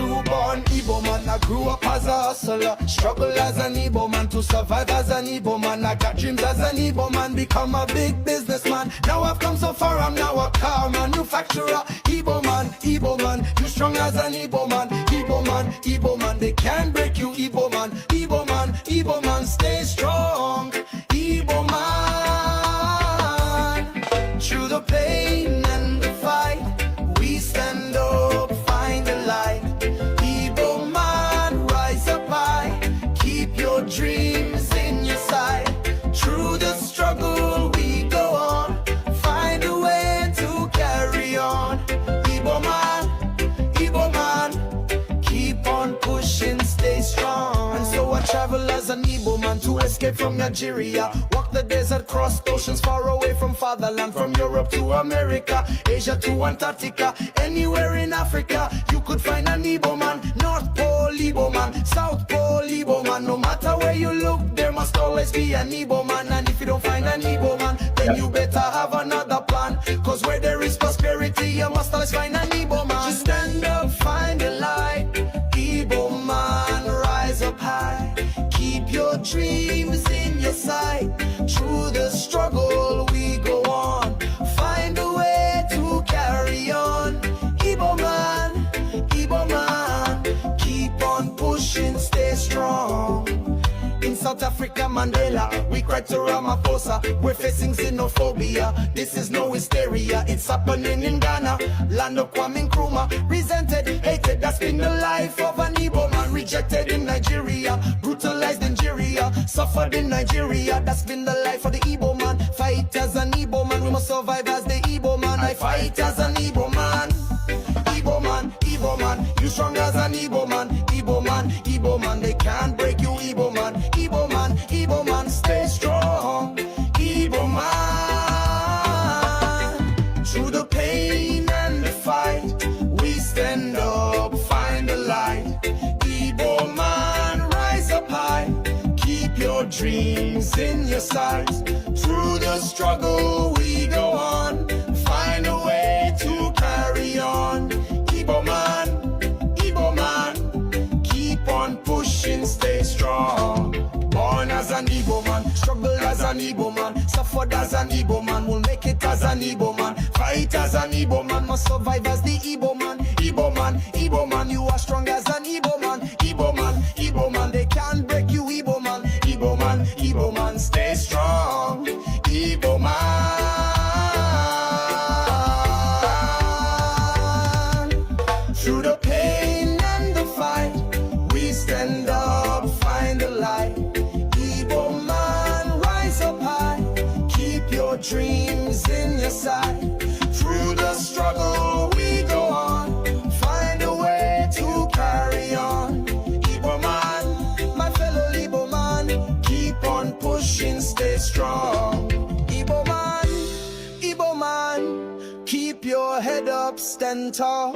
true-born Igbo man. I grew up as a hustler, struggle as an Igbo man, to survive as an Igbo man. I got dreams as an Igbo man, become a big businessman. Now I've come so far, I'm now a car manufacturer. Igbo man, you strong as an Igbo man. Igbo man, they can't break you. Igbo man, stay strong. Igbo man, through the pain and the fight, we stand up, find the light. Igbo man, rise up high, keep your dreams in your sight. Through the struggle we go on, find a way to carry on. Igbo man, keep on pushing, stay strong. And so I travel as an Igbo man to escape from Nigeria. Walk the desert, cross oceans far away from fatherland. From Europe to America, Asia to Antarctica. Anywhere in Africa, you could find an Igbo man. North Pole Igbo man, South Pole Igbo man. No matter where you look, there must always be an Igbo man. And if you don't find an Igbo man, then you better have another plan. Cause where there is prosperity, you must always find an Igbo man. Just stand up, find the light. Igbo man, rise up high, keep your dreams in your sight. Through the struggle we go on, find a way to carry on. Igbo man, keep on pushing, stay strong. In South Africa, Mandela, we cried to Ramaphosa. We're facing xenophobia, this is no hysteria. It's happening in Ghana, land of Kwame Nkrumah. Resented, hated, that's been the life of an Igbo man. Rejected in Nigeria, brutalized in Nigeria, suffered in Nigeria. That's been the life of the Igbo man. Fight as an Igbo man, we must survive as the Igbo man. I fight as an Igbo man. Igbo man, you strong as an Igbo man. Igbo man, they can't break you. Igbo man, stay strong. Igbo man, through the pain and the fight, we stand up, find the light. Igbo man, rise up high, keep your dreams in your sights. Through the struggle we go on, find a way to carry on. Igbo man, keep on pushing, stay strong. Born as an Igbo man, struggle as an Igbo man, suffered as an Igbo man, will make it as an Igbo man. Fight as an Igbo man, must survive as the Igbo man. Igbo man, you are strong as an Igbo man. Igbo man, they can't break you. Igbo man, stay strong. Igbo man, through the pain and the fight, we stand up, find the light. Igbo man, rise up high, keep your dreams in your sight. Through the struggle we go on, find a way to carry on. Igbo man, my fellow Igbo man, keep on pushing, stay strong. Igbo man, keep your head up, stand tall.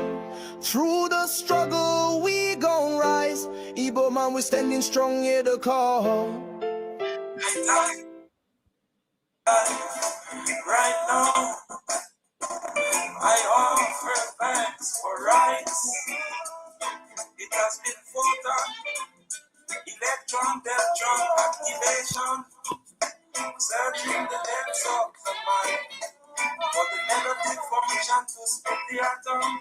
Through the struggle we gon' rise. Igbo man, we're standing strong, hear the call. Right now, I offer thanks for rights. It has been fought on. Electron, electron activation. Searching the depths of the mind for the negative function to split the atom.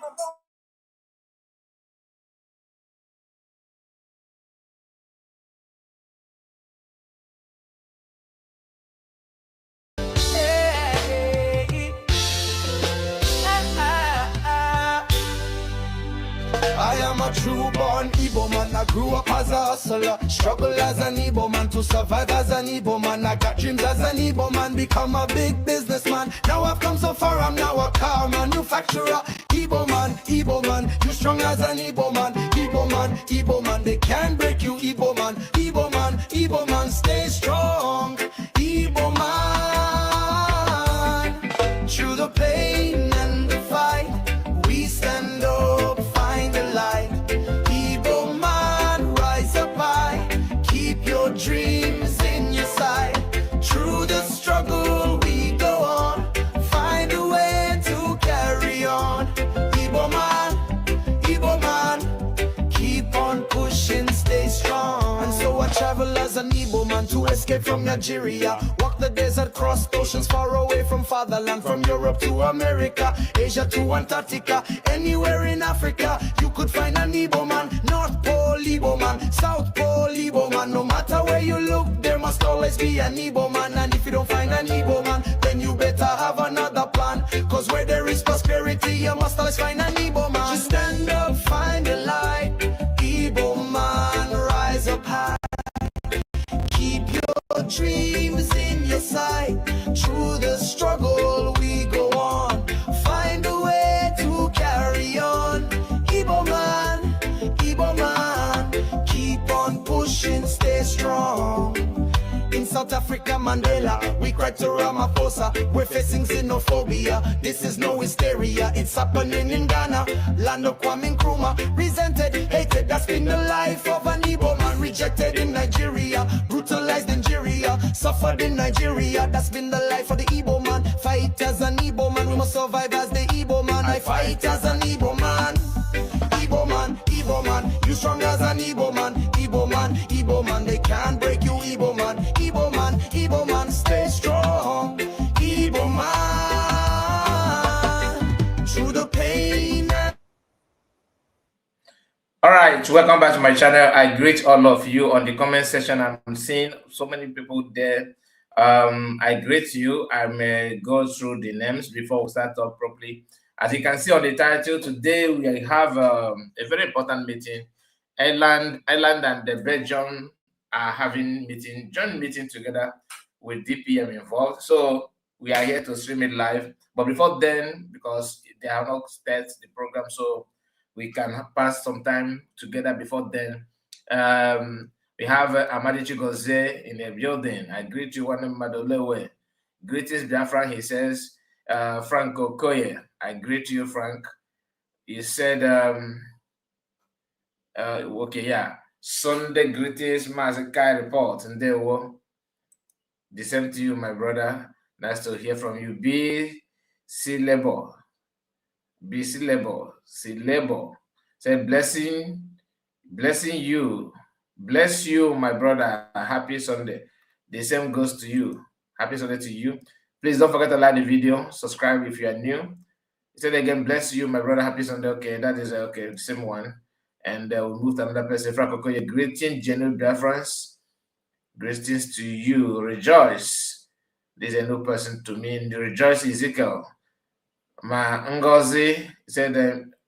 I am a true-born Igbo man. I grew up as a hustler, struggle as an Igbo man, to survive as an Igbo man. I got dreams as an Igbo man, become a big businessman. Now I've come so far, I'm now a car manufacturer. Igbo man, you strong as an Igbo man. Igbo man, they can't break you. Igbo man, stay strong. Igbo man, through the pain and the fight, we stand up, find the light. Igbo man, rise up high, keep your dreams in your sight. Through the struggle we go on, find a way to carry on. Igbo man, escape from Nigeria. Walk the desert, cross oceans far away from fatherland. From Europe to America, Asia to Antarctica. Anywhere in Africa, you could find an Igbo man. North Pole Igbo man, South Pole Igbo man. No matter where you look, there must always be an Igbo man. And if you don't find an Igbo man, then you better have another plan. Cause where there is prosperity, you must always find an Igbo man. Just stand up, find the light. Igbo man, rise up high. Keep your dreams in your sight. Through the struggle we go on. Find a way to carry on. Igbo man, keep on pushing, stay strong. In South Africa, Mandela, we cried to Ramaphosa. We're facing xenophobia, this is no hysteria. It's happening in Ghana, land of Kwame Nkrumah. Resented, hated, that's been the life of an Igbo man. Rejected in Nigeria, brutalized in Nigeria, suffered in Nigeria. That's been the life of the Igbo man. Fight as an Igbo man, we must survive as the Igbo man. I fight as an Igbo man. Igbo man, Igbo man, you strong as an Igbo man. Igbo man, Igbo man, they can't break you. Igbo man, Igbo man, Igbo man, stay strong. Igbo man, through the pain. All right, welcome back to my channel. I greet all of you on the comment section. I'm seeing so many people there. I greet you. I may go through the names before we start up properly. As you can see on the title, today we have a very important meeting. Ireland and the Belgium are having joint meeting together with DPM involved. So we are here to stream it live. But before then, because they have not started the program, so we can pass some time together before then. We have Amadichi Ngozi in the building. I greet you, one Madolewe. Greetings, Biafra. He says, Frank Okoye. I greet you, Frank. He said, okay, yeah. Sunday greetings, Mazakai report. And there were the same to you, my brother. Nice to hear from you. C labor. Say blessing you. Bless you, my brother. Happy Sunday. The same goes to you. Happy Sunday to you. Please don't forget to like the video. Subscribe if you are new. He said again, bless you, my brother. Happy Sunday. Okay, that is okay. The same one. And we'll move to another person. Frank Okoye, greetings, genuine Biafrans. Greetings to you. Rejoice. This is a new person to me. Rejoice, Ezekiel. Ma Ngozi said,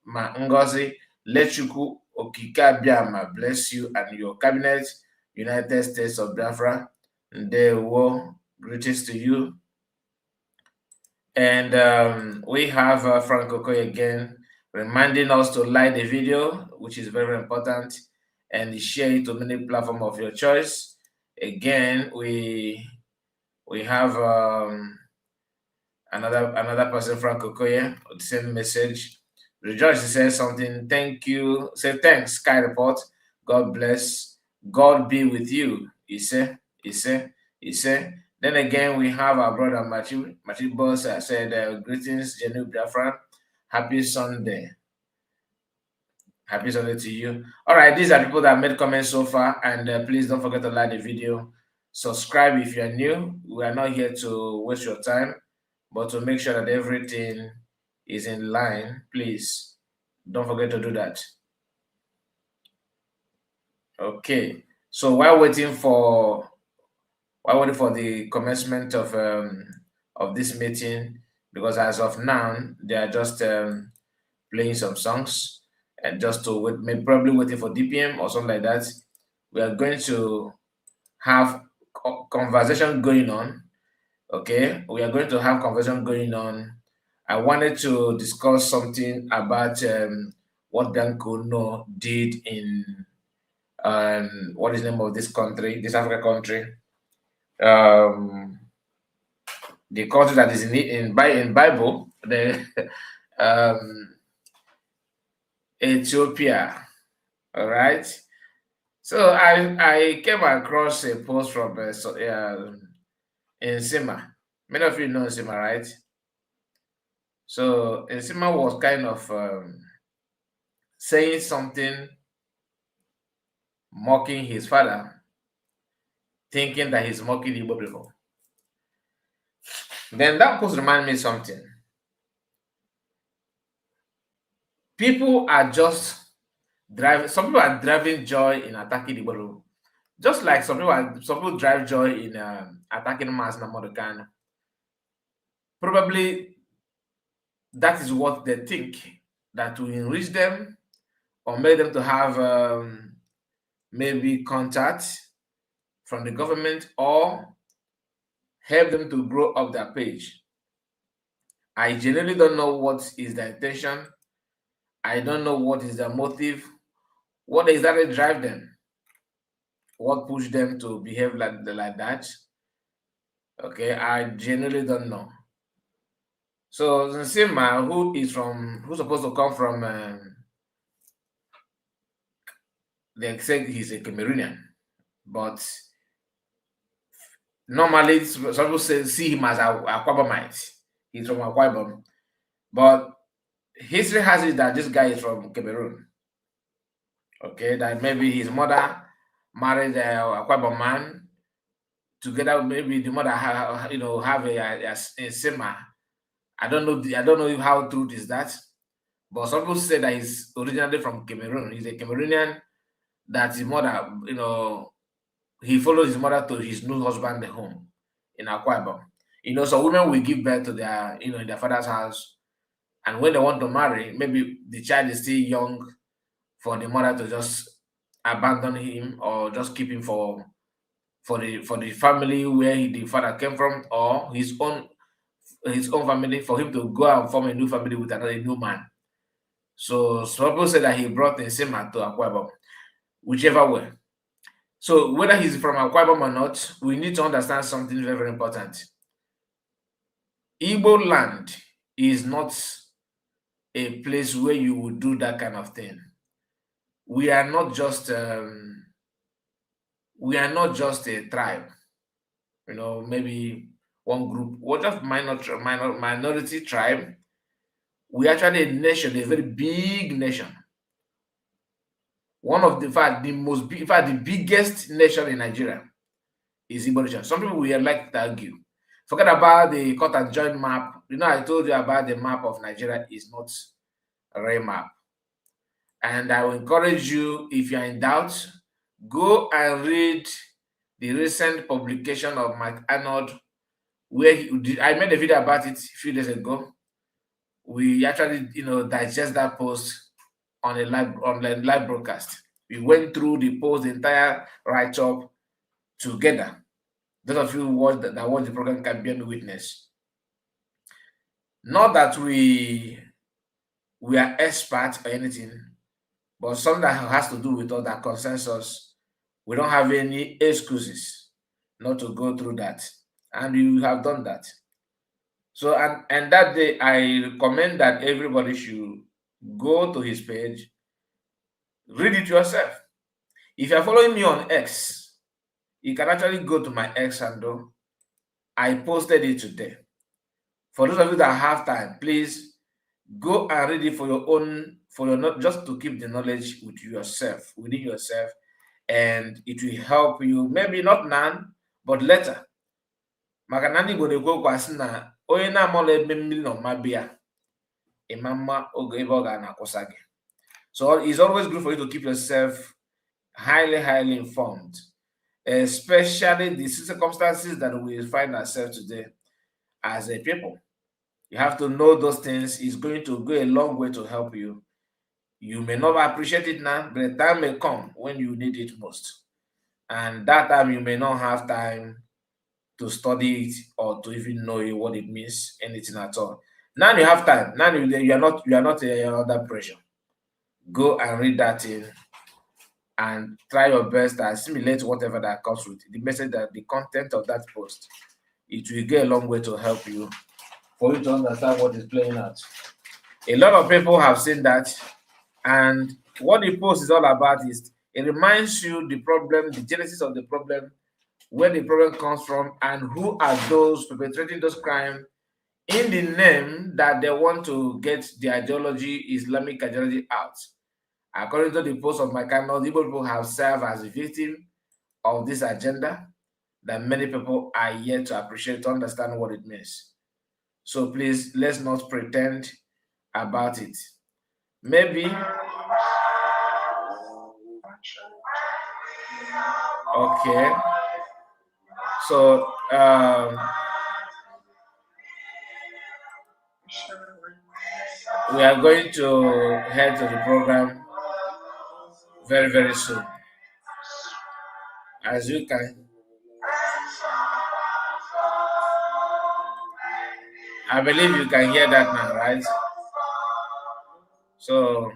Ma Ngozi, Lechuku Okika Biama, bless you and your cabinet, United States of Biafra. And there were greetings to you. And we have Frank Okoye again, reminding us to like the video, which is very important, and share it to many platforms of your choice. Again, we have another person, Frank Okoye, the same message. Rejoice says something. Thank you. Say thanks, Sky Report. God bless. God be with you. He said. Then again, we have our brother Machi Boss. Said greetings, Genuine Biafra. Happy Sunday. Happy Sunday to you. All right, these are people that made comments so far, and please don't forget to like the video. Subscribe if you are new. We are not here to waste your time, but to make sure that everything is in line. Please don't forget to do that. Okay, so while waiting for the commencement of this meeting, because as of now they are just playing some songs, and just to wait, maybe probably waiting for DPM or something like that. We are going to have conversation going on. Okay, we are going to have conversation going on. I wanted to discuss something about what Dan Kuno did in what is the name of this country, this African country, the country that is in Bible, the Ethiopia. All right. So I came across a post from Nsima. Many of you know Nsima, right? So Nsima was kind of saying something, mocking his father, thinking that he's mocking Igbo people. Then that post reminded me something. People are just driving. Some people are driving joy in attacking Igbo people. Just like some people drive joy in attacking Mas Namorkan. Probably that is what they think, that will enrich them or make them to have maybe contact from the government or help them to grow up their page. I genuinely don't know what is their intention. I don't know what is their motive. What exactly drive them? What pushed them to behave like that? Okay, I genuinely don't know. So Nsima, who's supposed to come from, they say he's a Cameroonian, but normally some people see him as a Akwabamite. He's from Akwabam, but history has it that this guy is from Cameroon. Okay, that maybe his mother married a Akwabam man. Together, maybe the mother have a Sima. I don't know how true is that, but some people say that he's originally from Cameroon. He's a Cameroonian. That his mother, he followed his mother to his new husband home in Akwa Ibom. So women will give birth to their, in their father's house, and when they want to marry, maybe the child is still young for the mother to just abandon him or just keep him for the family where the father came from, or his own family, for him to go and form a new family with another new man. So some people say that he brought Nsema to Akwa Ibom, whichever way. So whether he's from Akwa Ibom or not, we need to understand something very, very important. Igbo land is not a place where you would do that kind of thing. We are not just a tribe, maybe one group, what just minority tribe. We are actually a nation, a very big nation. One of the biggest nation in Nigeria is Igbo nation. Some people will like to argue. Forget about the cut and join map. I told you about the map of Nigeria is not a real map. And I will encourage you, if you are in doubt, go and read the recent publication of Mike Arnold, where I made a video about it a few days ago. We actually, digest that post on a live broadcast. We went through the post, the entire write-up together. Those of you who watch the program can bear me witness. Not that we are experts or anything, but something that has to do with all that consensus. We don't have any excuses not to go through that, and you have done that. So, and that day, I recommend that everybody should go to his page, read it yourself. If you're following me on X, you can actually go to my X handle. I posted it today. For those of you that have time, please go and read it for your own, just to keep the knowledge with yourself, within yourself, and it will help you, maybe not now, but later. So it's always good for you to keep yourself highly informed, especially the circumstances that we find ourselves today as a people. You have to know those things. It's going to go a long way to help you. You may not appreciate it now, but the time may come when you need it most. And that time you may not have time to study it or to even know what it means, anything at all. Now you have time. Now you are not under pressure. Go and read that in and try your best to assimilate whatever that comes with it. The message, that the content of that post, it will go a long way to help you, for you to understand what is playing out. A lot of people have seen that, and what the post is all about is it reminds you the problem, the genesis of the problem, where the problem comes from, and who are those perpetrating those crimes in the name that they want to get the Islamic ideology out. According to the post of my channel, Igbo people have served as a victim of this agenda. that many people are yet to appreciate, to understand what it means. So please, let's not pretend about it. Maybe, okay. So we are going to head to the program very, very soon. As you can, I believe you can hear that now, right? So,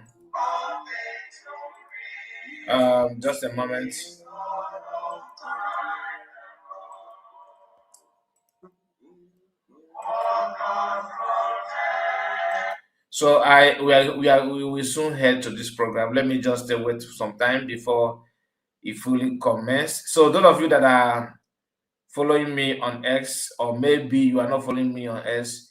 just a moment. So we will soon head to this program. Let me just wait some time before it fully commence. So those of you that are following me on X, or maybe you are not following me on X,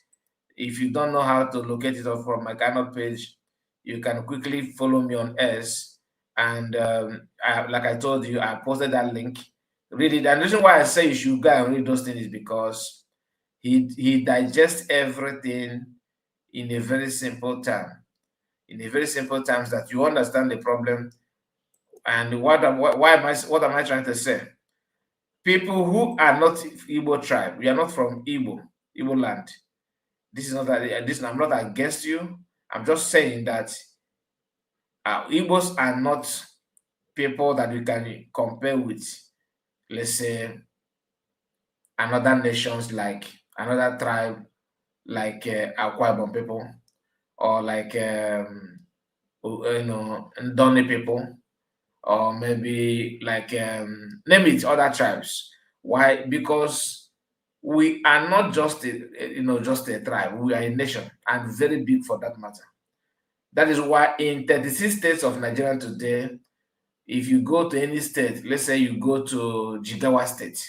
if you don't know how to locate it from my kind of page, you can quickly follow me on S. And like I told you, I posted that link. Read it. And the reason why I say you should go and read those things is because he digests everything in a very simple term. In a very simple terms that you understand the problem. And what am I trying to say? People who are not Igbo tribe, we are not from Igbo land. This is not that this. I'm not against you. I'm just saying that Igbos are not people that you can compare with, let's say, another nations, like another tribe, like Akwa Ibom people, or like Ndoni people, or maybe like name it other tribes. Why? Because we are not just just a tribe. We are a nation, and very big for that matter. That is why in 36 states of Nigeria today, if you go to any state, let's say you go to Jigawa State,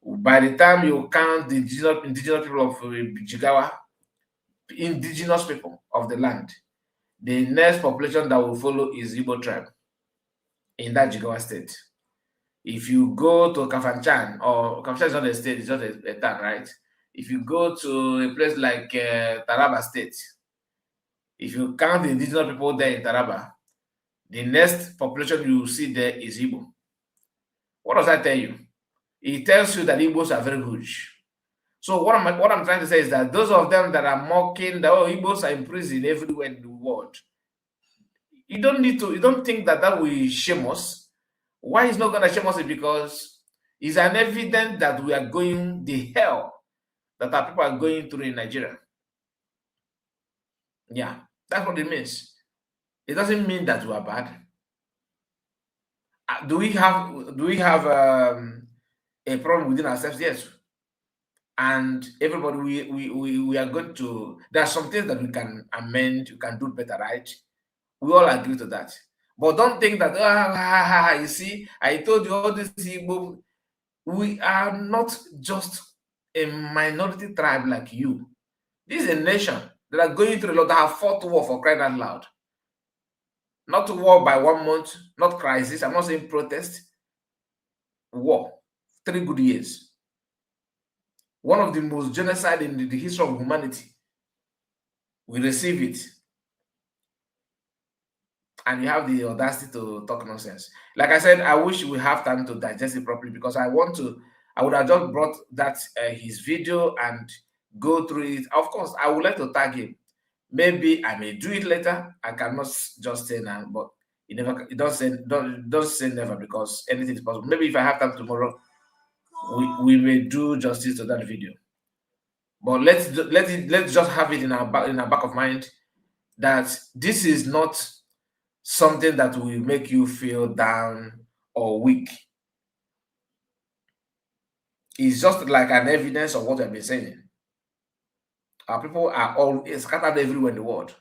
by the time you count the indigenous people of Jigawa, indigenous people of the land, the next population that will follow is Igbo tribe in that Jigawa State. If you go to Kafanchan, or Kafanchan is not a state, it's just a town, right? If you go to a place like Taraba State, if you count the indigenous people there in Taraba, the next population you will see there is Igbo. What does that tell you? It tells you that Igbos are very huge. So what I'm trying to say is that those of them that are mocking that Igbos are in prison everywhere in the world, you don't think that will shame us. Why it's not going to shame us is because it's an evidence that we are going the hell that our people are going through in Nigeria. Yeah, that's what it means. It doesn't mean that we are bad. Do we have a problem within ourselves? Yes. And everybody, we are going to. There are some things that we can amend. You can do better, right? We all agree to that. But don't think that you see, I told you all these people. We are not just a minority tribe like you. This is a nation that are going through a lot, that have fought war, for crying out loud. Not war by 1 month, not crisis. I'm not saying protest. War. 3 good years. One of the most genocide in the history of humanity. We receive it. And you have the audacity to talk nonsense. Like I said, I wish we have time to digest it properly, because I would have just brought that his video and go through it. Of course, I would like to tag him. Maybe I may do it later. I cannot just say now, but it don't say never, because anything is possible. Maybe if I have time tomorrow, we may do justice to that video. But let's just have it in our back of mind that this is not something that will make you feel down or weak. It's just like an evidence of what I've been saying. Our people are all scattered everywhere in the world.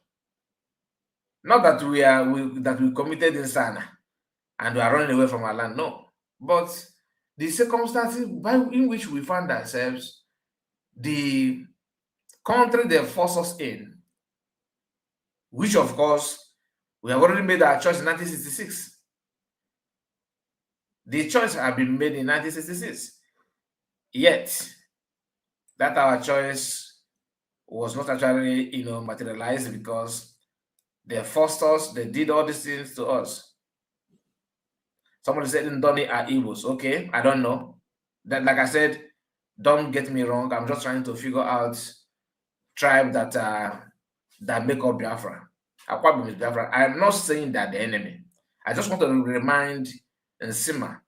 Not that we committed insana and we are running away from our land, no. But the circumstances in which we find ourselves, the country they force us in, which of course we have already made our choice in 1966. The choice had been made in 1966. Yet, that our choice was not actually, materialized because they forced us, they did all these things to us. Somebody said Ndoni are Igbos. Okay, I don't know. That, like I said, don't get me wrong. I'm just trying to figure out tribe that make up Biafra. Akwabim is Biafra. I'm not saying that the enemy. I just want to remind Nsima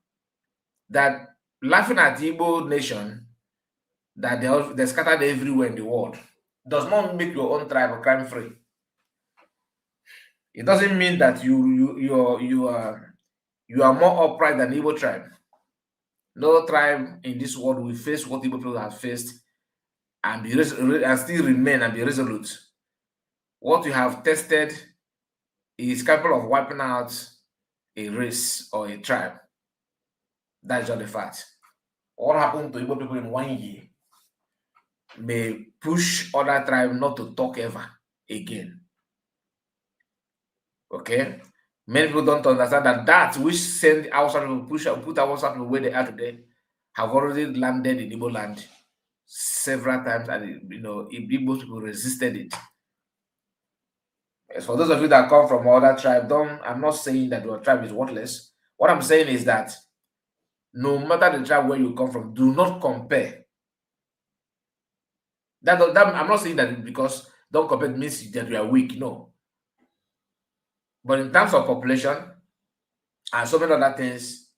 that laughing at the Igbo nation that they're scattered everywhere in the world does not make your own tribe crime free. It doesn't mean that you are more upright than the Igbo tribe. No tribe in this world will face what Igbo people have faced and still remain and be resolute. What you have tested is capable of wiping out a race or a tribe. That's just the fact. What happened to Igbo people in 1 year may push other tribes not to talk ever again. Okay? Many people don't understand that which sent outside people put outside people where they are today have already landed in Igbo land several times, and Igbo people resisted it. As for those of you that come from other tribe, I'm not saying that your tribe is worthless. What I'm saying is that no matter the tribe where you come from, do not compare. That I'm not saying that because don't compare means that you are weak. No. But in terms of population and so many other things,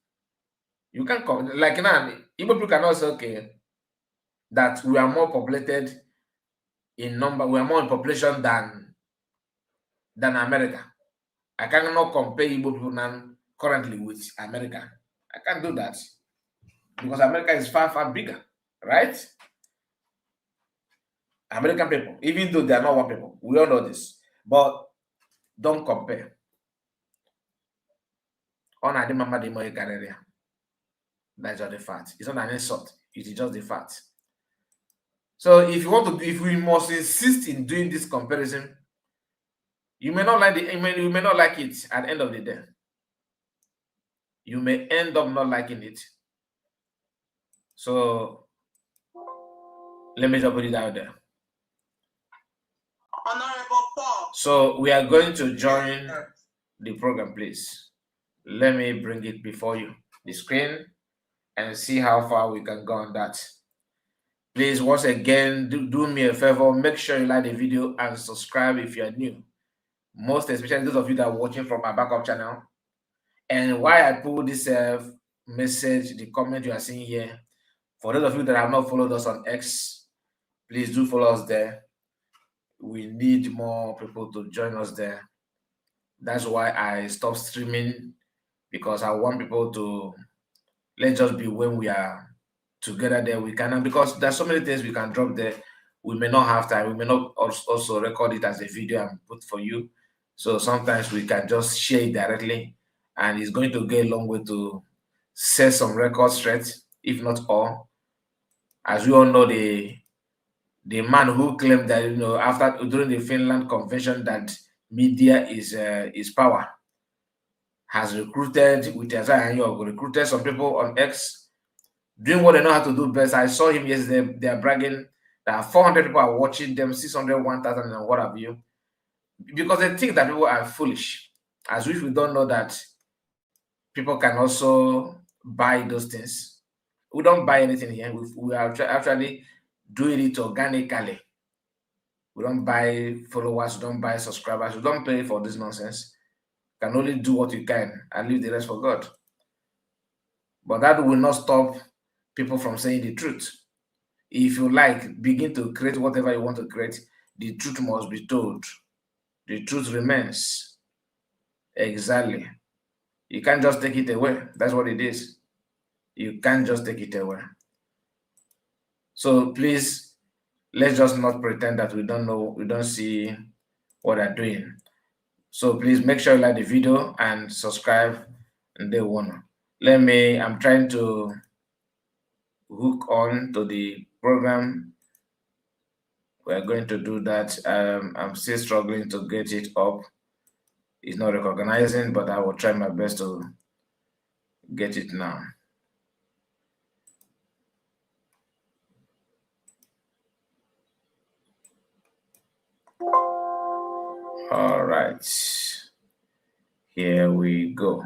you can come like now. Igbo people can also say that we are more populated in number. We are more in population than America. I cannot compare Igbo people now currently with America. I can't do that because America is far, far bigger, right? American people, even though they are not one people, we all know this, but don't compare. That's just the fact. It's not an insult. It is just the fact. So if we must insist in doing this comparison, you may not like you may not like it at the end of the day. You may end up not liking it. So let me just put it out there. So we are going to join the program, please. Let me bring it before you, the screen, and see how far we can go on that. Please, once again, do me a favor, make sure you like the video and subscribe if you are new. Most especially those of you that are watching from my backup channel. And why I put this message, the comment you are seeing here, for those of you that have not followed us on X, please do follow us there. We need more people to join us there. That's why I stopped streaming, because I want people to let's just be when we are together there. We can, because there's so many things we can drop there. We may not have time. We may not also record it as a video and put for you. So sometimes we can just share it directly, and it's going to go a long way to set some records straight, if not all. As we all know, the man who claimed that during the Finland Convention that media is power has recruited some people on X doing what they know how to do best. I saw him yesterday. They are bragging that 400 people are watching them, 600, 1,000, and what have you, because they think that people are foolish, as if we don't know that people can also buy those things. We don't buy anything here. We are actually doing it organically. We don't buy followers, we don't buy subscribers, we don't pay for this nonsense. You can only do what you can and leave the rest for God. But that will not stop people from saying the truth. If you like, begin to create whatever you want to create. The truth must be told. The truth remains. Exactly. You can't just take it away. That's what it is. You can't just take it away. So please, let's just not pretend that we don't know, we don't see what they're doing. So please make sure you like the video and subscribe and day one. I'm trying to hook on to the program. We're going to do that. I'm still struggling to get it up. It's not recognizing, but I will try my best to get it now. All right. Here we go.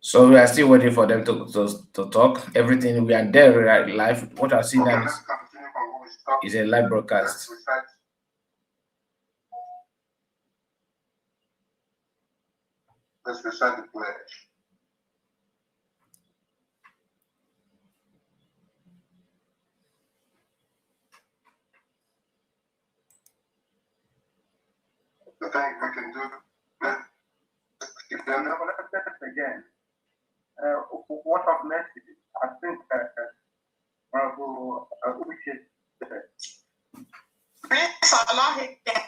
So we are still waiting for them to talk. Everything we are there right live. What I see now is a live broadcast. Let's recite the pledge. I think we can do that again. What of next? I think we should Please allow him to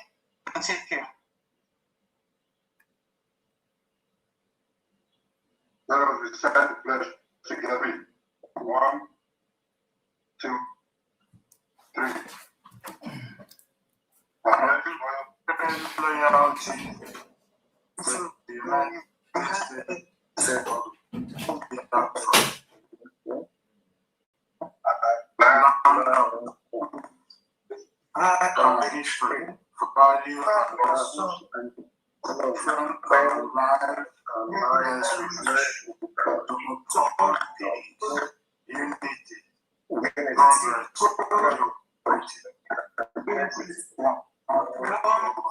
continue. let us recite the pledge together. 1, 2, 3. I pledge loyalty to the United States of Biafra. I am history for value and from our life and lives to uphold peace, unity, progress,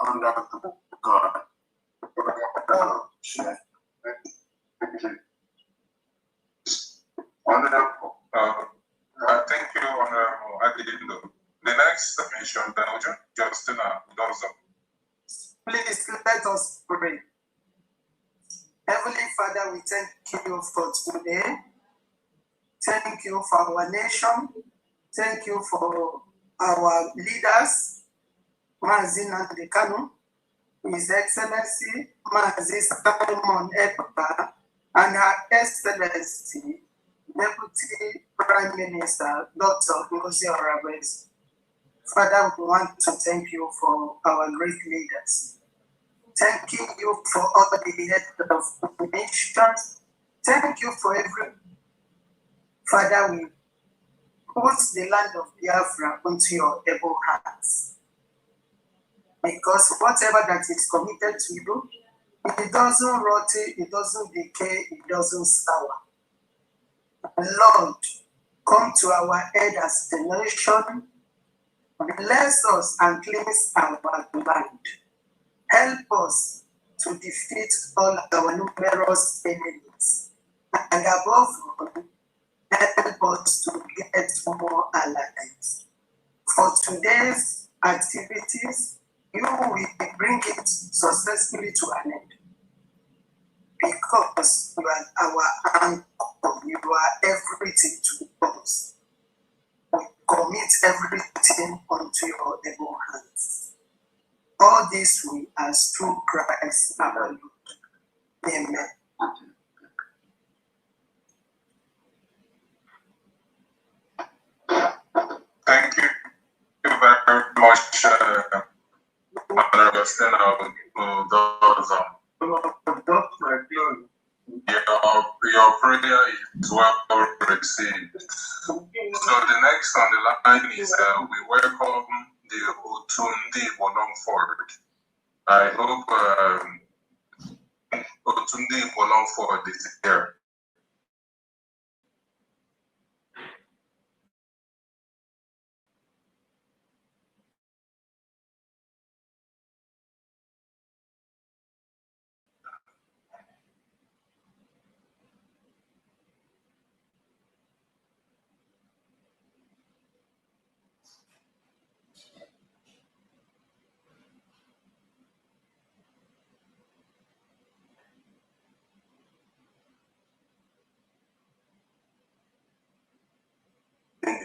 under God. Honorable, thank you, Honorable Adelindo. The next submission, Belgium, Justina Dozo. Please let us pray. Heavenly Father, we thank you for today. Thank you for our nation. Thank you for our leaders, Mazin Andekano, His Excellency Mazi Simon Ekpa, and Her Excellency Deputy Prime Minister Dr. Ngozi Orabueze. Father, we want to thank you for our great leaders. Thanking you for all the heads of nations. Thank you for every. Father, we put the land of Biafra into your able hands. Because whatever that is committed to you, it doesn't rot, it doesn't decay, it doesn't sour. Lord, come to our aid as a nation. Bless us and cleanse our land. Help us to defeat all our numerous enemies. And above all, help us to get more allies. For today's activities, you will bring it successfully to an end. Because you are our anchor, you are everything to us. We commit everything unto your able hands. All this we ask through Christ our Lord. Amen. Thank you very much, Honorable Stena Dozo. Your prayer is well received. So the next on the line is we welcome the Otundi Bolongford. I hope Otundi Bolongford is here.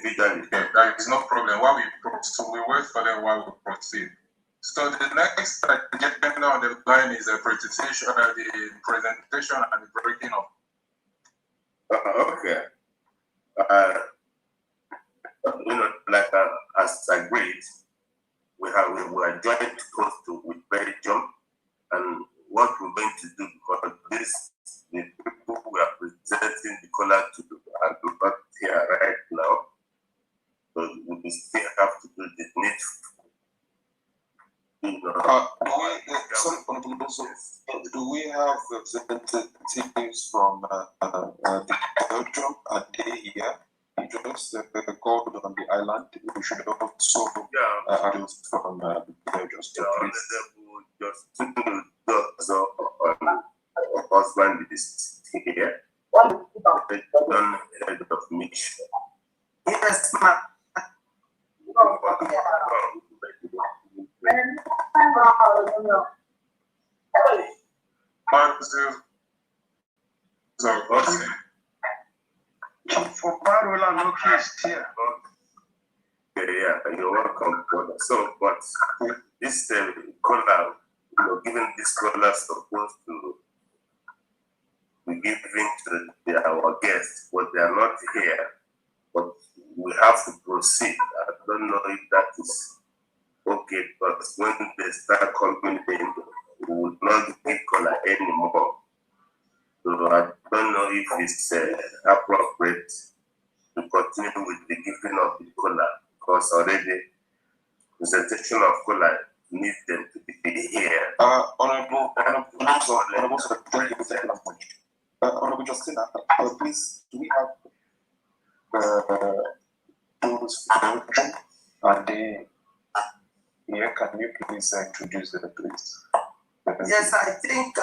individually. Okay, there is no problem. While we wait for them while we proceed. So the next agenda on the line is the presentation and the breaking up. Okay. Like as agreed, we are joined close to with Belgium, and what we're going to do, because the people we are presenting the color to are not here right now, so we still have to do the needful. Do we have representatives from Belgium? Are they here? Just called on the island. We should also have those from Belgium. Just husband is here. Done head of mission. Yes, ma'am. For Parola, no case here. Yeah, you're welcome, brother. So, but this color, given this color supposed to be given to our guests, but they are not here. But we have to proceed. I don't know if that is okay, but when they start coming in, we would not give color anymore. So I don't know if it's appropriate to continue with the giving of the color, because already presentation of color needs them to be here. Honorable Justina, please, do we have those Belgium? Are they here? Can you please introduce them, please? Yes, I think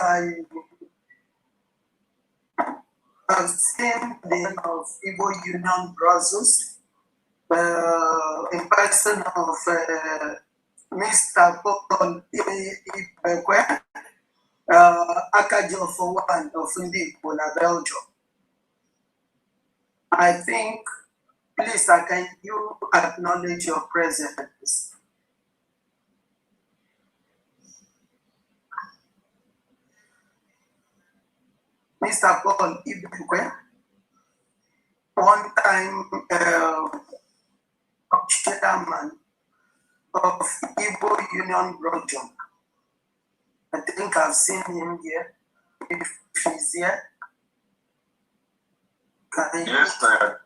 I've seen the name of Igbo Union Brussels in person of Mr. Paul Ibekwe, Akajo for one of Igbo, Belgium. I think, please, can you acknowledge your presence? Mr. Paul Ibekwe, one time chairman of Igbo Union Belgium. I think I've seen him here. If he's here. Yes, sir.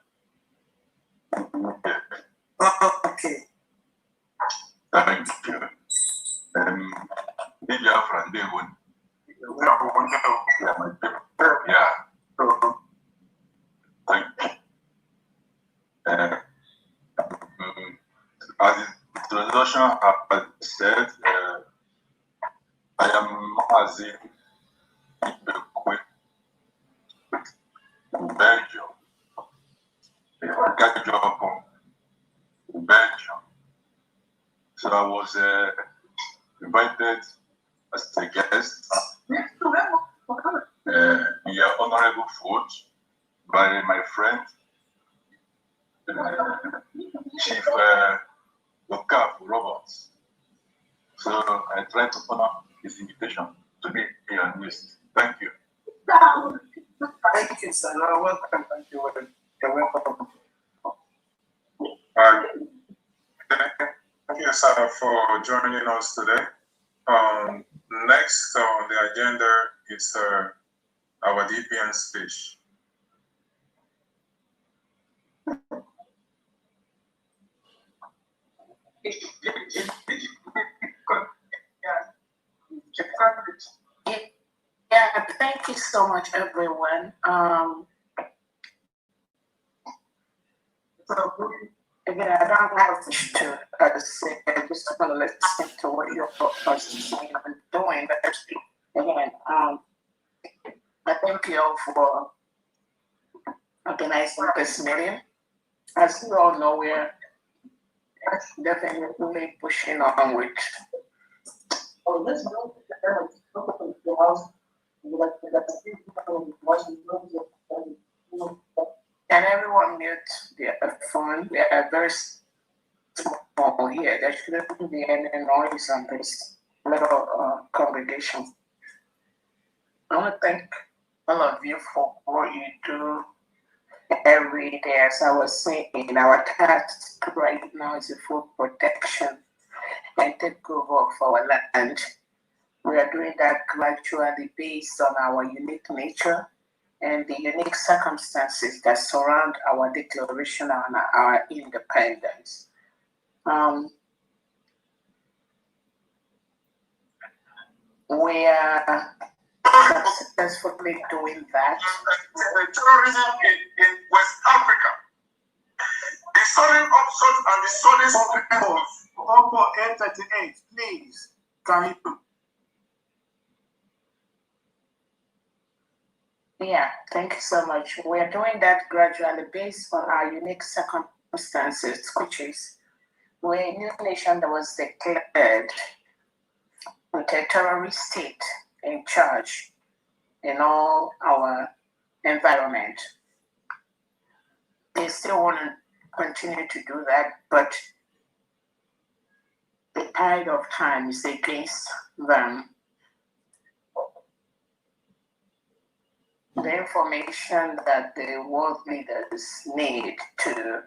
Okay. Thank you. Biafra, they won. Yeah. Thank you. As the introduction has said, I am Ngozi Ibekwe, Belgium. Belgium. So I was invited as a guest in your honorable food by my friend, Chief Roberts. So I tried to honor his invitation to be here and list. Thank you. Thank you, sir. You're welcome. Thank you. You're welcome. Thank you, sir, for joining us today. Next on the agenda is our DPM speech. Yeah, thank you so much, everyone. So again, I don't have much to say. I'm just going to listen to what you're saying and doing. But again, I thank you all for organizing this meeting. As you all know, we're definitely pushing on with. Oh, let's go to the house. Can everyone mute their phone? We are very small here. There shouldn't be any noise on this little congregation. I want to thank all of you for what you do every day. As I was saying, our task right now is food protection and takeover of our land. We are doing that gradually based on our unique nature and the unique circumstances that surround our declaration and our independence. We are successfully doing that. Terrorism in West Africa. The sudden upsurge and the sudden Opo 838, please. Can you? Yeah, thank you so much. We are doing that gradually based on our unique circumstances, which is we're a new nation that was declared with a terrorist state in charge in all our environment. They still want to continue to do that, but the tide of time is against them. The information that the world leaders need to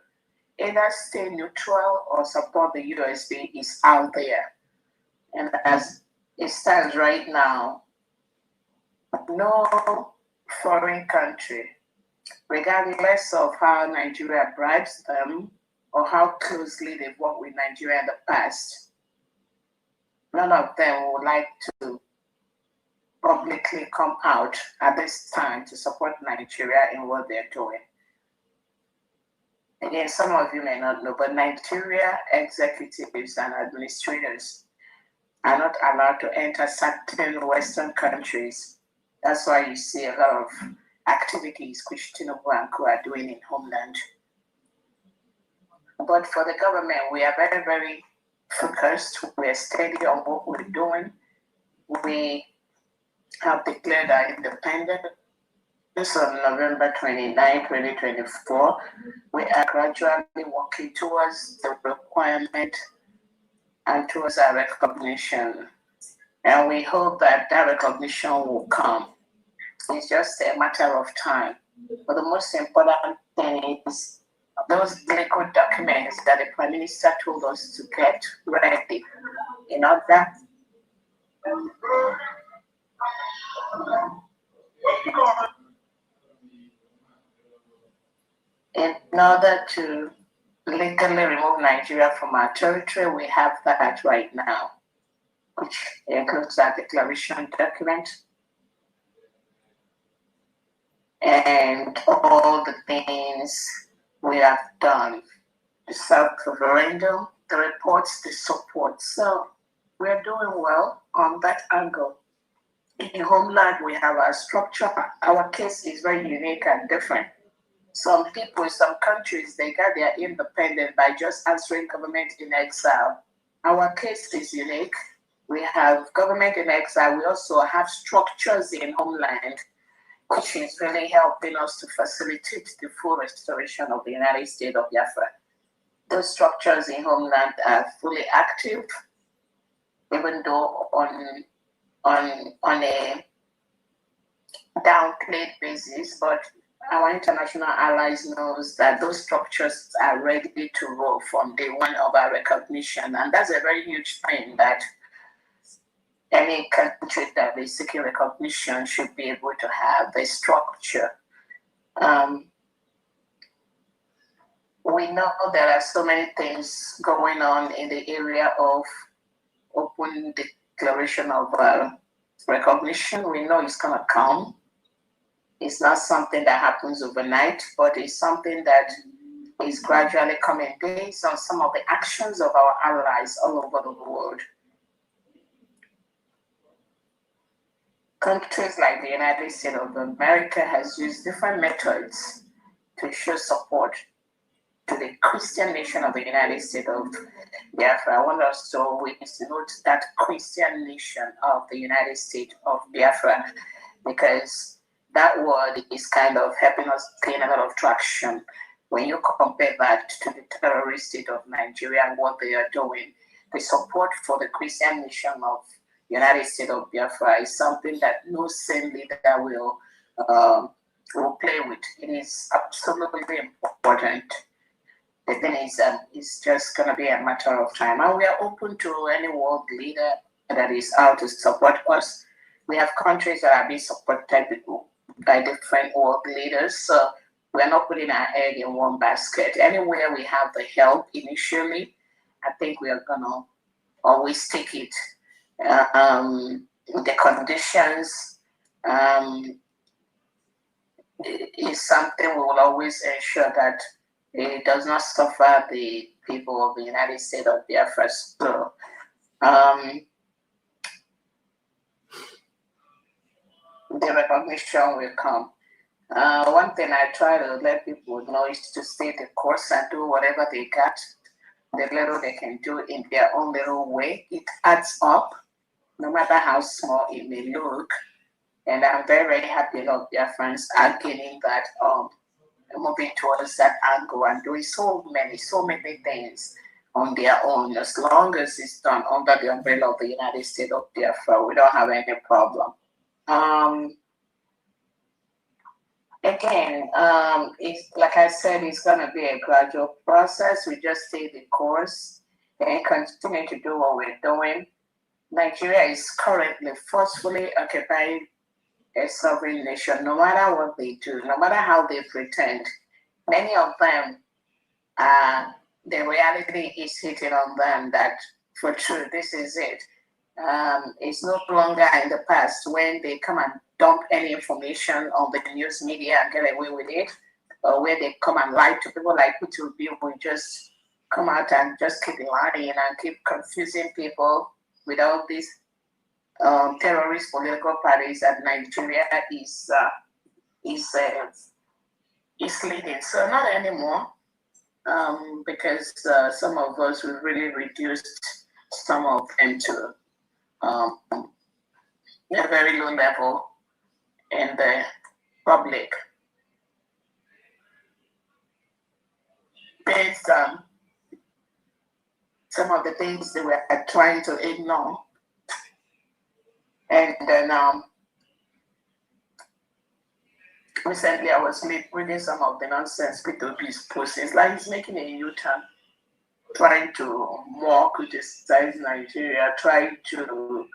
either stay neutral or support the USB is out there. And as it stands right now, no foreign country, regardless of how Nigeria bribes them or how closely they've worked with Nigeria in the past, none of them would like to publicly come out at this time to support Nigeria in what they're doing. Again, some of you may not know, but Nigeria executives and administrators are not allowed to enter certain Western countries. That's why you see a lot of activities which Tinubu and Co are doing in homeland. But for the government, we are very, very focused. We are steady on what we're doing. We have declared our independence on November 29, 2024. We are gradually working towards the requirement and towards our recognition. And we hope that that recognition will come. It's just a matter of time. But the most important thing is those legal documents that the Prime Minister told us to get ready. In order to legally remove Nigeria from our territory, we have that right now, which includes our declaration document and all the things we have done, the self-referendum, the reports, the support. So we're doing well on that angle. In homeland, we have our structure. Our case is very unique and different. Some people, some countries, they got their independence by just answering government in exile. Our case is unique. We have government in exile. We also have structures in homeland, which is really helping us to facilitate the full restoration of the United States of Biafra. Those structures in homeland are fully active, even though on a downplayed basis, but our international allies knows that those structures are ready to roll from day one of our recognition. And that's a very huge thing that any country that is seeking recognition should be able to have the structure. We know there are so many things going on in the area of open declaration of recognition. We know it's going to come. It's not something that happens overnight, but it's something that is gradually coming based on some of the actions of our allies all over the world. Countries like the United States of America has used different methods to show support to the Christian nation of the United States of Biafra. I want us to always note that Christian nation of the United States of Biafra, because that word is kind of helping us gain a lot of traction. When you compare that to the terrorist state of Nigeria and what they are doing, the support for the Christian mission of United States of Biafra is something that no sane leader will play with. It is absolutely important. The thing is, it's just going to be a matter of time. And we are open to any world leader that is out to support us. We have countries that are being supported by different world leaders. So we're not putting our egg in one basket. Anywhere we have the help initially, I think we are going to always take it. The conditions is something we will always ensure that it does not suffer the people of the United States of Biafra. So, the recognition will come. One thing I try to let people know is to stay the course and do whatever they got, the little they can do in their own little way. It adds up, no matter how small it may look. And I'm very, very happy a lot of Biafrans are getting that, moving towards that angle and doing so many things on their own. As long as it's done under the umbrella of the United States of Biafra, we don't have any problem. Again, it's like I said, it's going to be a gradual process. We just stay the course and continue to do what we're doing. Nigeria is currently forcefully occupying a sovereign nation, no matter what they do, no matter how they pretend. Many of them, the reality is hitting on them that for true, this is it. It's no longer in the past when they come and dump any information on the news media and get away with it, or where they come and lie to people like it will be, we just come out and just keep lying and keep confusing people with all these terrorist political parties that Nigeria is leading. So not anymore, because some of us will really reduced some of them to a very low level in the public. Based on some of the things they were trying to ignore. And then recently I was reading some of the nonsense P2P's posts. It's like he's making a U-turn, trying to more criticize Nigeria, trying to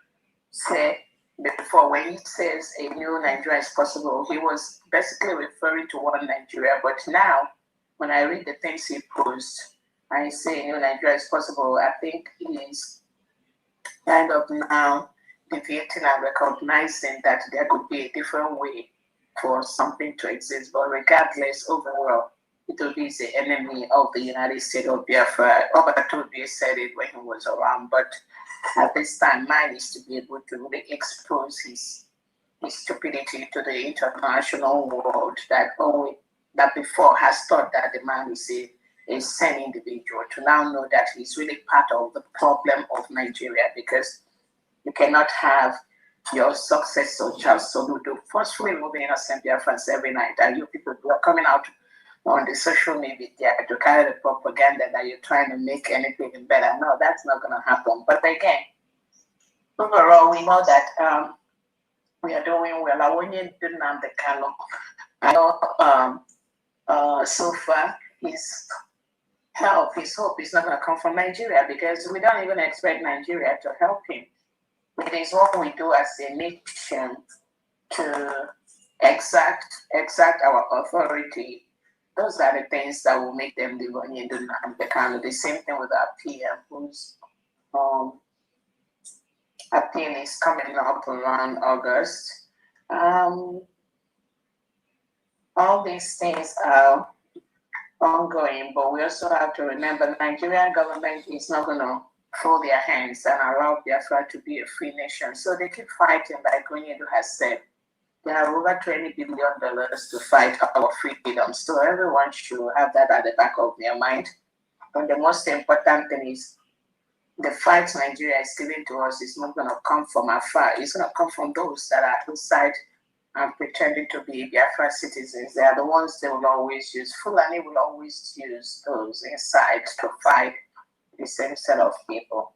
say, before when he says a new Nigeria is possible, he was basically referring to one Nigeria. But now, when I read the things he posts, I say a new Nigeria is possible, I think he is kind of now deviating and recognizing that there could be a different way for something to exist. But regardless, overall, it will be the enemy of the United States of Biafra. Robert Toby said it when he was around, but at this time, mine is to be able to really expose his stupidity to the international world that before has thought that the man is a sane individual, to now know that he's really part of the problem of Nigeria, because you cannot have your successor, Charles Soludo, forcefully moving innocent Biafrans every night, and you people who are coming out on the social media to carry the propaganda that you're trying to make anything better. No, that's not going to happen. But again, overall, we know that we are doing well. I want you to know the Kano. I know so far his hope is not going to come from Nigeria, because we don't even expect Nigeria to help him. It is what we do as a nation to exact our authority. Those are the things that will make them live on the kind of the same thing with our PM, whose appeal is coming up around August. All these things are ongoing, but we also have to remember the Nigerian government is not going to fold their hands and allow Biafra to be a free nation. So they keep fighting, like Onyedu has said. There are over $20 billion to fight our freedom. So everyone should have that at the back of their mind. And the most important thing is the fight Nigeria is giving to us is not going to come from afar. It's going to come from those that are inside and pretending to be Biafra citizens. They are the ones they will always use. Fulani will always use those inside to fight the same set of people.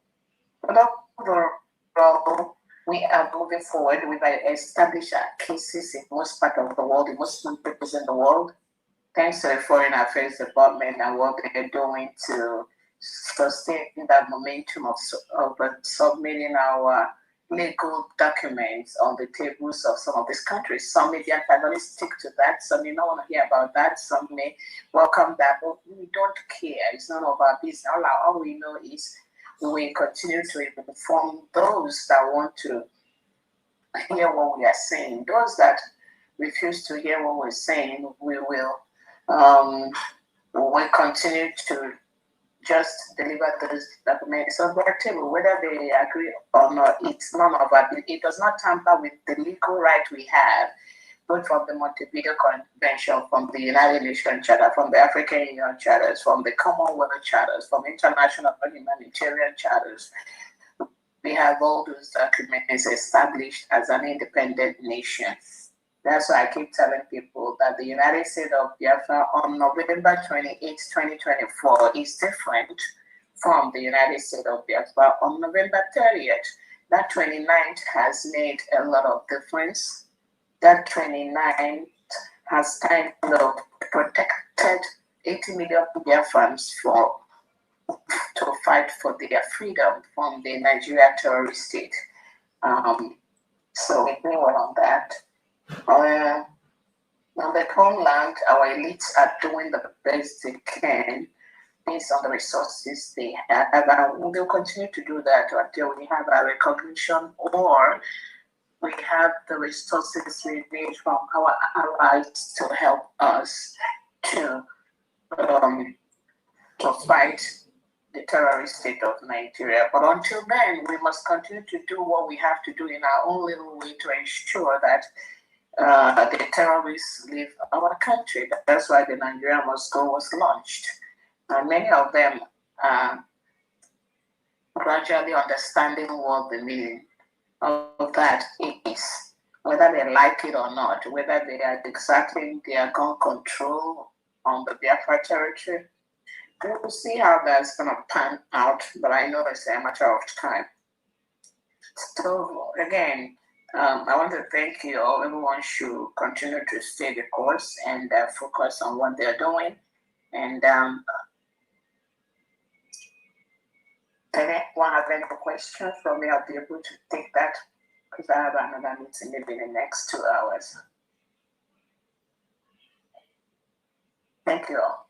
But overall, we are moving forward. We've established our cases in most part of the world, in Muslim countries in the world, thanks to the Foreign Affairs Department and what they're doing to sustain that momentum of submitting our legal documents on the tables of some of these countries. Some may be antagonistic to that, some may not want to hear about that, some may welcome that, but we don't care. It's none of our business. All we know is we continue to inform those that want to hear what we are saying. Those that refuse to hear what we're saying, we will continue to just deliver those documents on their table, whether they agree or not. It's none of our. It does not tamper with the legal right we have, both from the Montevideo Convention, from the United Nations Charter, from the African Union Charters, from the Commonwealth Charters, from international humanitarian charters. We have all those documents established as an independent nation. That's why I keep telling people that the United States of Biafra on November 28, 2024 is different from the United States of Biafra on November 30th. That 29th has made a lot of difference. That 29th has kind of protected 80 million Biafrans to fight for their freedom from the Nigeria terrorist state. So we're doing well on that. On the homeland, our elites are doing the best they can based on the resources they have, and we'll continue to do that until we have a recognition or we have the resources we need from our allies to help us to fight the terrorist state of Nigeria. But until then, we must continue to do what we have to do in our own little way to ensure that the terrorists leave our country. That's why the Nigeria Must Go was launched. And many of them are gradually understanding what the meaning of that is, whether they like it or not, whether they are exactly their gun control on the Biafra territory. We'll see how that's going to pan out, but I know it's a matter of time. So again, I want to thank you all. Everyone should continue to stay the course and focus on what they're doing. And if anyone have any questions from me, I'll be able to take that because I have another meeting maybe in the next 2 hours. Thank you all.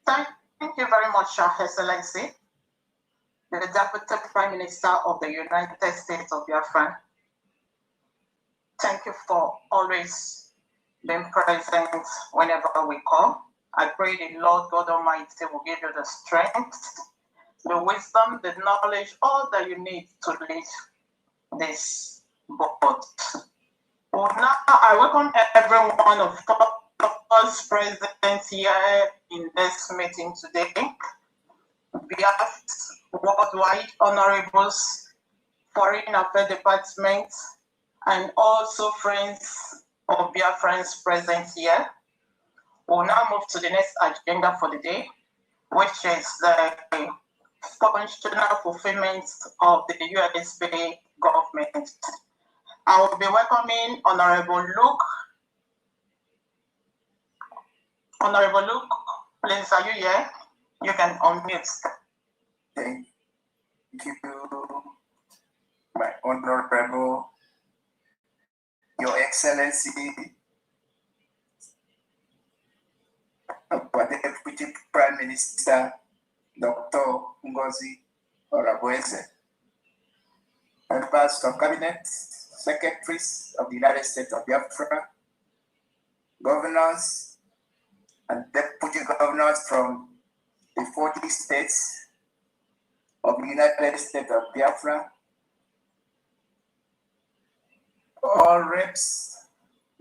Thank you very much, Your Excellency, the Deputy Prime Minister of the United States of Biafra. Thank you for always being present whenever we come. I pray the Lord God Almighty will give you the strength, the wisdom, the knowledge, all that you need to lead this board. Well, now I welcome every one of us present here in this meeting today. Biafra worldwide honorables, Foreign Affairs Department, and also friends of Biafrans present here. We'll now move to the next agenda for the day, which is the functional fulfillment of the USB government. I will be welcoming Honorable Luke. Honorable Luke, please, are you here? You can unmute. Thank you, my Honorable, Your Excellency, our Deputy Prime Minister, Dr. Ngozi Orabueze, members of Cabinet, Secretaries of the United States of Biafra, governors and deputy governors from the 40 states of the United States of Biafra, all reps,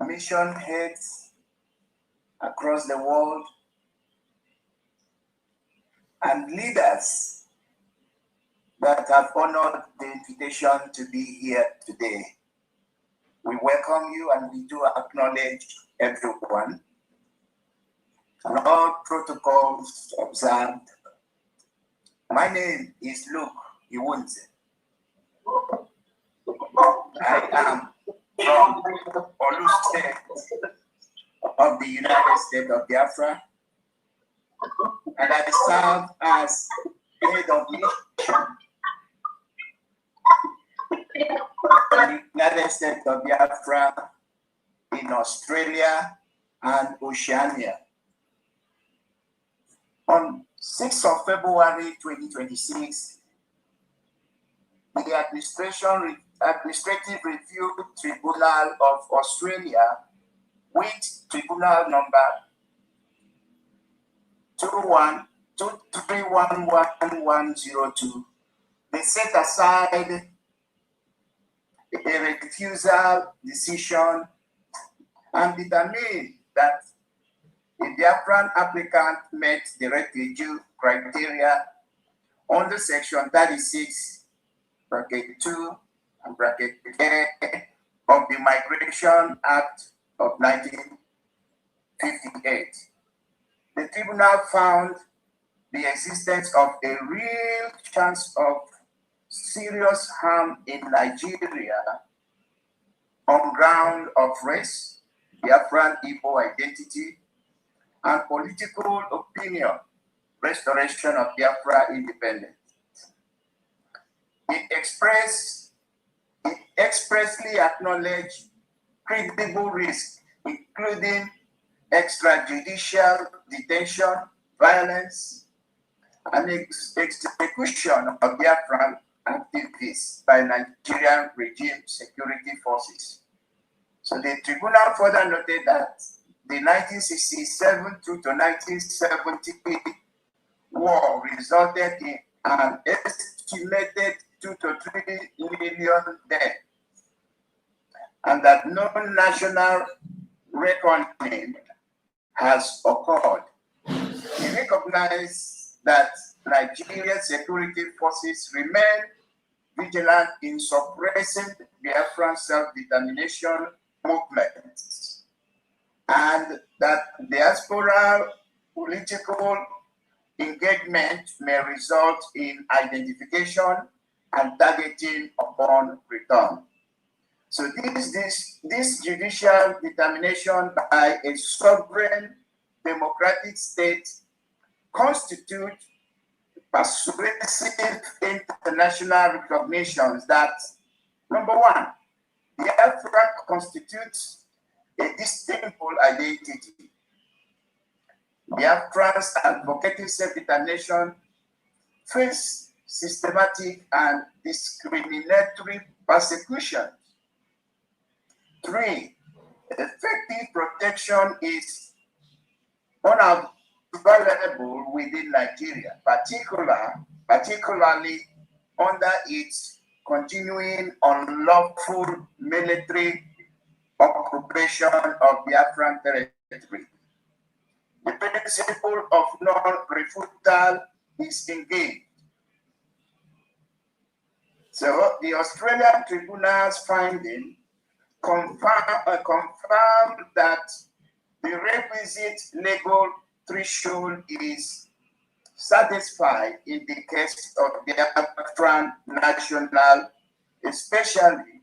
mission heads across the world, and leaders that have honored the invitation to be here today. We welcome you and we do acknowledge everyone and all protocols observed. My name is Luke Iwunze. I am from Olu State of the United States of Biafra, and I serve as head of mission in the United States of Biafra in Australia and Oceania. On 6th of February 2026, the Administrative Review Tribunal of Australia, with Tribunal number 2311102, they set aside a refusal decision and determined that the Biafran applicant met the refugee criteria under Section 36, bracket 2 and bracket A of the Migration Act of 1958. The tribunal found the existence of a real chance of serious harm in Nigeria on ground of race, Biafran Igbo identity, and political opinion, restoration of Biafra independence. It expressly acknowledged credible risk, including extrajudicial detention, violence, and execution of Biafran activists by Nigerian regime security forces. So the tribunal further noted that the 1967 through to 1970 war resulted in an estimated 2 to 3 million deaths, and that no national reckoning has occurred. We recognize that Nigerian security forces remain vigilant in suppressing Biafran self-determination movements, and that diaspora political engagement may result in identification and targeting upon return. So this judicial determination by a sovereign democratic state constitutes persuasive international recognitions that, number one, Biafra constitutes a distinctable identity. Biafrans advocating self-determination face systematic and discriminatory persecution. 3, effective protection is unavailable within Nigeria, particularly under its continuing unlawful military occupation of Biafran territory. The principle of non-refutal is engaged. So the Australian tribunal's finding confirmed that the requisite legal threshold is satisfied in the case of Biafran national, especially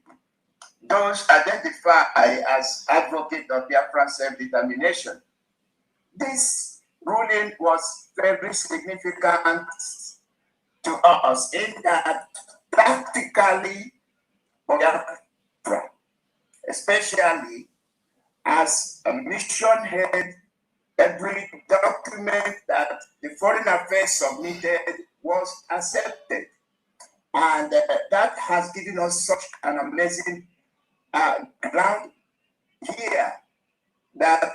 those identified as advocates of Biafran self-determination. This ruling was very significant to us in that practically, Biafra, especially as a mission head, every document that the Foreign Affairs submitted was accepted. And that has given us such an amazing ground here that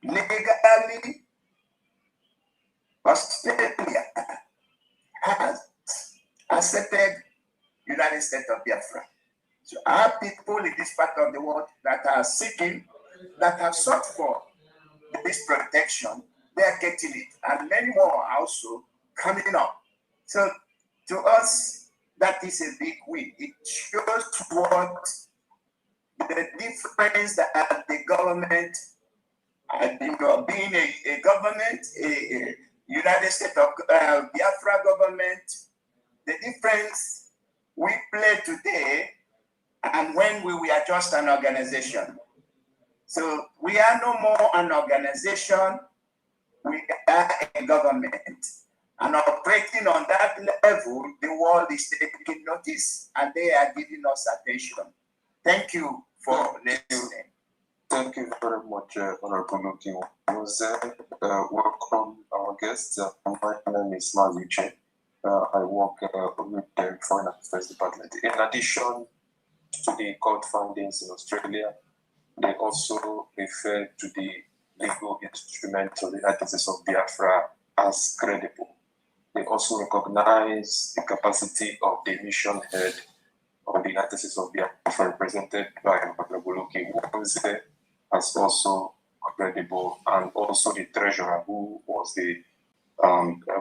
legally Australia has accepted United States of Biafra. So our people in this part of the world that are seeking, that have sought for this protection, they are getting it, and many more are also coming up. So to us, that is a big win. It shows what the difference that the government, being a government, a United States of Biafra government, the difference we play today and when we were just an organization. So we are no more an organization, we are a government. And operating on that level, the world is taking notice and they are giving us attention. Thank you for listening. Thank you very much, Honorable Ngozi. Welcome our guests. My name is Ngozi. I work with the Foreign Affairs Department. In addition to the court findings in Australia, they also refer to the legal instrument of the United States of Biafra as credible. They also recognize the capacity of the mission head of the United States of Biafra, represented by Honorable Orabueze, as also credible, and also the treasurer, who was the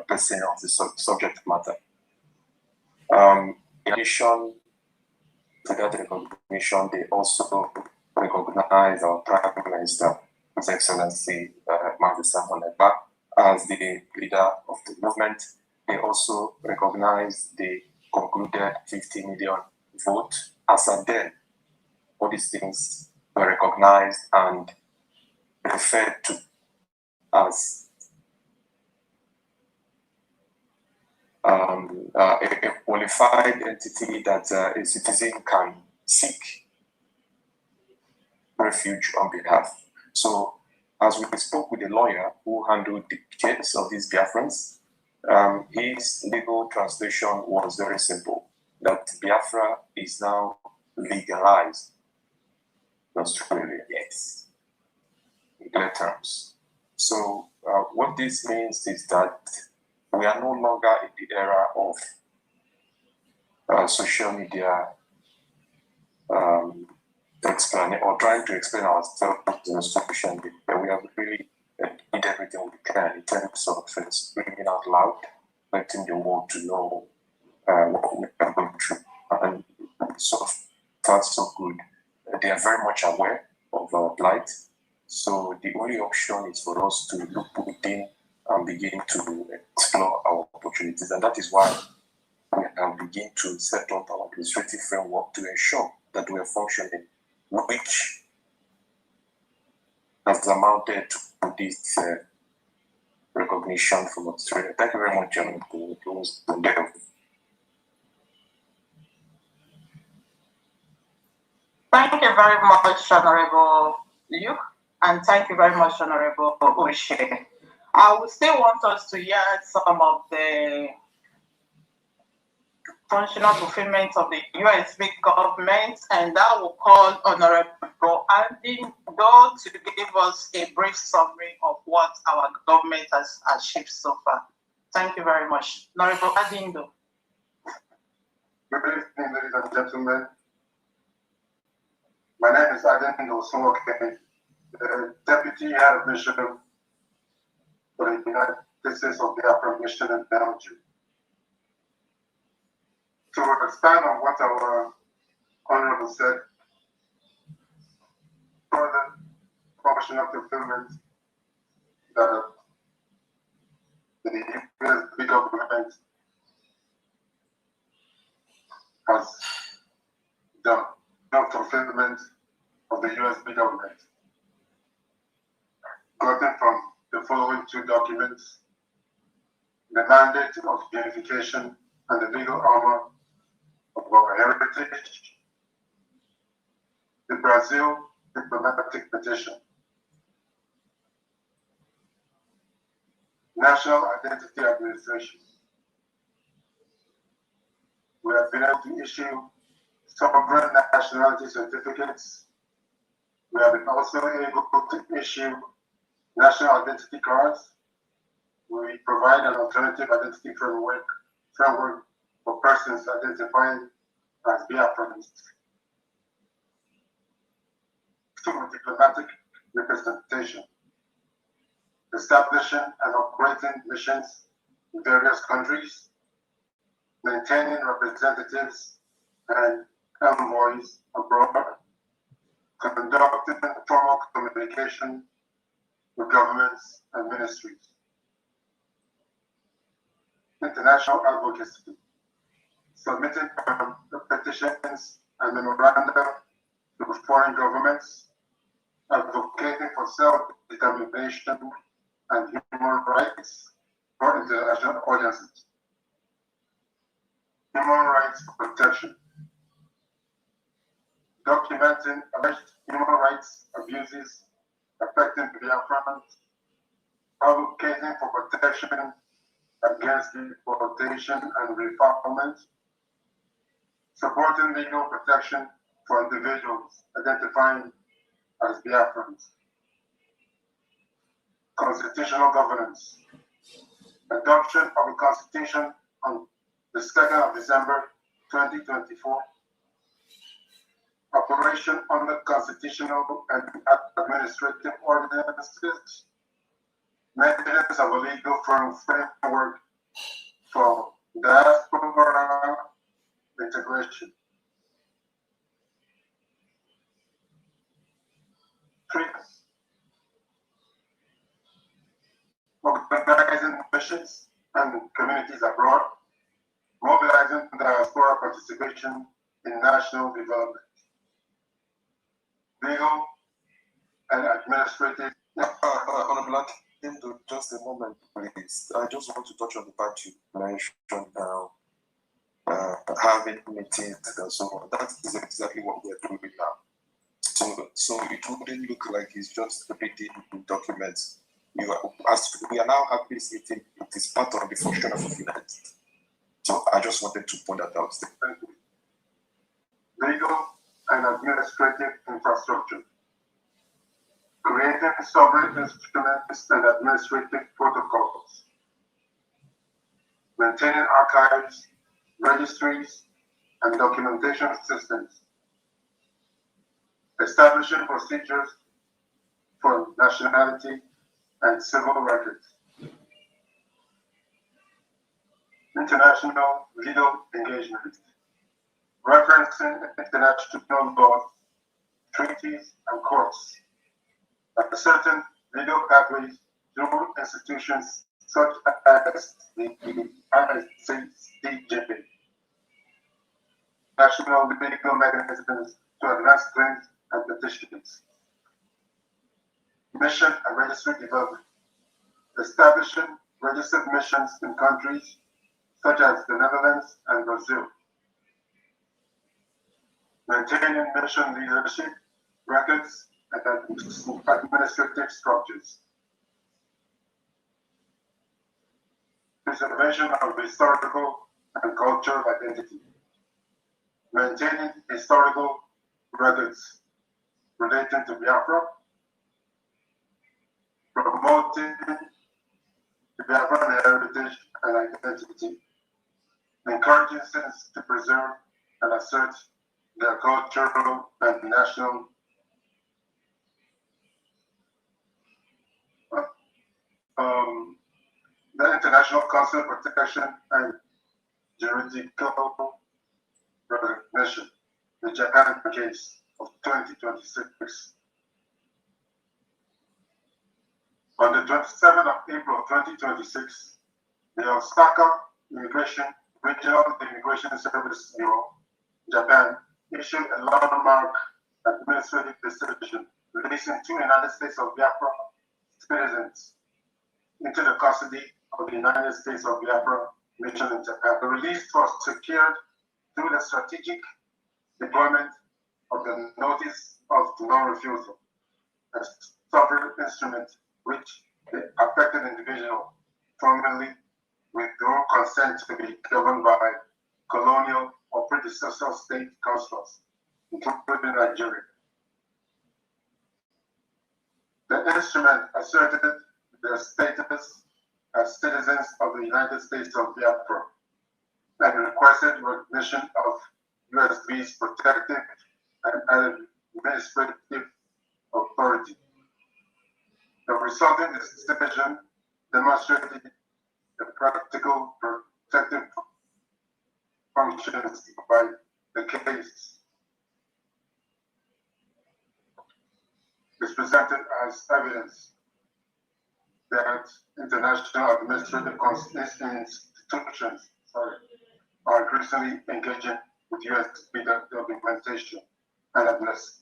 person of the subject matter. In addition to that recognition, they also recognize our Prime Minister, His Excellency Mazi Honeba, as the leader of the movement. They also recognize the concluded 50 million vote as a then. All these things were recognized and referred to as a qualified entity that a citizen can seek refuge on behalf. So, as we spoke with the lawyer who handled the case of these Biafrans, his legal translation was very simple, that Biafra is now legalized in Australia. Yes, in clear terms. So what this means is that we are no longer in the era of social media explaining or trying to explain ourselves in social media. We have really did everything we can in terms of speaking out loud, letting the world to know what we are going through. And so far, so good. They are very much aware of our plight. So the only option is for us to look within and begin to explore our opportunities. And that is why we can begin to set up our administrative framework to ensure that we are functioning, which has amounted to this recognition from Australia. Thank you very much, John. Thank you very much, Honorable Luke, and thank you very much, Honorable Oshe. I would still want us to hear some of the functional fulfillment of the USB government, and I will call Honorable Adindo to give us a brief summary of what our government has achieved so far. Thank you very much. Honorable Adindo. Good evening, ladies and gentlemen. My name is Adindo Sumoke, the Deputy Head of Mission for the United States of Biafra Mission in Belgium. To expand on what our Honorable said, further functional fulfillment that the USB government has done, fulfillment of the USB government, gotten from the following two documents: the mandate of unification and the legal armor of our heritage, the Brazil diplomatic petition, National Identity Administration. We have been able to issue sovereign nationality certificates. We have been also able to issue national identity cards. We provide an alternative identity framework for persons identifying as Biafrans. Through diplomatic representation, establishing and operating missions in various countries, maintaining representatives and envoys abroad, conducting formal communication with governments and ministries, international advocacy, submitting petitions and memoranda to foreign governments, advocating for self-determination and human rights for international audiences, human rights protection, documenting alleged human rights abuses affecting Biafrans, advocating for protection against deportation and refoulement, supporting legal protection for individuals identifying as Biafrans, constitutional governance, adoption of a constitution on the 2nd of December 2024, operation under constitutional and administrative ordinances, maintenance of a legal framework for diaspora integration. 3. Organizing missions and communities abroad, mobilizing diaspora participation in national development. Legal and administrative. Honorable Akinto, just a moment, please. I just want to touch on the part you mentioned now, having meetings and so on. That is exactly what we're doing now. So it wouldn't look like it's just repeating documents. As we are now having this meeting, it is part of the function of the unit. So I just wanted to point that out. Thank you. Legal and administrative infrastructure. Creating sovereign instruments and administrative protocols. Maintaining archives, registries, and documentation systems. Establishing procedures for nationality and civil records. International legal engagement. Referencing international laws, treaties, and courts. Certain legal pathways through institutions such as the ICCJ. National legal mechanisms to advance claims and petitions. Mission and registry development. Establishing registered missions in countries such as the Netherlands and Brazil. Maintaining mission leadership, records, and administrative structures. Preservation of historical and cultural identity. Maintaining historical records relating to Biafra. Promoting the Biafran heritage and identity. Encouraging citizens to preserve and assert their cultural and national the International Council of Protection and Juridical Recognition, the Japan case of 2026. On the 27th of April 2026, the Osaka Regional Immigration Service Bureau, Japan, issued a landmark administrative decision releasing 2 United States of Biafra citizens into the custody of the United States of Biafra mission in Japan. The release was secured through the strategic deployment of the Notice of Non-Refusal, a sovereign instrument which the affected individual formally withdrew consent to be governed by colonial or predecessor state councils, including Nigeria. The instrument asserted their status as citizens of the United States of Biafra and requested recognition of USB's protective and administrative authority. The resulting decision demonstrated the practical protective functions by the case is presented as evidence that international administrative institutions are increasingly engaging with US implementation and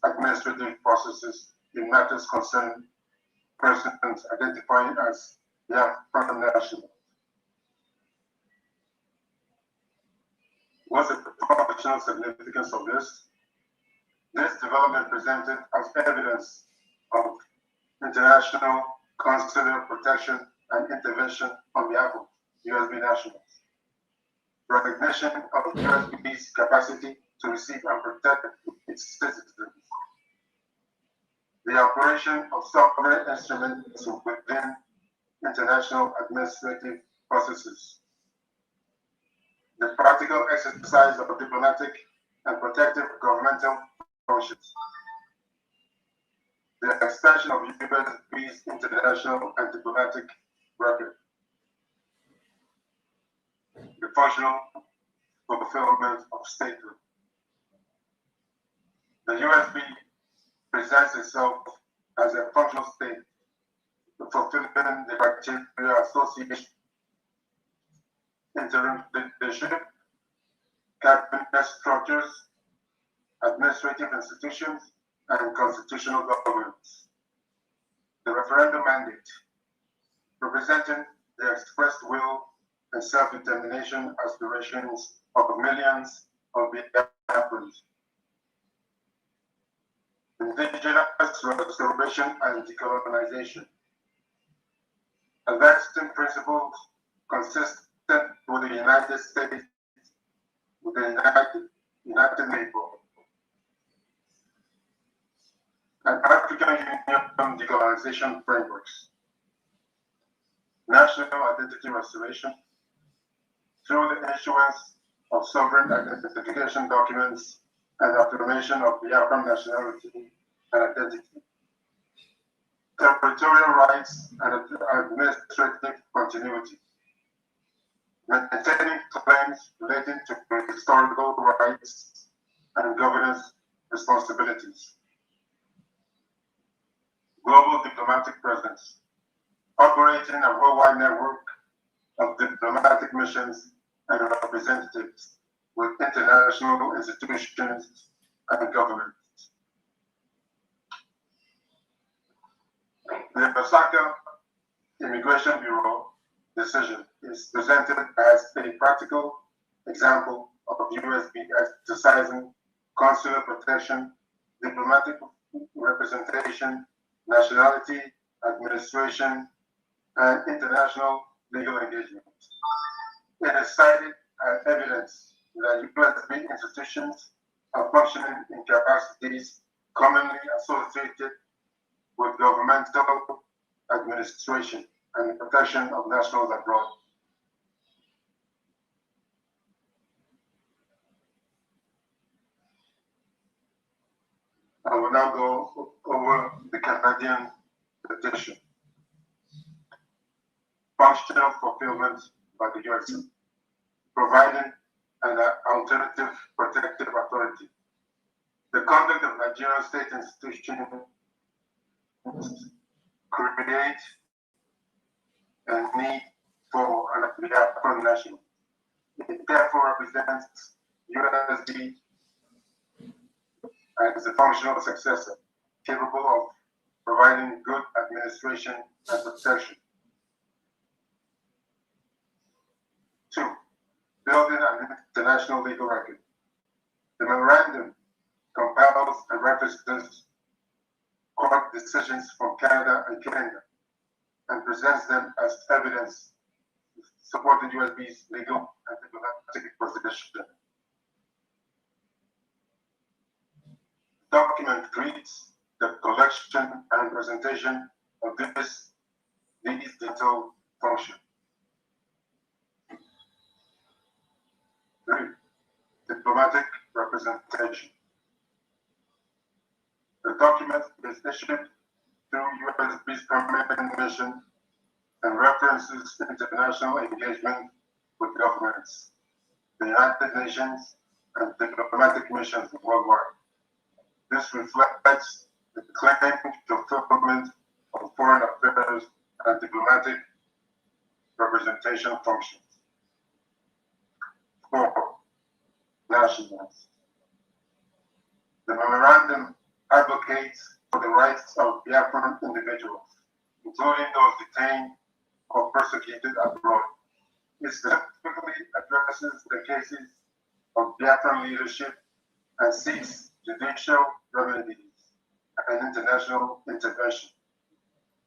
administrative processes in matters concerning persons identifying as Biafra national. What's the functional significance of this? This development presented as evidence of international consular protection and intervention on behalf of USB nationals. Recognition of USB's capacity to receive and protect its citizens. The operation of sovereign instruments within international administrative processes. The practical exercise of diplomatic and protective governmental functions. The expansion of USB's international and diplomatic record. The functional fulfillment of statehood. The USB presents itself as a functional state, fulfilling the criteria association, interim leadership, cabinet structures, administrative institutions, and constitutional governance. The referendum mandate, representing the expressed will and self-determination aspirations of millions of Biafrans. Indigenous restoration and decolonization. Advancing principles consistent with the United States, with the United Nations, and African Union decolonization frameworks. National identity restoration through the issuance of sovereign identification documents and affirmation of Biafran nationality and identity. Territorial rights and administrative continuity. Maintaining claims relating to historical rights and governance responsibilities. Global diplomatic presence. Operating a worldwide network of diplomatic missions and representatives with international institutions and governments. The Osaka Immigration Bureau decision is presented as a practical example of USB exercising consular protection, diplomatic representation, nationality, administration, and international legal engagement. It is cited as evidence that USB institutions are functioning in capacities commonly associated with governmental administration and the protection of nationals abroad. I will now go over the Canadian petition. Functional fulfillment by the US, providing an alternative protective authority. The conduct of Nigerian state institutions create a need for an Biafran national. It therefore represents USB as a functional successor, capable of providing good administration and protection. 2. Building an international legal record. The memorandum compiles and references court decisions from Canada and Kenya and presents them as evidence supporting USB's legal and diplomatic position. Document treats the collection and presentation of these detailed functions. 3. Diplomatic representation. The document is issued through USB's permanent mission and references international engagement with governments. the United Nations and diplomatic missions worldwide. This reflects the claim to fulfillment of foreign affairs and diplomatic representation functions. 4. Nationals. The memorandum advocates for the rights of Biafran individuals, including those detained or persecuted abroad. It specifically addresses the cases of Biafran leadership and seeks judicial remedies and international intervention.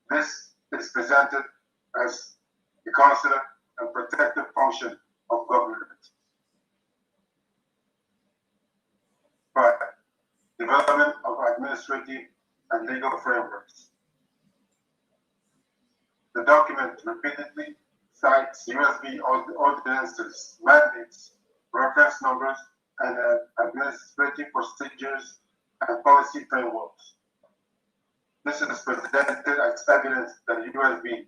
This is presented as the consular and protective function of government. 5. Development of administrative and legal frameworks. The document repeatedly cites USB ordinances, mandates, reference numbers, and administrative procedures and policy frameworks. This is presented as evidence that USB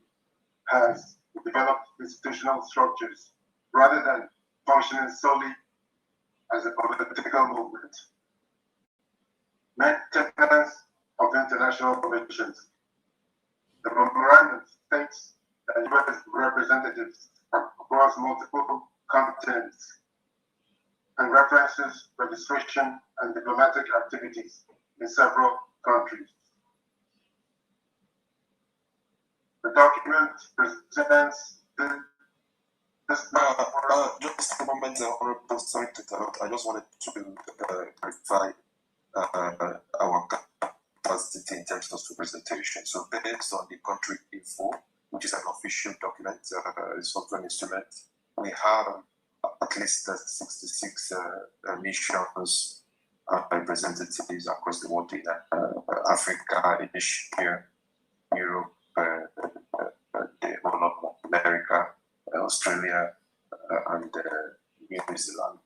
has developed institutional structures rather than functioning solely as a political movement. Maintenance of international relations. The memorandum states that U.S. representatives across multiple continents and references registration and diplomatic activities in several countries. The document presents just a moment, Honorable, sorry to interrupt. I just wanted to clarify our capacity in terms of representation. So based on the country info, which is an official document, software instrument, we have at least 66 missions representatives across the world in Africa, Asia, Europe, the whole of America, Australia, and New Zealand.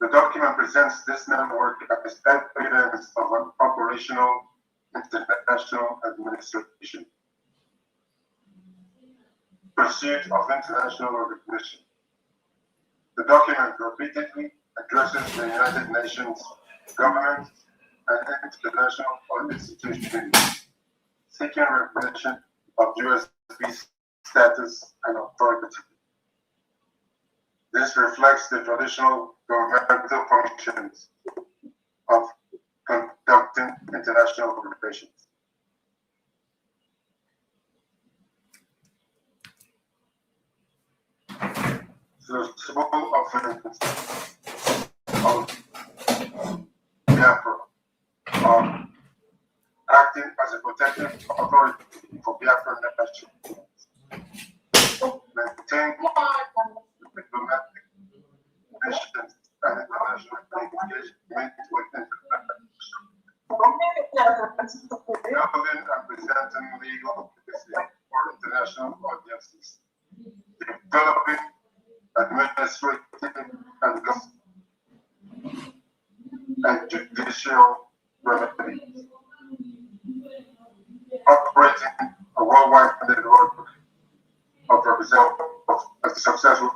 The document presents this network as evidence of an operational international administration, pursuit of international recognition. The document repeatedly addresses the United Nations, government, and international institutions seeking recognition of USB's status and authority. This reflects the traditional governmental functions of conducting international relations. The symbol offenses of Biafra are acting as a protective authority for Biafran nation, maintain diplomatic missions and international engagement with building and presenting legal policy for international audiences, developing administrative and judicial remedies, operating a worldwide network of representatives of a successful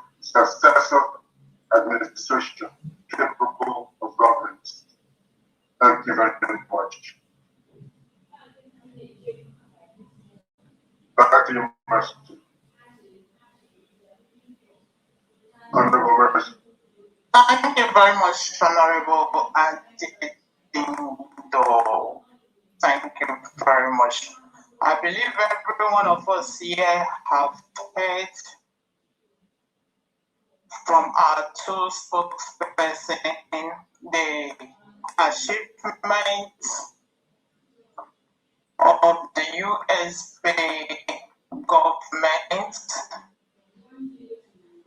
administration capable of governance. Thank you very much. Back to you, Master. Honorable members. Thank you very much, Honorable Antido. Thank you very much. I believe every one of us here have heard from our two spokespersons the achievement of the USB government.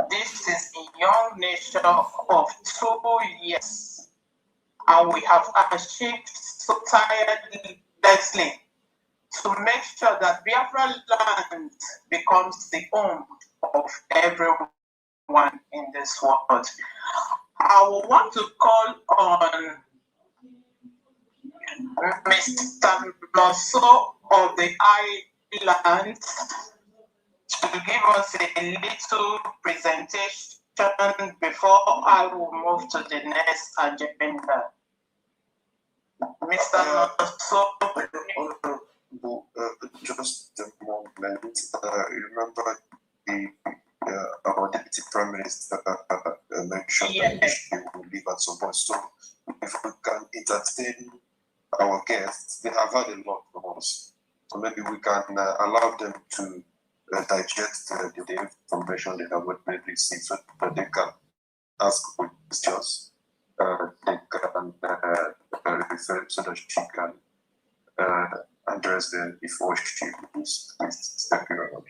This is a young nation of 2 years, and we have achieved so tirelessly to make sure that Biafra land becomes the home of everyone in this world. I will want to call on Mr. Mosso of the island to give us a little presentation before I will move to the next agenda. Mr. Just a moment. Remember our Deputy Prime Minister mentioned that she will leave at some point. So if we can entertain our guests, they have had a lot from us. So maybe we can allow them to digest the information they have received so that they can ask questions. They can refer so that she can address them before she leaves. Thank you very much.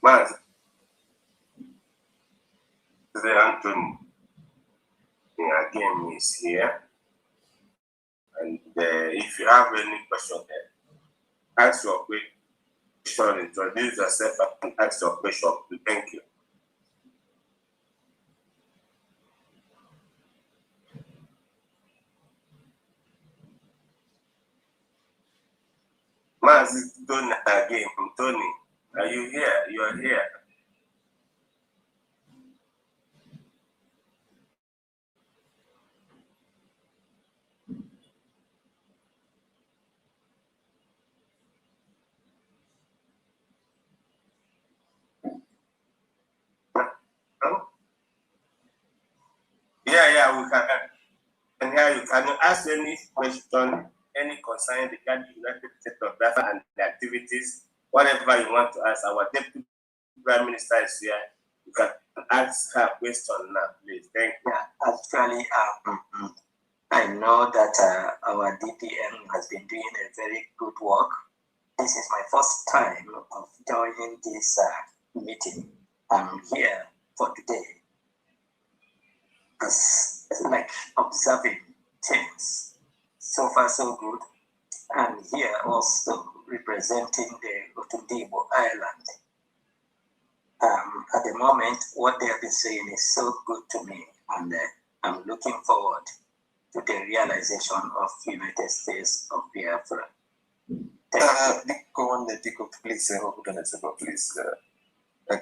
Mas, the Anthony again is here. And if you have any question there, ask your question, introduce yourself and ask your question. Thank you. Mas, Tony again. Tony, are you here? You are here. Yeah, we can. And here you can ask any question, any concern regarding the United States of Biafra and the activities, whatever you want to ask. Our Deputy Prime Minister is here. You can ask her question now, please. Thank you. Yeah, actually, I know that our DPM has been doing a very good work. This is my first time of joining this meeting. I'm here for today as like observing things. So far, so good. And here also representing the Otundibo Island. At the moment, what they have been saying is so good to me, and I'm looking forward to the realization of United States of Biafra. Please, please.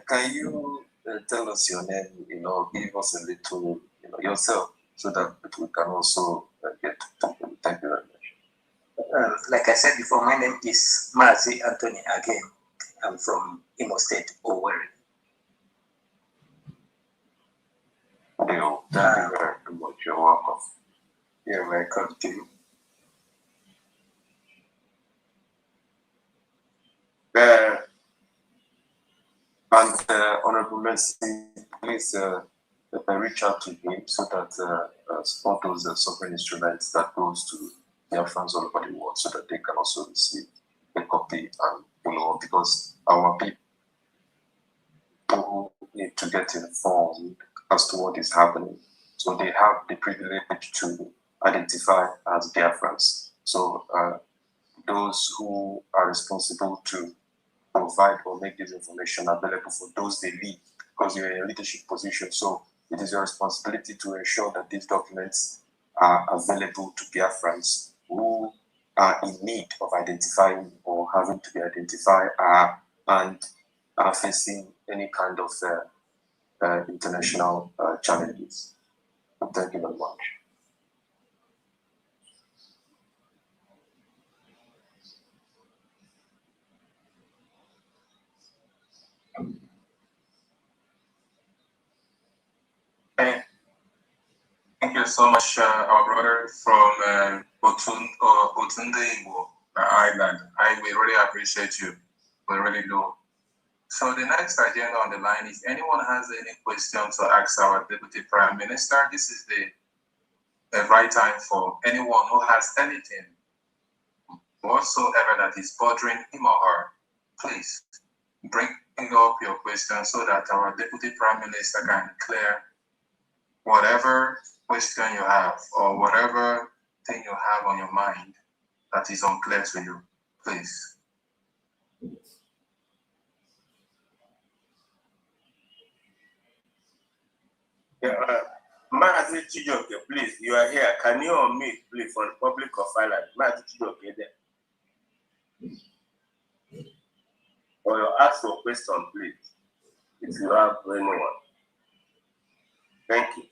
Can you tell us your name? Give us a little, yourself, so that we can also get to you. Thank you very much. Like I said before, my name is Ngozi Anthony again. I'm from Imo State, Owerri. Thank you very much. You're welcome. You're welcome too. And Honorable Mercy, please reach out to him so that all those sovereign instruments that goes to their friends all over the world, so that they can also receive a copy and because our people need to get informed as to what is happening. So they have the privilege to identify as Biafrans. So those who are responsible to provide or make this information available for those they lead, because you're in a leadership position. So it is your responsibility to ensure that these documents are available to Biafrans who are in need of identifying or having to be identified and are facing any kind of international challenges. Thank you very much. Thank you so much, our brother from Otunde Island. We really appreciate you. We really do. So the next agenda on the line is anyone has any questions to ask our Deputy Prime Minister. This is the right time for anyone who has anything whatsoever that is bothering him or her. Please bring up your question so that our Deputy Prime Minister can clear whatever question you have or whatever thing you have on your mind that is unclear to you. Please. Mazi Chijoke, please, you are here. Can you unmute, please, for the public of Ireland? Mazi Chijoke there. Or you ask for question, please, if you have anyone. Thank you.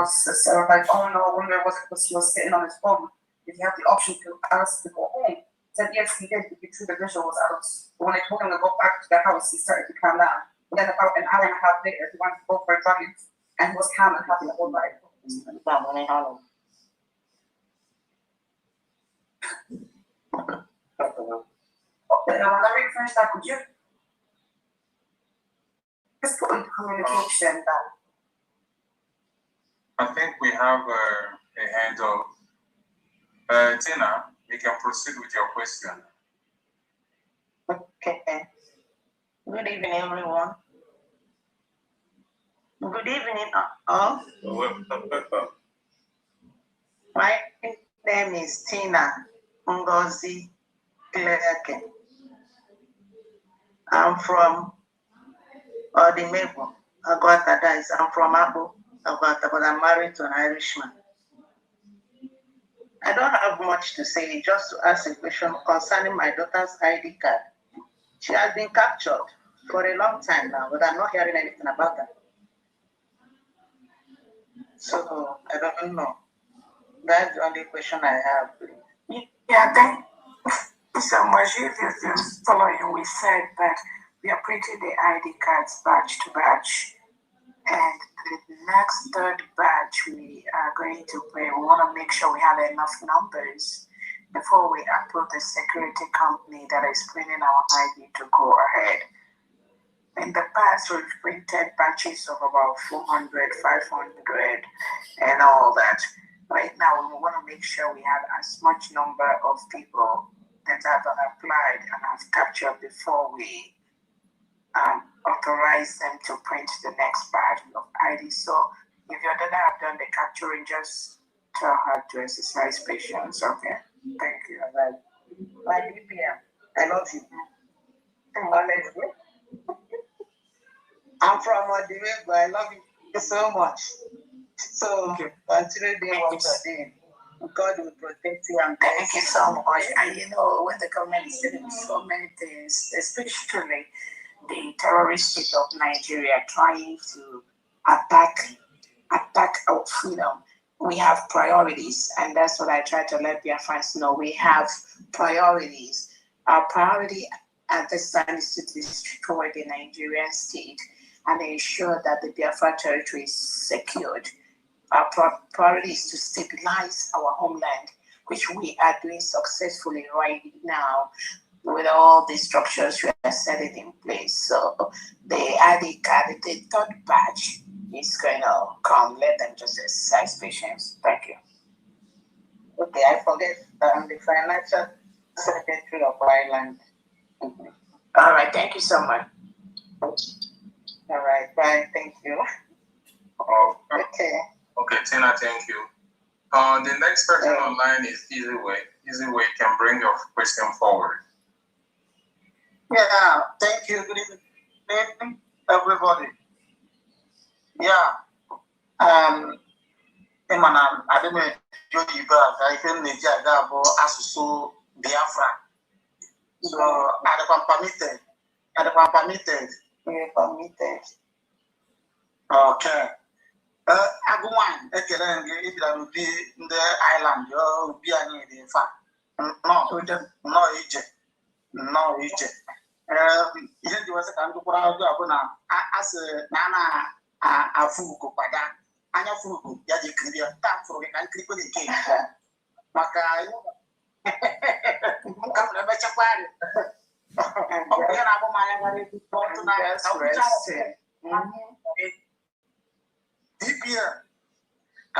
So like, oh no, I wonder what he was sitting on his phone. Did he have the option to ask to go home? Said yes, he did. He threw the visuals out. But when I told him to go back to the house, he started to calm down. But then about an hour and a half later, he wanted to go for a drive, and he was calm and happy the whole ride. Okay, now whenever you finish that, could you just put into communication that I think we have a hand of Tina. We can proceed with your question. Okay. Good evening, everyone. Good evening, all. My name is Tina Ngozi. I'm from Odimebo, Agwata Dice. I'm from Abo, Agwata, but I'm married to an Irishman. I don't have much to say, just to ask a question concerning my daughter's ID card. She has been captured for a long time now, but I'm not hearing anything about that. So, I don't know. That's the only question I have. yeah, thank you so much. If you're just following, we said that we are printing the ID cards batch to batch. And the next third batch we are going to print. We want to make sure we have enough numbers before we approve the security company that is printing our ID to go ahead. In the past, we've printed batches of about 400, 500, and all that. Right now, we want to make sure we have as much number of people that have applied and have captured before we authorize them to print the next batch of ID. So if your daughter have done the capturing, just tell her to exercise patience. Okay. Thank you. My DPM, I love you. Honestly. I'm from Orabueze. I love you so much. So continue doing what you're doing. God will protect you and thank you so much. And you know, when the government is doing so many things, especially the terrorist state of Nigeria trying to attack our freedom, we have priorities, and that's what I try to let Biafrans know. We have priorities. Our priority at this time is to destroy the Nigerian state and ensure that the Biafra territory is secured. Our priority is to stabilize our homeland, which we are doing successfully right now with all the structures we are setting in place. So the ID card, the third batch is going to come. Let them just exercise patience. Thank you. Okay, I forget I'm the financial secretary of Ireland. All right, thank you so much. All right, bye. Thank you. Okay. Okay, Tina, thank you. The next person online is Easy Way. Easy Way can bring your question forward. Yeah, thank you. Good evening, everybody. Yeah. I don't know if you guys, I can make a gabo asusu Biafra. So are permitted. Are permitted. Permitted. Okay. Agụnwan ekele gị ịbịara n'ubi ndị island ubi anyị dị mfa nnọọ ije ihe ndị wesị ka m dụkwara ọjọọ bụ na asị na a na-afụ ugo kwada anya fụ ugo ya ji kiri ya taa fụrụ gị ka nkirikwe dị nke maka ka m na-emechakwa arị ọ bụ ya na-abụ m anya gara ọtụ na DPM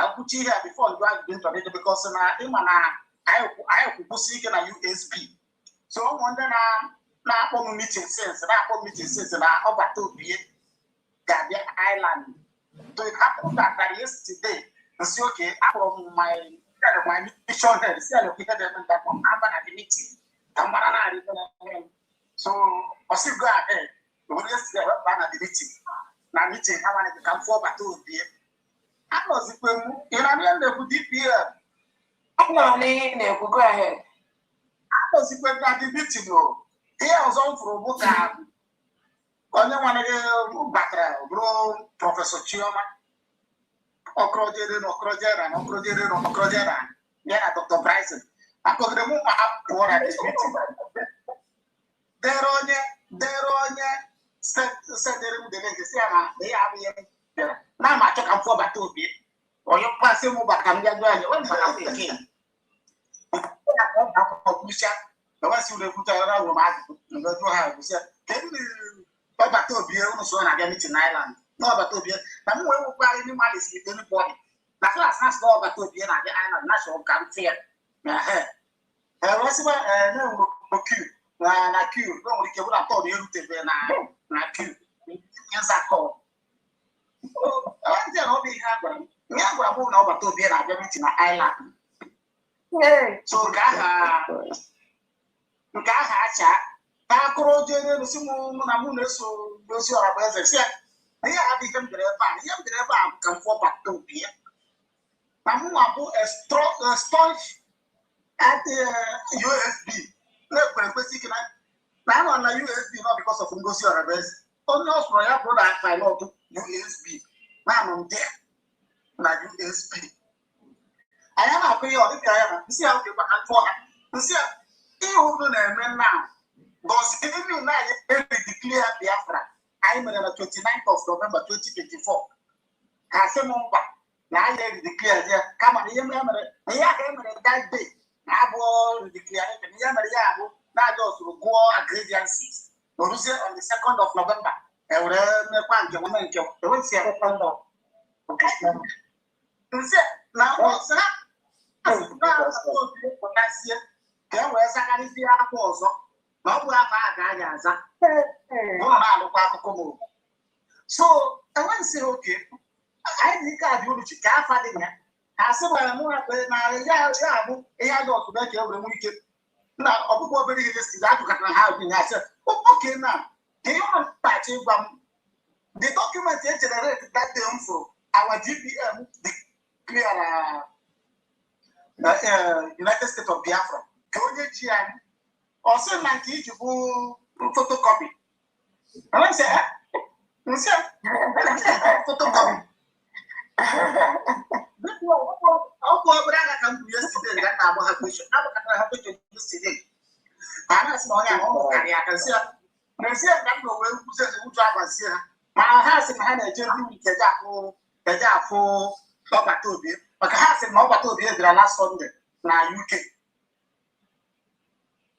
akwụchi ihe a bifo ndụ agụ ntọdịdị bikọs na ịma na anyị kwụkwụsị ike na USB so ụmụ ndị na-akpọ m meeting sense na ọbata obie ga-abịa island to it happened that yesterday nsi oke akpọrọ m my mission head si alekwa ihe dị that one aba na the meeting ka mgbara na-arị so ọsị go ahead were yesterday wepụta na the meeting na meeting ha nwere ka m fụọ ọbata obie anọzikwe m ị na-abịa na-ekwu DPM na-ekwu go ahead anọzikwe na the meeting o ihe ọzọ m fụrụ bụ ka onye nwere batara bụrụ prọfesọ Chioma ọkọrọjere ya na Dr. Bryson akpọgide m ma ha pụọ na this meeting dere onye sendere m dele nke si ya na ya abụghị m bịara na ma achọ ka m fụọ bata obi onye mkpasị m baka m bịa anyị wee mara bekee ọkpụcha ewesị ụlọ ekwutara agwụ m ajụjụ mgbe jụọ ha agwụsị ya kedu ọbata obie unu so na-abịa mitin island n'ọbata obie na m wee nwekwa ndị mmadụ si ite nbọdị na klas na asị n'ọbata obie na-abịa island na chọrọ ka m fịa na ewesịkwa na-enwe okiu na kiu na nwere ike bụ na tọọ na-erutebe na kiu nzakọ ndị a ọ bụ ihe a gwara m ihe a gwara m na ọbata obie na-abịa mitin na island so nke aha acha ka akụrụ oje n'elu si mụ na mụ na-eso ozi Orabueze si ya na ihe adịghị ihe m dere ebe a ihe m dere ebe a ka m fụọ bata obi ya na mụ nwa bụ sponge at USB na-ekwere ekwesị ike na anọ na USB not because of Ngozi Orabueze onye ọ sụrụ ya bụrụ na pilot USB na-anọ m dị na USB anyị na-akụ ihe ọ dịka ya na nsị ya oge maka mfọ ha nsị ya ihe unu na-eme nna Ngozi even na anyị declare Biafra anyị mere na 29th of November 2024 ha sị m mba na anyị declare ya kama na ihe mere na ihe aka emere that day na abụọ declare na ihe mere ya abụ na aja osuru gụọ grievances na oruzie on the 2nd of November ewere mekwa nke nwe nke ewesi ya nsị na ọsị ha pụtasie ka e wee zagarịzie akwa ọzọ na ọ bụrụ afọ a ga anyị aza ụlọ na-alụkwa akụkọ m so enweghị sị oke anyị dị ike adị uru chi ka afa dị ya ha sị gwara m na ya abụ ihe aja ọtụbe ka e were nwee ike na ọkpụkpọ obere ihe si ajụkọtara ha dị ya sị oke na ka ihe ọ mkpachi ịgwa m the document e generate that day m fụrụ our DPM declare United States of Biafra ka onye ji anyị ọ sị na nke iji bụ photocopy photocopy ọkụ obere aka ka m bụ yesterday ga na-agba ha kpecho agbakọtara ha kpecho yesterday ma a na-asị na onye ahụ ọ mụtara ya kazi ya n'ezie ka m na wee nkwụzi ezi uche agbazie ha ma ha sị na ha na-eje ndị eje afụ ọbata obie maka ha sị na ọbata obie bịara last Sunday na UK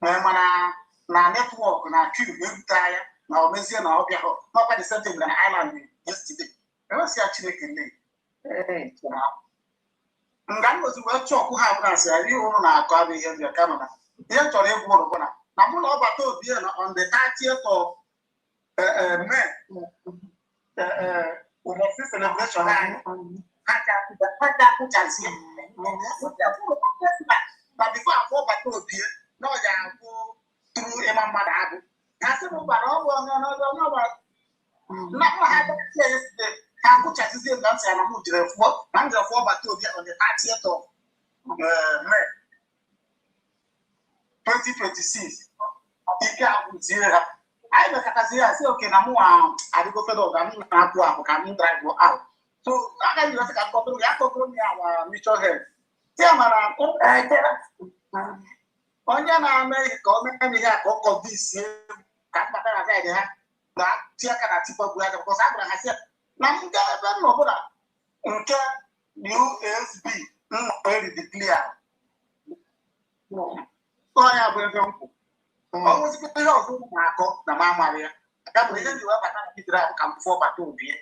mana na netwọk na kiu na-ebute anya na ọ mezie na ọ bịa n'ọkwa the same thing na island yesterday ewesị ya Chineke nne nga ngozi wee chọọkụ ha bụ na asị ihe ụrụ na-akọ abụ ihe mbịa kama na ihe m chọrọ ịgwụ ụrụ bụ na mụ na ọbata obie na on the 30th of May ụbọchị celebration anyị ha ga-akwụchazi na bifo afọ ọbata obie na ọ ga-akwụ tụrụ ịma mmadụ abụ ha sị m gbara ọgwụ ọnọba na ha ha gụchazizie nga m sị ya na m jere fụọ ọbata obie on the 30th of May 2026 ike agwụzie ha anyị mekatazi ya sị oke na mụ adịgo fed ọga m na-apụ ahụ ka m drive out so agaghị ịrọsị ka akọtụrụ ya awa mutual health ya mara onye na-eme ka o mee ihe a ka ọ kọvisie ka mkpata na gaịdị ha na tie aka na tikpọgbu ya bụkọs a gwara ha sị na m gaa ebe nna ọbụla nke USB nnọeri declare onye bụ ebe nkwụ ọ nwụzikwa ihe ọzọ na-akọ na m amaghị ya ya bụ ihe ndị wee bata na bidoro ahụ ka m fụọ bata obi ya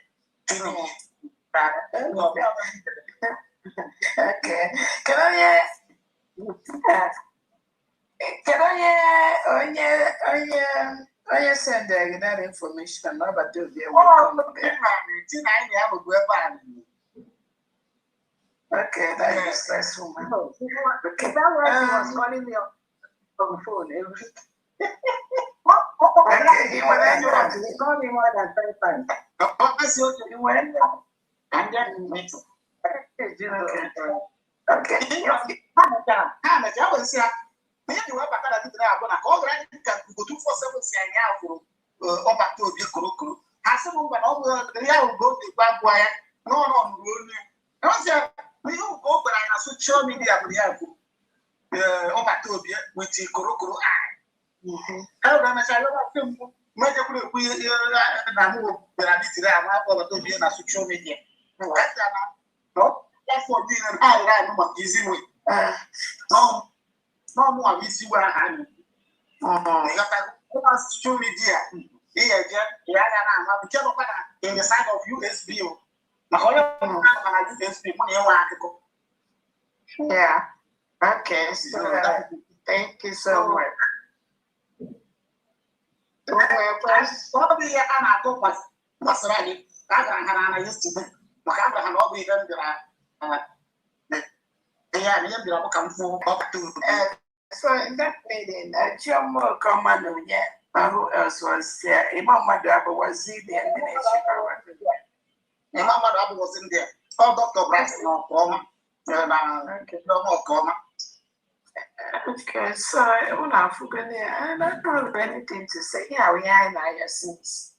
onye sendere that information about the okay, that is less woman. Okay. That was calling me on the phone. Okay, he called me more than 10 times. And then me too. Okay. Ihe dị wee bata na dịdịrị abụọ na ka ọ gara dị ka ugo 247 si anya afụrụ ọbata obi korokoro ha sị m mba na ọ bụ ya ugo dịkwa abụọ ya n'ọnụ ọnụrụ onye enwezi ya ihe ugo o gwara anyị na soshal midia bụ ya bụ ọbata obi witi korokoro a mechaa lọbata mbụ mejekwuru ekwu ihe na mụ bịara dịtịrị ama afọ ọbata obi na soshal midia afọ niile ha rịrị anyị maka izi nwe n'ọmụ ahụ isi gwara ha anyị ịghọta social media ihe eje ya aga na-ama nke nọkwa na in the side of USB o maka onye na USB mụ na enwe akụkọ. Yeah, okay, so thank you so much. Ọ bụ ihe a na-atụ gbasara anyị ka a gara ha na yesterday maka a gwara ha na ọ bụ ihe m bịara ihe a na ihe m bịara bụ ka m fụ ọbata uru. So in that meeting, Jomo Komano, who else was there? Imam Madabu was in there. Imam Madabu was in there. Oh, Dr. Bryson or Coma. Okay, so I don't have anything to say. Yeah, we are in ISIS.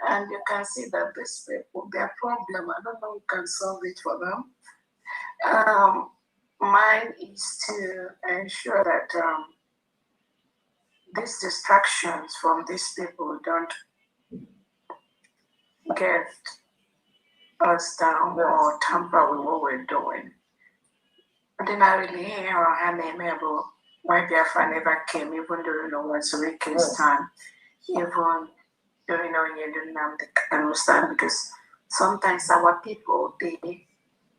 And you can see that these people, their problem, I don't know who can solve it for them. Mine is to ensure that these distractions from these people don't get us down or tamper with what we're doing. Ordinarily, here our name why Biafra never came, even during Owasulike's time, even during Onyedunam, they understand, because sometimes our people, the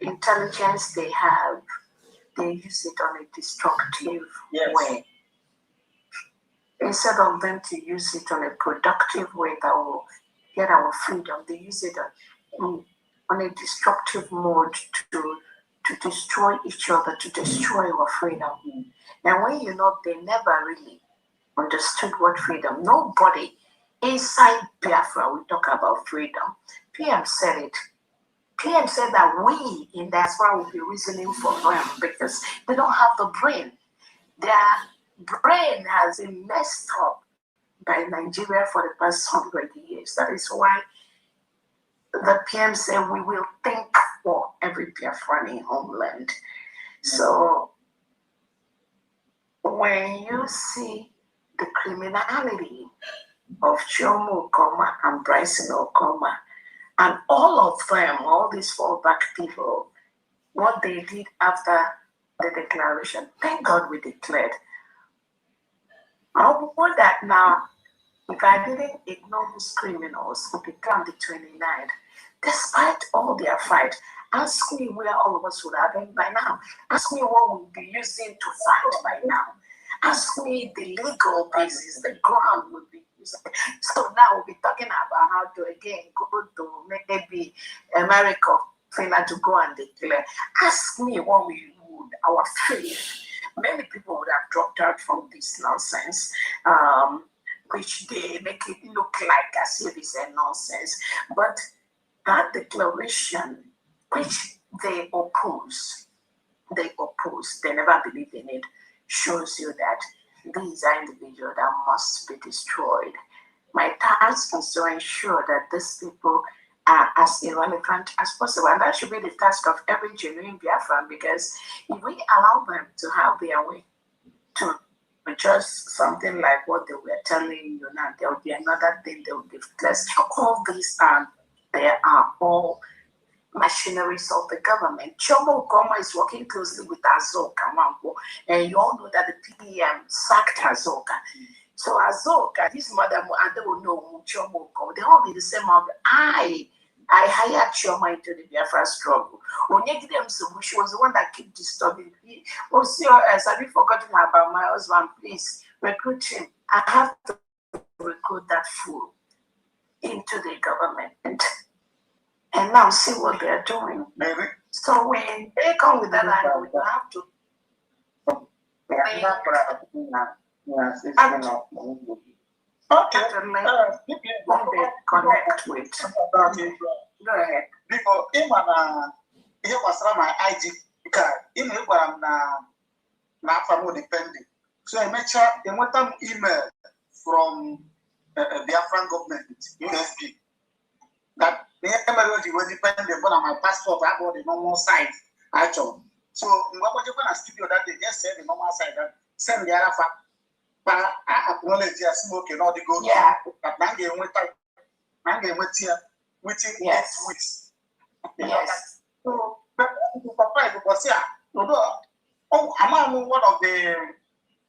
intelligence they have, they use it on a destructive way. Instead of them to use it on a productive way that will get our freedom, they use it on a destructive mode to destroy each other, to destroy our freedom. And when they never really understood what freedom. Nobody inside Biafra will talk about freedom. PM said it. PM said that we in diaspora will be reasoning for them because they don't have the brain. Their brain has been messed up by Nigeria for the past 100 years. That is why the PM said we will think for every Biafrani homeland. So when you see the criminality of Jomo Okoma and Bryson Okoma, and all of them, all these fallback people, what they did after the declaration, thank God we declared. I would that now, if I didn't ignore these criminals who become the 29th, despite all their fight, ask me where all of us would have been by now. Ask me what we'll be using to fight by now. Ask me the legal basis, the ground would be. So now we'll be talking about how to again go to maybe America, failure to go and declare. Ask me what we would, our faith. Many people would have dropped out from this nonsense, which they make it look like as if it's a nonsense. But that declaration, which they oppose, they never believe in it, shows you that these are individuals that must be destroyed. My task is to ensure that these people are as irrelevant as possible. And that should be the task of every genuine Biafran, because if we allow them to have their way, to just something like what they were telling you now, there will be another thing they will give. Let's check all these, and they are all machineries of the government. Chomo Goma is working closely with Azoka Mambo, and you all know that the DPM sacked Azoka. So Azoka, this madam, I don't know Chomo Goma, they all be the same. I hired Choma into the Biafra struggle. She was the one that kept disturbing me. Oh, see, have you forgotten about my husband? Please recruit him. I have to recruit that fool into the government. And now see what they're doing. Maybe. So when they come with that angle, you have to. Okay. Connect with. Go ahead. Before him and he was my IG card. Him na family depending. So I made sure they want an email from the Biafran government, USB, that the email was dependent on my passport. I got the normal size actually. So what was you going to studio that they just said the normal size that send the other fact. But I acknowledge yes, smoke and all the go. Yeah. But now they went out. Now they went here within 8 weeks. Yes. So, but because yeah, oh, I'm one of the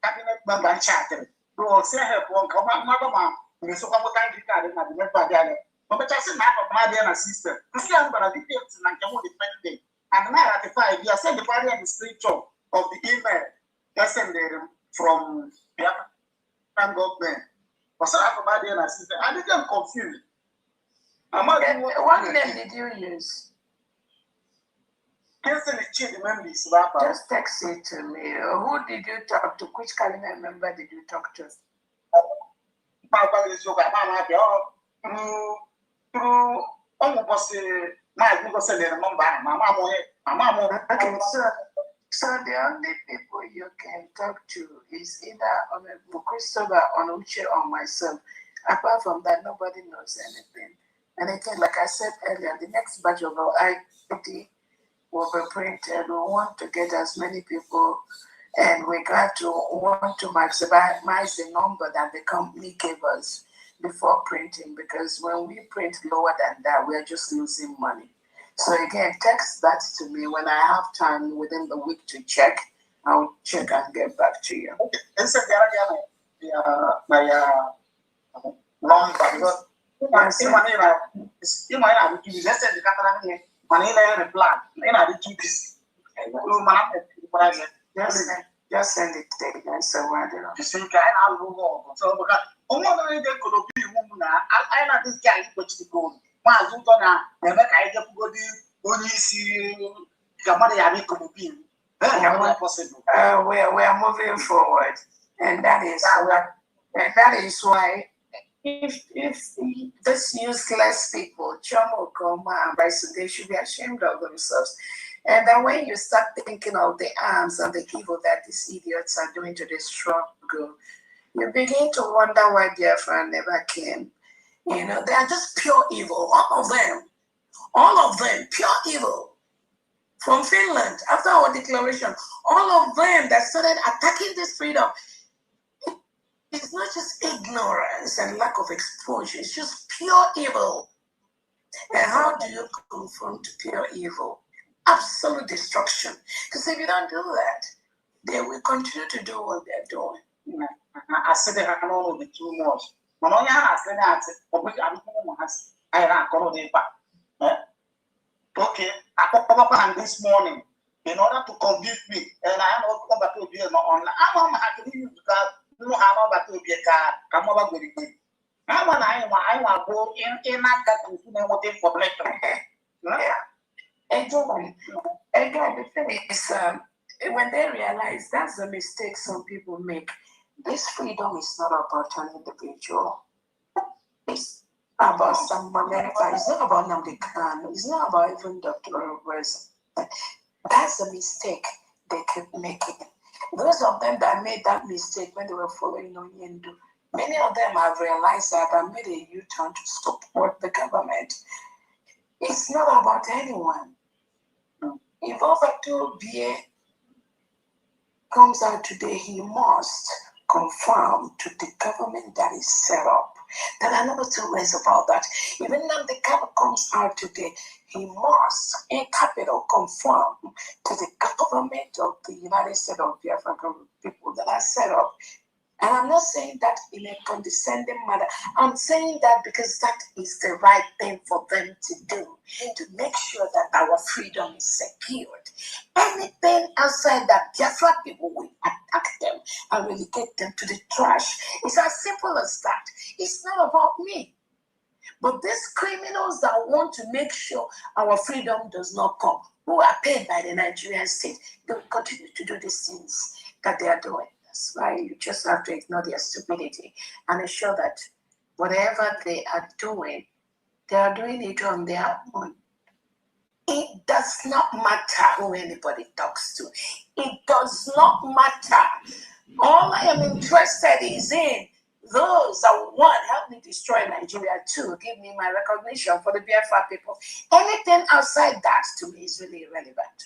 cabinet member chatting. So say help one come out, madam. We so come time to carry my member there. But I say map of my dear sister. To see I'm gonna depend on Kamu depending. And now ratify. You send the party and the screenshot of the email. That's send them from the government. But so I'm my dear sister. I didn't confuse. What name did you use? Just text it to me. Who did you talk to? Which cabinet member did you talk to? So the only people you can talk to is either Honorable Christopher, Onuche, or myself. Apart from that, nobody knows anything. And again, like I said earlier, the next batch of our ID will be printed. We want to get as many people, and we want to maximize the number that the company gave us before printing, because when we print lower than that, we're just losing money. So again, text that to me when I have time within the week to check. I'll check and get back to you. Okay. Long yes, just send it again. So I don't know. You see, I will move on. So I'm not going to go to be woman. I know this guy which to go. My Zutona, never I get go to only see Gamari Abi could be. Possible. We are moving forward, and that is why. If these useless people, Chomo, Goma, and Bryson, they should be ashamed of themselves. And then when you start thinking of the harms and the evil that these idiots are doing to the struggle, you begin to wonder why Biafra never came. You know, they are just pure evil, all of them, pure evil. From Finland, after our declaration, all of them that started attacking this freedom. It's not just ignorance and lack of exposure. It's just pure evil. And how do you confront pure evil? Absolute destruction. Because if you don't do that, they will continue to do what they're doing. I said they are not only too much. But only I said that, I ran okay, I pop up this morning in order to convince me, and I am not come back to be online. I'm happy to use that. No, how about to be a car? Come over with it. I want to go in that to for black. Yeah. Again, the thing is, when they realize that's the mistake some people make, this freedom is not about an individual. It's about someone else. It's not about Nnamdi Kanu. It's not about even Dr. Orabueze. That's the mistake they keep making. Those of them that made that mistake when they were following Onyendu, many of them have realized that and made a U-turn to support the government. It's not about anyone. If Overdue BA comes out today, he must conform to the government that is set up. There are no two ways about that. Even when the government comes out today, he must, in capital, conform to the government of the United States of Biafra people that are set up. And I'm not saying that in a condescending manner. I'm saying that because that is the right thing for them to do, to make sure that our freedom is secured. Anything outside that, Biafra people will attack them and relegate them to the trash. It's as simple as that. It's not about me. But these criminals that want to make sure our freedom does not come, who are paid by the Nigerian state, they will continue to do these things that they are doing. That's why you just have to ignore their stupidity and ensure that whatever they are doing it on their own. It does not matter who anybody talks to. It does not matter. All I am interested is in those that want help me destroy Nigeria too. Give me my recognition for the Biafra people. Anything outside that to me is really irrelevant.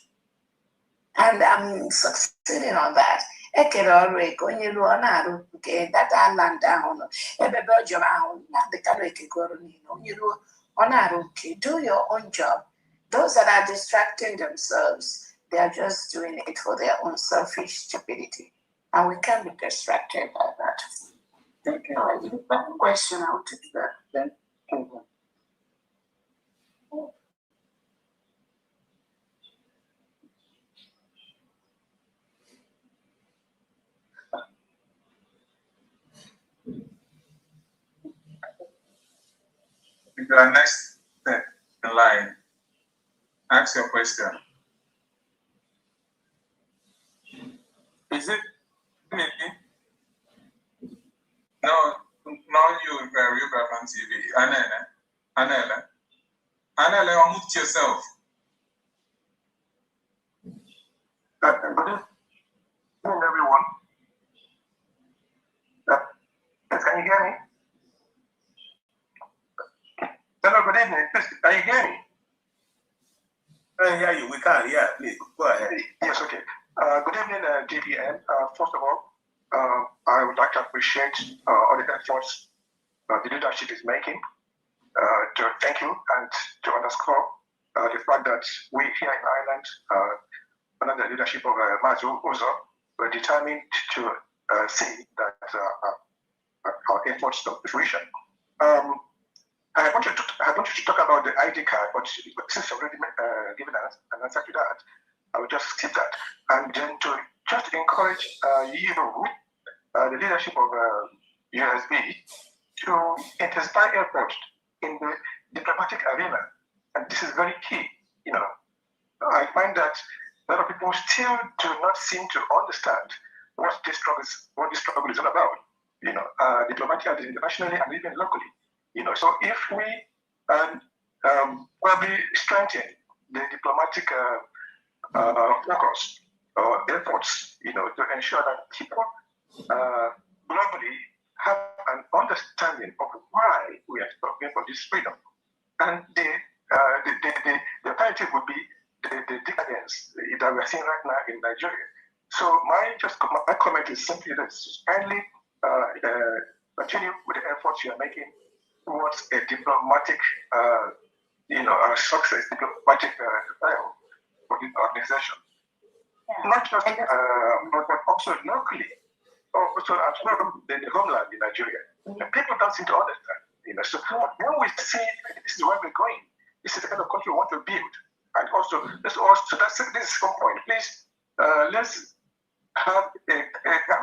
And I'm succeeding on that. Ekere ọrụ ego onye ruo na-arụ nke data land ahụ nọ ebe Belgium ahụ na dịkara ekegoro niile onye ruo ọ na-arụ nke. Do your own job. Those that are distracting themselves, they are just doing it for their own selfish stupidity. And we can't be distracted by that. Thank you. I think that question, I'll take that then. If you are next in line, ask your question. Is it me? No, you Biafran TV. Anele, unmute yourself. Good evening, everyone. Yes, can you hear me? Hello, good evening. Can you hear me? I hear you. We can. Yeah, please go ahead. Yes, okay. Good evening, DPM. First of all, I would like to appreciate all the efforts the leadership is making. To thank you and to underscore the fact that we here in Ireland, under the leadership of Mazu Uzo, were determined to see that our efforts come to fruition. I want you to talk about the ID card, but since you've already given an answer to that, I will just skip that. And then to just encourage you, the leadership of USB, to intensify efforts in the diplomatic arena. And this is very key. I find that a lot of people still do not seem to understand what this struggle is all about. Diplomatically, internationally, and even locally. So if we probably strengthen the diplomatic focus or efforts, to ensure that people globally have an understanding of why we are struggling for this freedom, and the alternative would be the decadence that we are seeing right now in Nigeria. So my comment is simply this: kindly continue with the efforts you are making towards a diplomatic, success, diplomatic style for this organization. Yeah. Not just, but also locally, also as well the homeland in Nigeria. Mm-hmm. People don't seem to understand. So when we see this is where we're going, this is the kind of country we want to build, and also this is one point. Please, let's have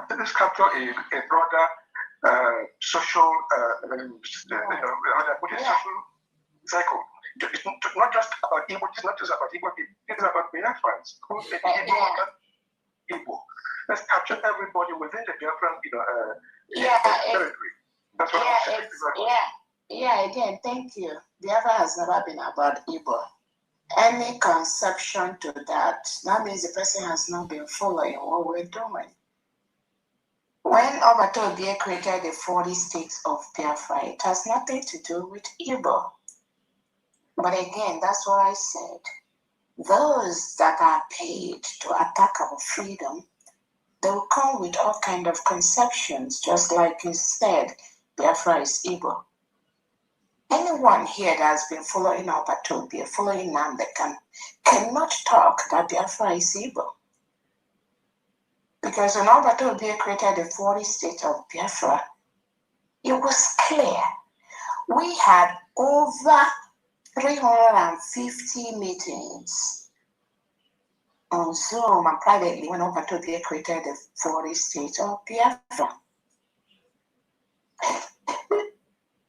let's capture a broader social, social cycle. It's not just about Igbo. It's not just about Igbo people. It's about Biafrans. Igbo. Let's capture everybody within the Biafran, territory. That's what I'm saying. Yeah. Again, thank you. Biafra has never been about Igbo. any conception to that, that means the person has not been following what we're doing. When Obatobie created the 40 states of Biafra, it has nothing to do with Igbo. But again, that's what I said. Those that are paid to attack our freedom, they will come with all kinds of conceptions, just like you said, Biafra is Igbo. Anyone here that has been following Obatobie, following Namdekan, cannot talk that Biafra is Igbo. Because when Obatobie created the 40 states of Biafra, it was clear. We had over 350 meetings on Zoom and privately when Obatobie created the 40 states of Biafra.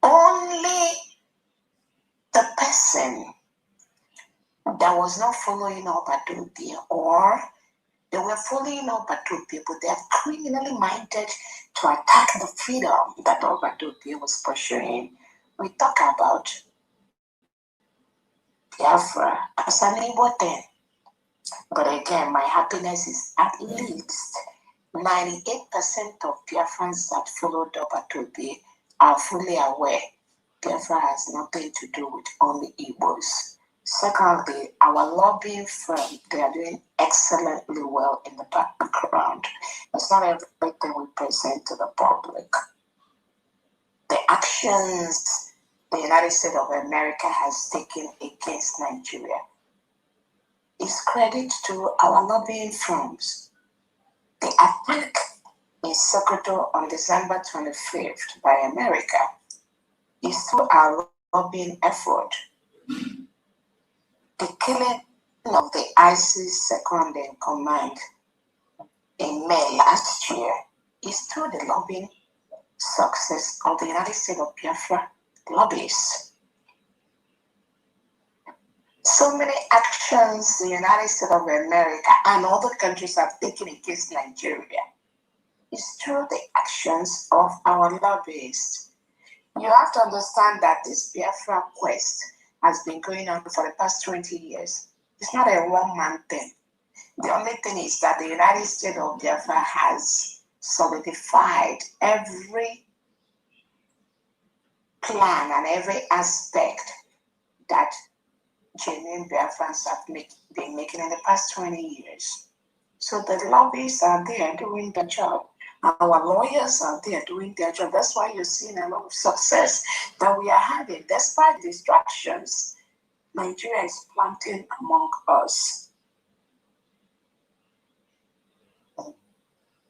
Only the person that was not following Obatobie, or they were following Obatobie, but they are criminally minded to attack the freedom that Obatobie was pursuing. We talk about Biafra as an Igbo thing. But again, my happiness is at least 98% of Biafrans that followed Obatobie are fully aware Biafra has nothing to do with only Igbos. Secondly, our lobbying firm, they are doing excellently well in the background. It's not everything we present to the public. The actions the United States of America has taken against Nigeria is credit to our lobbying firms. The attack in Sokoto on December 25th by America is through our lobbying effort. The killing of the ISIS second in command in May last year is through the lobbying success of the United States of Biafra lobbyists. So many actions the United States of America and other countries have taken against Nigeria is through the actions of our lobbyists. You have to understand that this Biafra quest has been going on for the past 20 years. It's not a one-man thing. The only thing is that the United States of Biafra has solidified every plan and every aspect that genuine Biafrans have been making in the past 20 years. So the lobbyists are there doing their job. Our lawyers are there doing their job. That's why you're seeing a lot of success that we are having. Despite distractions, Nigeria is planting among us.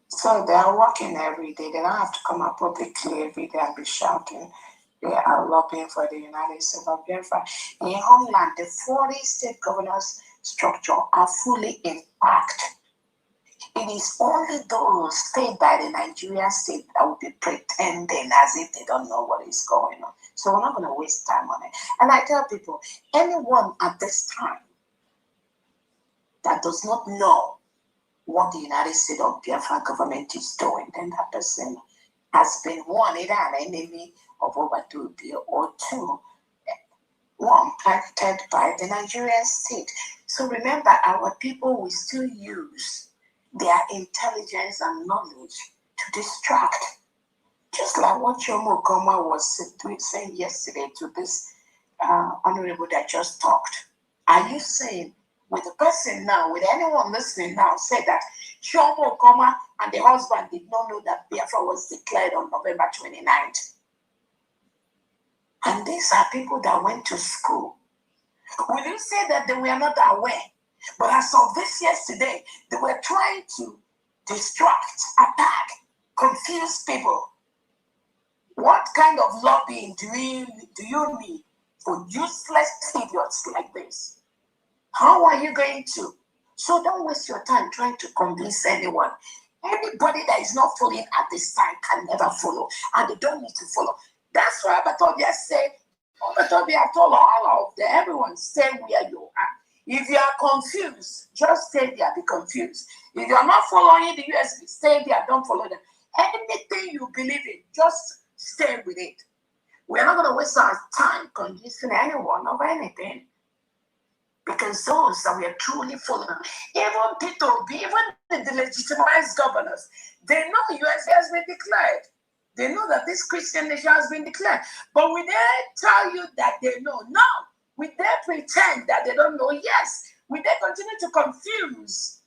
So they are working every day. They don't have to come out publicly every day and be shouting. They are lobbying for the United States of Biafra. In Homeland, the 40 state governors structure are fully intact. It is only those stayed by the Nigerian state that will be pretending as if they don't know what is going on. So we're not going to waste time on it. And I tell people, anyone at this time that does not know what the United States of Biafra government is doing, then that person has been one, either an enemy of Obatobie, or two, one planted by the Nigerian state. So remember, our people will still use their intelligence and knowledge to distract. Just like what Jomo Goma was saying yesterday to this honorable that just talked. Are you saying, with the person now, with anyone listening now, say that Jomo Goma and the husband did not know that Biafra was declared on November 29th? And these are people that went to school. Will you say that they were not aware? But as of this yesterday, they were trying to distract, attack, confuse people. What kind of lobbying do you need for useless idiots like this? How are you going to? So don't waste your time trying to convince anyone. Anybody that is not following at this time can never follow, and they don't need to follow. That's why Obatobie said, Obatobie told all of everyone, stay where you are. If you are confused, just stay there, be confused. If you are not following the USB, stay there, don't follow them. Anything you believe in, just stay with it. We're not going to waste our time convincing anyone of anything. because those that we are truly following, even P2B, even the legitimized governors, they know USA has been declared. They know that this Christian nation has been declared. But will they tell you that they know? No. Will they pretend that they don't know? Yes. Will they continue to confuse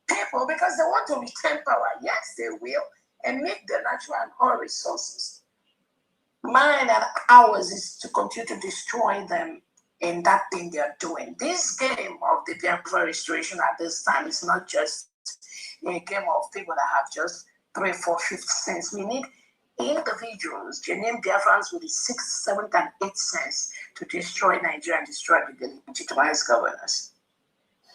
people because they want to retain power? Yes, they will. And make the natural and all resources. Mine and ours is to continue to destroy them in that thing they're doing. This game of the Biafra restoration at this time is not just a game of people that have just 3, 4, 5 cents. We need individuals, genuine Biafrans with the 6th, 7th, and 8th sense to destroy Nigeria and destroy the legitimized governors.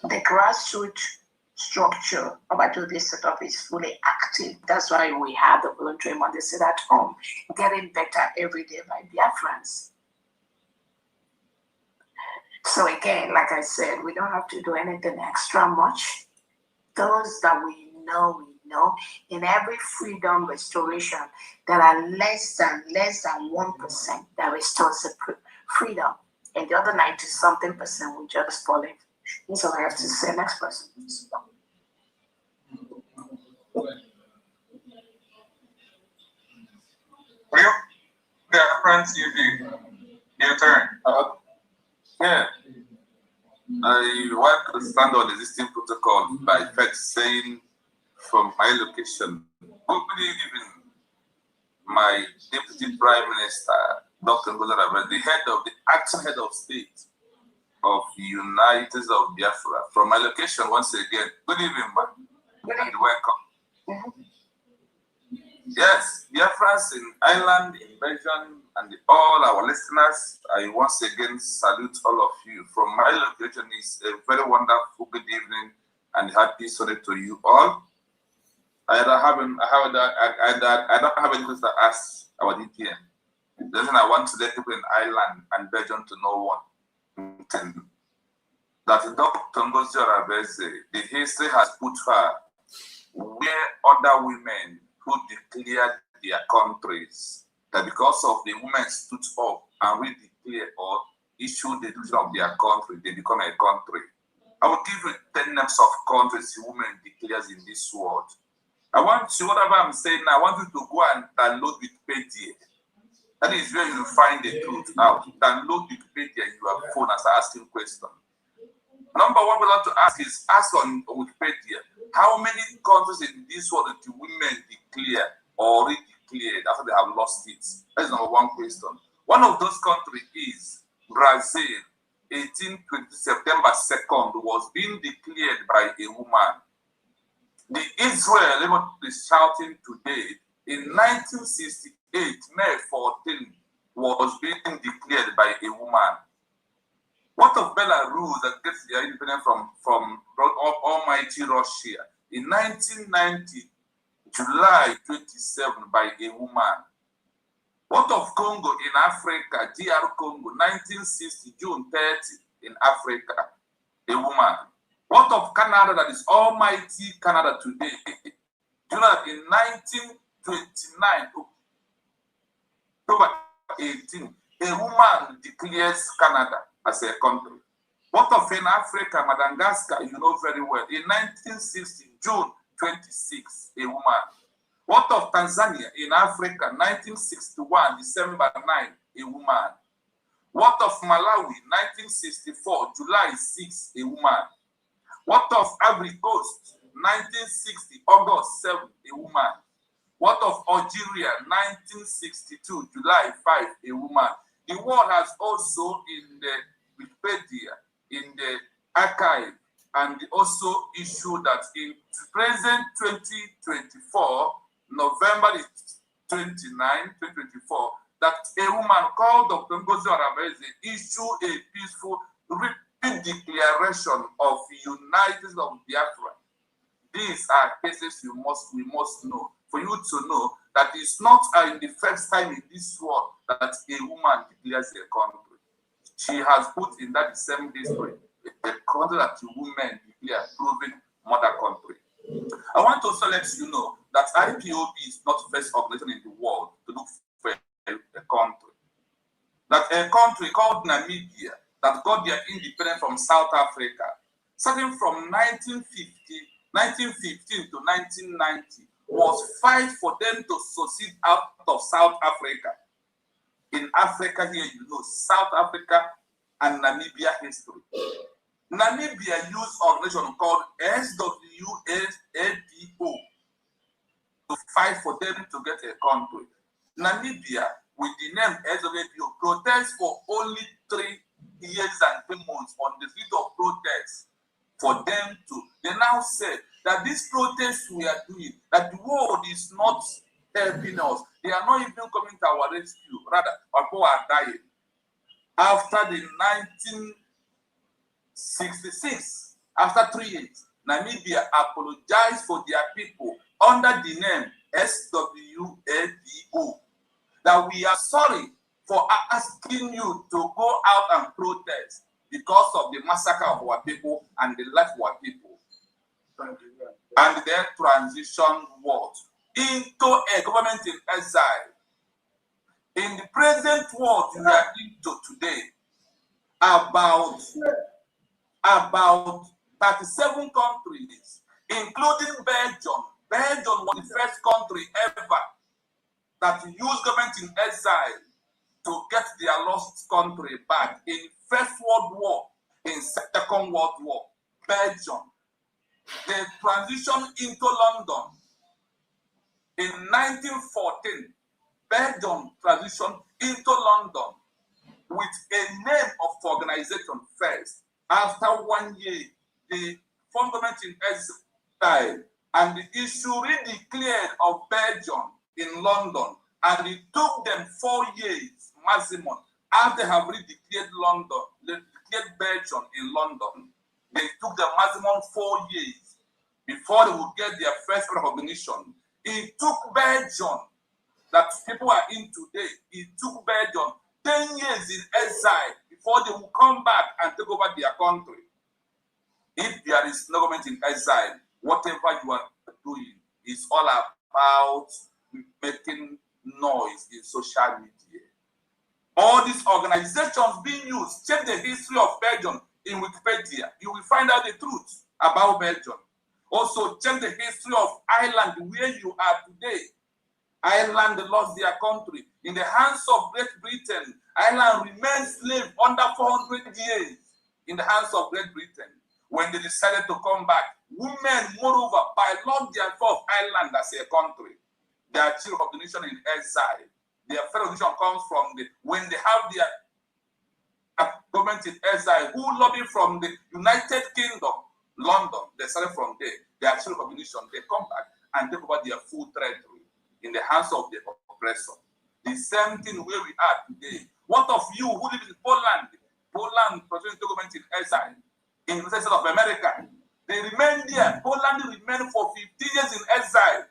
The grassroots structure of this setup is fully active. That's why we have the voluntary money sit at home, getting better every day by Biafrans. So again, like I said, we don't have to do anything extra much. Those that we know, in every freedom restoration, there are less than 1% that restores the freedom, and the other 90-something% will just fall in. That's all I have to say. Next person. Well, friends, your turn. Yeah. I want to stand on the existing protocol by first saying from my location, good evening, my Deputy Prime Minister, Dr. Ngozi, the acting head of state of the United States of Biafra. From my location, once again, good evening, man, and welcome. Yes, Biafrans in Ireland, in Belgium, and all our listeners, I once again salute all of you. From my location, it's a very wonderful good evening and happy Sunday to you all. I don't have anything to ask our DPM. The reason I want to let people in Ireland and Belgium to know one thing, that Dr. Ngozi Orabueze, the history has put her where other women who declared their countries, that because of the women stood up and we declare or issue the decision of their country, they become a country. I will give you 10 names of countries women declares in this world. I want you, whatever I'm saying now, I want you to go and download Wikipedia. That is where you find the truth out. Download Wikipedia in your phone and start asking questions. Number one we want to ask is, ask on Wikipedia, how many countries in this world do women declare or redeclared after they have lost it? That is number one question. One of those countries is Brazil. 1820 September 2nd was being declared by a woman. The Israel is shouting today, in 1968, May 14, was being declared by a woman. What of Belarus that gets their independence from almighty Russia? In 1990, July 27, by a woman. What of Congo in Africa, DR Congo, 1960, June 30, in Africa, a woman. What of Canada, that is almighty Canada today? Do you know that in 1929, October 18, a woman declares Canada as a country. What of in Africa, Madagascar, you know very well. In 1960, June 26, a woman. What of Tanzania in Africa, 1961, December 9, a woman. What of Malawi, 1964, July 6, a woman. What of Ivory Coast, 1960, August 7, a woman. What of Algeria, 1962, July 5, a woman. The world has also in the Wikipedia, in the archive, and also issued that in present 2024, November 29, 2024, that a woman called Dr. Ngozi Orabueze issued a peaceful written declaration of United States of Biafra. These are cases we must know. For you to know that it's not in the first time in this world that a woman declares a country. She has put in that same history a country that women declare proven mother country. I want to also let you know that IPOB is not the first organization in the world to look for a country. That a country called Namibia that got their independence from South Africa, starting from 1915 to 1990, was fight for them to succeed out of South Africa. In Africa here, you know, South Africa and Namibia history. Namibia used an organization called SWAPO to fight for them to get a country. Namibia, with the name SWAPO, protests for only 3 years and 3 months on the field of protest for them to. They now said that these protests we are doing, that the world is not helping us. They are not even coming to our rescue. Rather, our people are dying. After the 1966, after 3 years, Namibia apologized for their people under the name SWAPO. That we are sorry for asking you to go out and protest because of the massacre of our people and the life of our people. And their transition what? Into a government in exile. In the present world we are into today, about 37 countries, including Belgium. Belgium was the first country ever that used government in exile to get their lost country back. In First World War, in Second World War, Belgium. The transition into London in 1914, Belgium transitioned into London with a name of organization first. After 1 year, the government in exile and the issue redeclared of Belgium in London, and it took them 4 years maximum after they have redeclared London, they declared Belgium in London. They took the maximum 4 years before they would get their first recognition. It took Belgium that people are in today. It took Belgium 10 years in exile before they will come back and take over their country. If there is no government in exile, whatever you are doing is all about making noise in social media. All these organizations being used, check the history of Belgium in Wikipedia. You will find out the truth about Belgium. Also, check the history of Ireland, where you are today. Ireland lost their country. In the hands of Great Britain, Ireland remained slave under 400 years in the hands of Great Britain. When they decided to come back, women, moreover, bylaw their of Ireland as a country. They achieved recognition in exile. Their first recognition comes from when they have their government in exile, who lobby from the United Kingdom, London. They started from there. They achieved recognition. They come back and take over their full territory in the hands of the oppressor. The same thing where we are today. What of you who live in Poland? Poland president government in exile in the United States of America. They remain there. Poland remained for 50 years in exile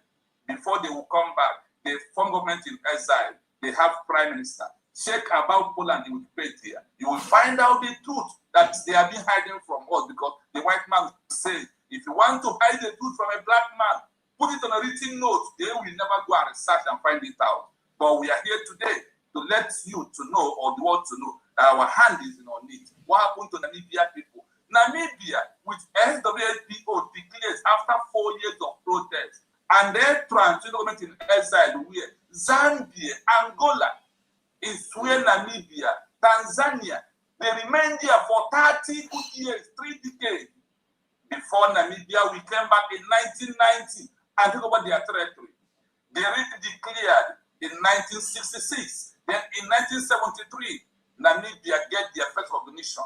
before they will come back. They form government in exile. They have prime minister. Check about Poland in Wikipedia. You will find out the truth that they have been hiding from us, because the white man says, if you want to hide the truth from a black man, put it on a written note. They will never go and research and find it out. But we are here today to let you to know, or the world to know, that our hand is on it. What happened to Namibia people? Namibia, with SWAPO, declares after 4 years of protest, and their transition government in exile, where Zambia, Angola, is where Namibia, Tanzania, they remained there for 30 good years, 3 decades. Before Namibia, we came back in 1990 and took over their territory. They declared in 1966. Then in 1973, Namibia get their first recognition.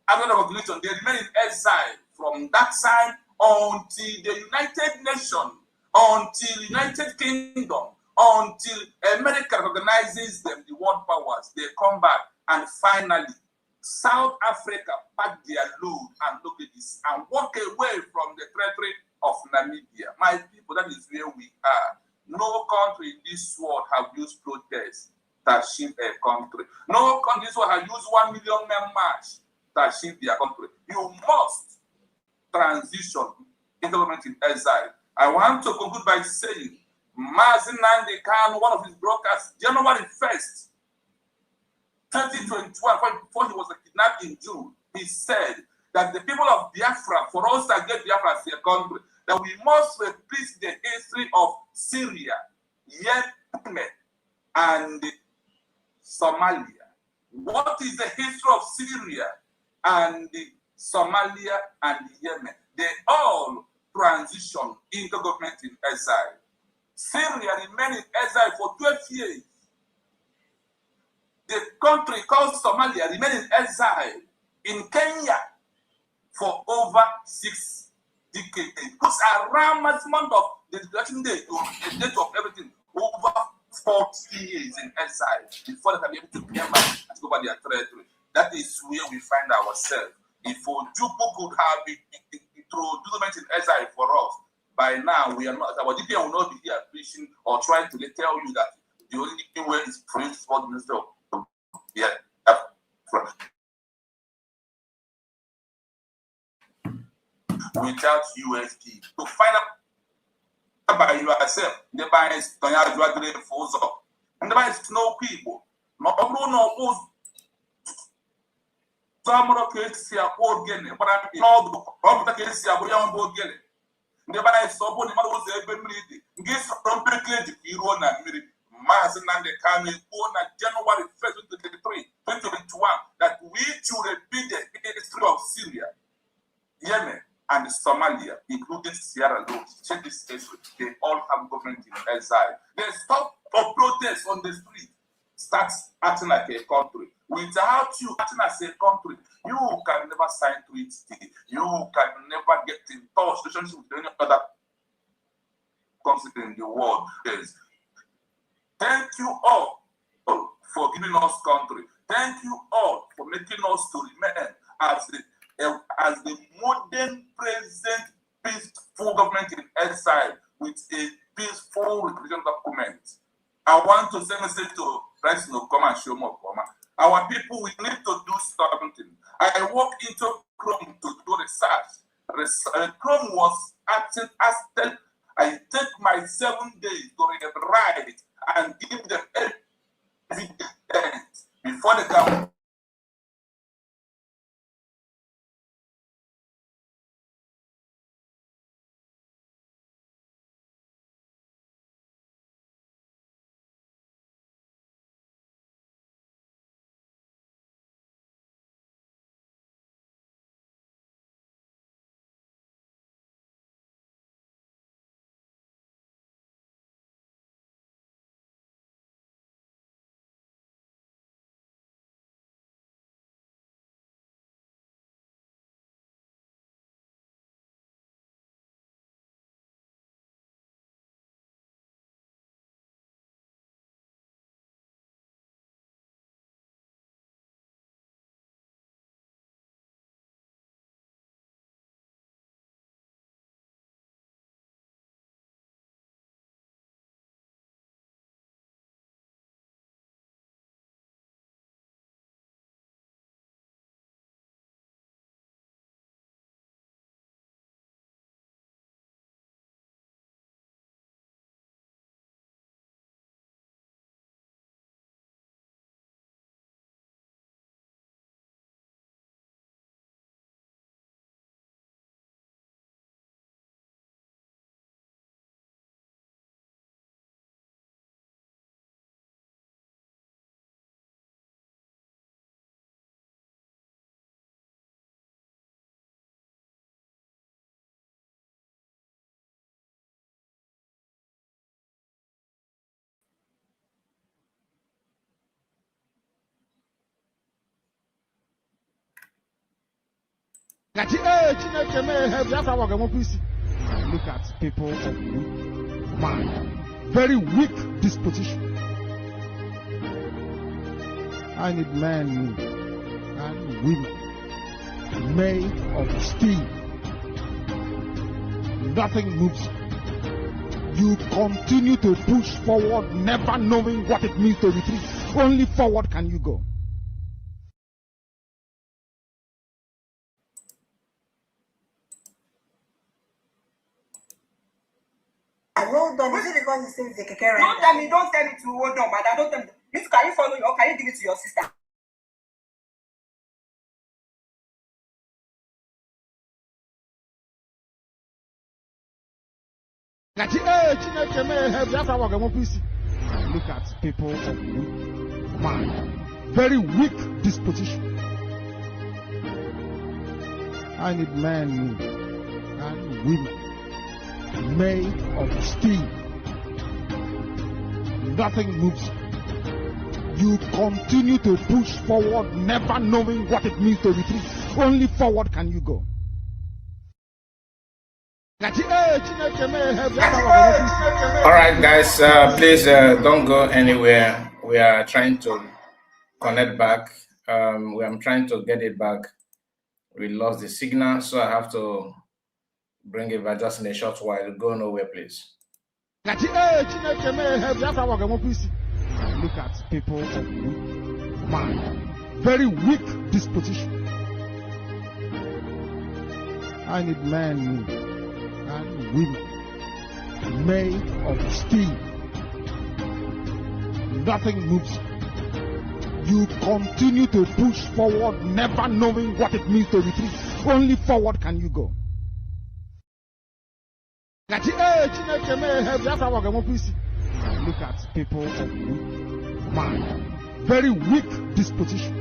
After recognition, they remain in exile from that time until the United Nations, until United Kingdom, until America recognizes them, the world powers. They come back, and finally, South Africa pack their load and look at this and walk away from the territory of Namibia. My people, that is where we are. No country in this world have used protest to achieve a country. No country in this world have used 1 million men march to achieve their country. You must transition into government in exile. I want to conclude by saying, Mazi Nnamdi Kanu, one of his brokers, January 1st, 2021, before he was kidnapped in June, he said that the people of Biafra, for us to get Biafra as a country, that we must repeat the history of Syria, Yemen, and Somalia. What is the history of Syria and Somalia and Yemen? They all transition into government in exile. Syria remained in exile for 12 years. The country called Somalia remained in exile in Kenya for over 6 decades. Because around month of the election day to the date of everything, over 40 years in exile before they can be able to clear back and take over their territory. That is where we find ourselves. If Ojukwu could have introduced government in exile for us, by now we are not, our DPM will not be here preaching or trying to tell you that the only way is free for the minister of without USP to find out by yourself. The bias to your graduate for so. And the bias to know people. Not no some of the cases are all getting, but I'm not the cases are all getting. The bias so good, was able to get from the hero and Mass and the coming on January 1st, 2021, that we should repeat the history of Syria, Yemen, and Somalia, including Sierra Leone. Check this history. They all have government in exile. They stop for protest on the street, starts acting like a country. Without you acting as a country, you can never sign treaty. You can never get in touch relationship with any other country in the world. Yes. Thank you all for giving us country. Thank you all for making us to remain as the modern present peaceful government in exile with a peaceful representation document. I want to send a message to President come and show more. Our people, we need to do something. I walked into Chrome to do research. Chrome was acting as I take my 7 days to write and give them evidence before the government. Look at people of weak mind, very weak disposition. I need men and women made of steel. Nothing moves. You continue to push forward, never knowing what it means to retreat. Only forward can you go. Hold on, is it because it says the Don't tell me to hold on, but I don't tell me. Can you follow me or can you give it to your sister? Look at people of weak mind, very weak disposition. I need men and women made of steel. Nothing moves. You continue to push forward, never knowing what it means to retreat. Only forward can you go. All right, guys, please don't go anywhere. We are trying to connect back. I'm trying to get it back. We lost the signal, so I have to bring it back just in a short while. Go nowhere, please. Look at people of weak mind, very weak disposition. I need men and women made of steel. Nothing moves. You continue to push forward, never knowing what it means to retreat. Only forward can you go. Look at people of weak mind, very weak disposition.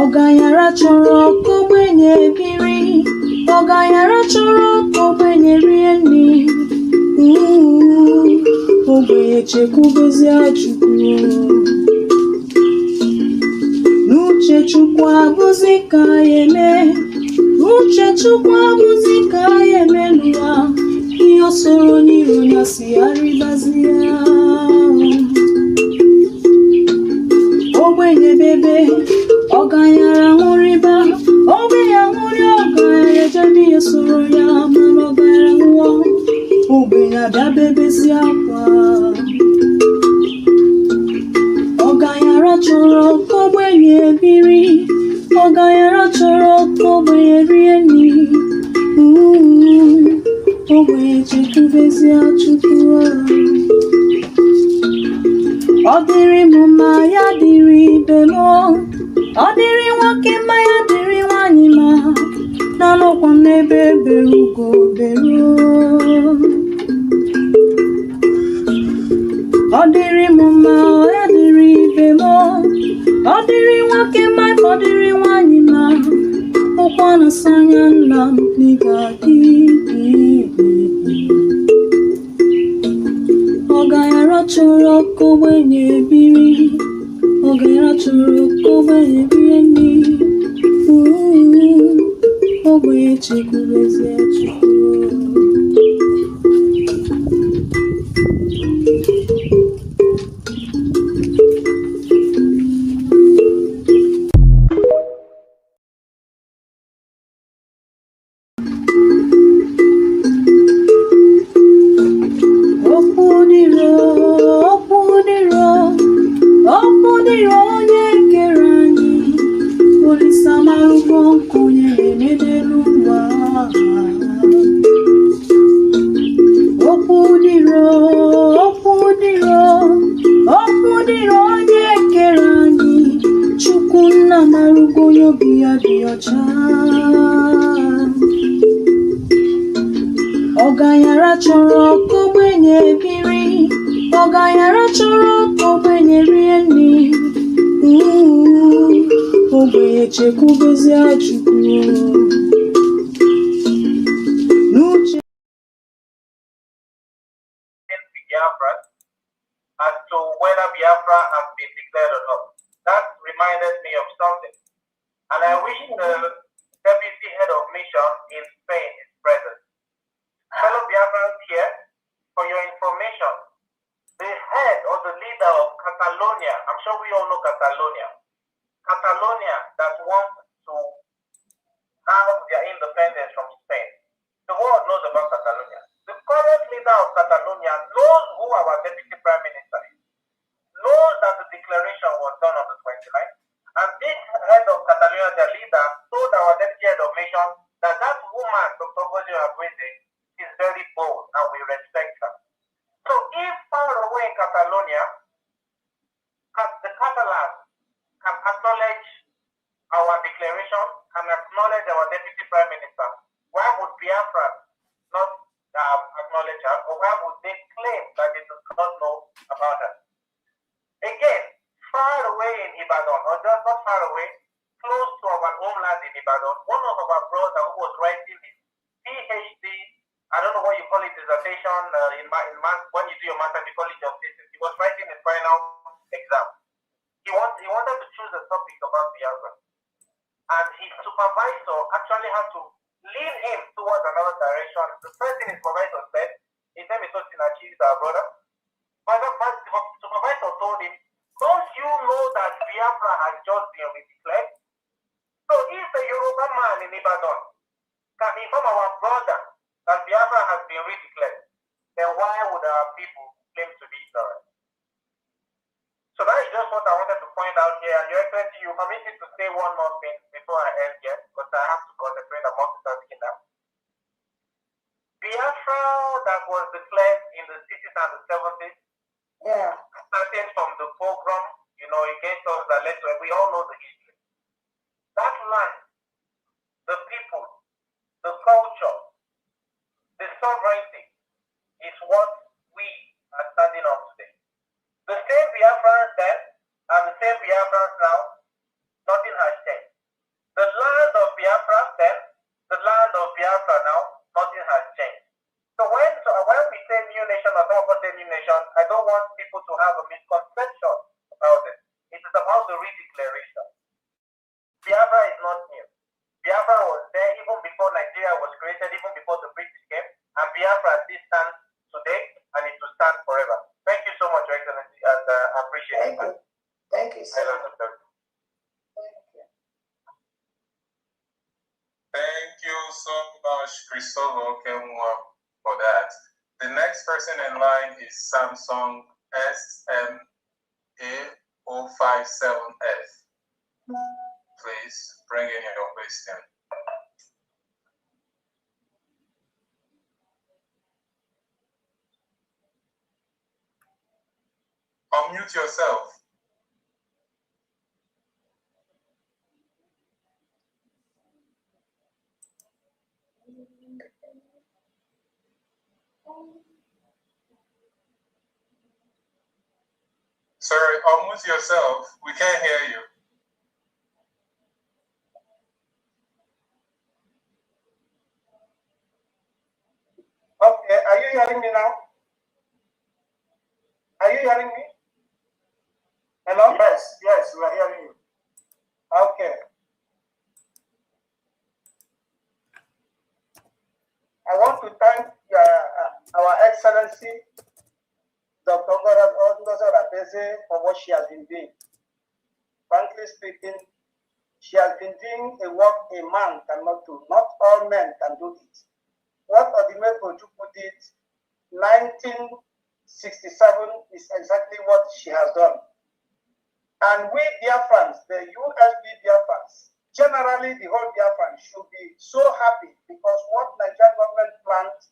Ogayara chọrọ kogbenye biri, Ogayara chọrọ kogbenye rie nri, ogbenye chekwubezie Chukwu. N'uche Chukwu abụzi ka ya eme, N'uche Chukwu abụzi ka ya eme n'ụwa, ihe o soro n'iru ya si arịbazie. Ogbenye bebe, Ogayara nwụrịba, ogbenye nwụrị Ogayara ejebe ya soro ya, mana Ogayara nwụọ, ogbenye abịa bebezi akwa. Ogayara chọrọ ka ogbenye biri, Ogayara chọrọ ka ogbenye rie nri, ogbenye chekwubezie Chukwu. Ọ dịrị m mma, ya dịrị ibe m, ọ dịrị nwoke mma, ya dịrị nwanyị mma, na-anọkwa m n'ebe ebere ugo bere. Ọ dịrị m mma, ya dịrị ibe m, ọ dịrị nwoke mma, ọ dịrị nwanyị mma, ụkwa na-asa anya nna m n'ịga dị. Ogayara chọrọ ka ogbenye biri, Ogayara chọrọ ka ogbenye rie nri, ogbenye chekwubezie Chukwu. Ogayara chọrọ ka ogbenye biri, Ogayara chọrọ ka ogbenye rie nri, ogbenye chekwubezie Chukwu. N'uche Biafra as to whether Biafra has been declared or not. That reminded me of something. And I wish the deputy head of mission in Spain is present. Fellow Biafrans here, for your information, the head or the sure we all know Catalonia. Catalonia that wants to have their independence from Spain. The world knows about Catalonia. The current leader of Catalonia knows who our deputy prime minister is, knows that the declaration was done on the 29th, and this head of Catalonia, the leader, told our deputy head of nation that that woman, Dr. Ngozi Orabueze, is very bold and we respect her. So if far away in Catalonia, the Catalans can acknowledge our declaration, can acknowledge our deputy prime minister, why would Biafra not acknowledge her, or why would they claim that they do not know about her? Again, far away in Ibadan, or just not far away, close to our homeland in Ibadan, one of our brothers who was writing his PhD, I don't know what you call it, dissertation, when you do your master, you call it your thesis. He was writing his final exam. He wanted to choose a topic about Biafra. And his supervisor actually had to lead him towards another direction. The first thing his supervisor said, his name is Osinachi, he's our brother. But the supervisor told him, don't you know that Biafra has just been redeclared? So if a Yoruba man in Ibadan can inform our brother that Biafra has been redeclared, then why would our people claim to be ignorant? So that is just what I wanted to point out here. And Your Excellency, you permit me to say one more thing before I end here, because I have to concentrate on multitasking now. Biafra that was declared in the 60s and the 70s, starting from the pogrom, against us that led to it, we all know the history. That land, the people, the culture, the sovereignty is what we are standing on today. The same Biafrans then and the same Biafrans now, nothing has changed. The land of Biafra then, the land of Biafra now, nothing has changed. So when we say new nation or don't say new nation, I don't want people to have a misconception about it. It is about the redeclaration. Biafra is not new. Biafra was there even before Nigeria was created, even before the British came, and Biafra still stands today, and it will stand forever. Thank you so much, Your Excellency, and I appreciate it. Thank you, sir. Thank you so much, Christopher Kemwa, for that. The next person in line is Samsung SMA057F. Please bring in your question. Unmute yourself. Sorry, unmute yourself. We can't hear you. Okay, are you hearing me now? Are you hearing me? Hello? Yes, we are hearing you. Okay. I want to thank our Excellency, Dr. Ngozi Orabueze, for what she has been doing. Frankly speaking, she has been doing a work a man cannot do. Not all men can do it. What Odimegwu Ojukwu did 1967 is exactly what she has done. And we Biafrans, the USB Biafrans, generally the whole Biafrans should be so happy because what Nigerian government planned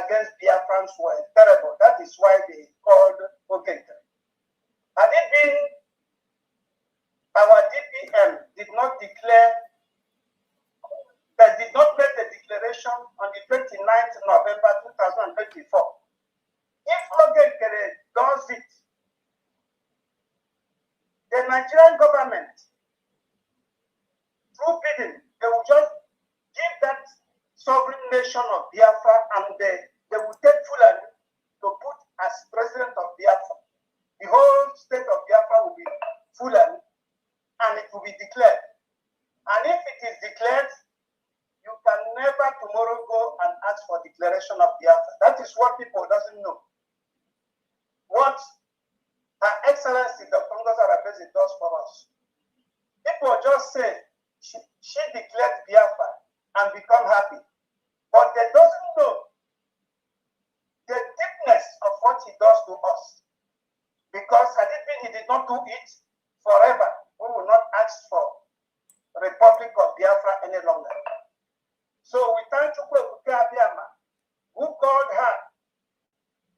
against Biafrans were terrible. That is why they called Ogente. Had it been our DPM did not declare, that did not make the declaration on the 29th November 2024. If Ogente does it, the Nigerian government, through bidding, they will just give that sovereign nation of Biafra and they will take Fulani to put as president of Biafra. The whole state of Biafra will be Fulani and it will be declared. And if it is declared, you can never tomorrow go and ask for declaration of Biafra. That is what people doesn't know. What Her Excellency Dr. Ngozi Orabueze does for us. People just say she declared Biafra and become happy, but they doesn't know the deepness of what he does to us. Because had it been he did not do it forever, we will not ask for Republic of Biafra any longer. So we thank Chukwu Abiyama, who called her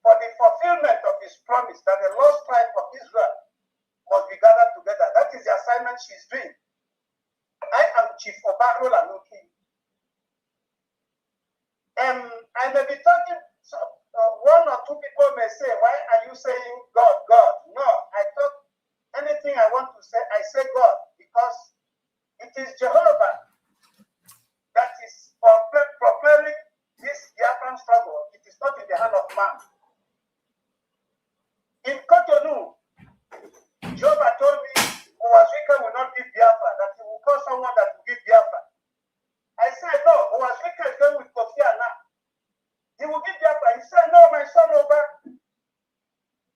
for the fulfillment of his promise that the lost tribe of Israel must be gathered together. That is the assignment she's doing. I am Chief Obarola Nuki. I may be talking, one or two people may say, why are you saying God, God? No, I thought anything I want to say, I say God, because it is Jehovah that is propelling this Biafran struggle. It is not in the hand of man. In Cotonou, Jehovah told me Owazwika will not give Biafra, that he will call someone that will give Biafra. I said, no, Owazwika is going with Kofi Annan. He will give Biafra. He said, no, my son over.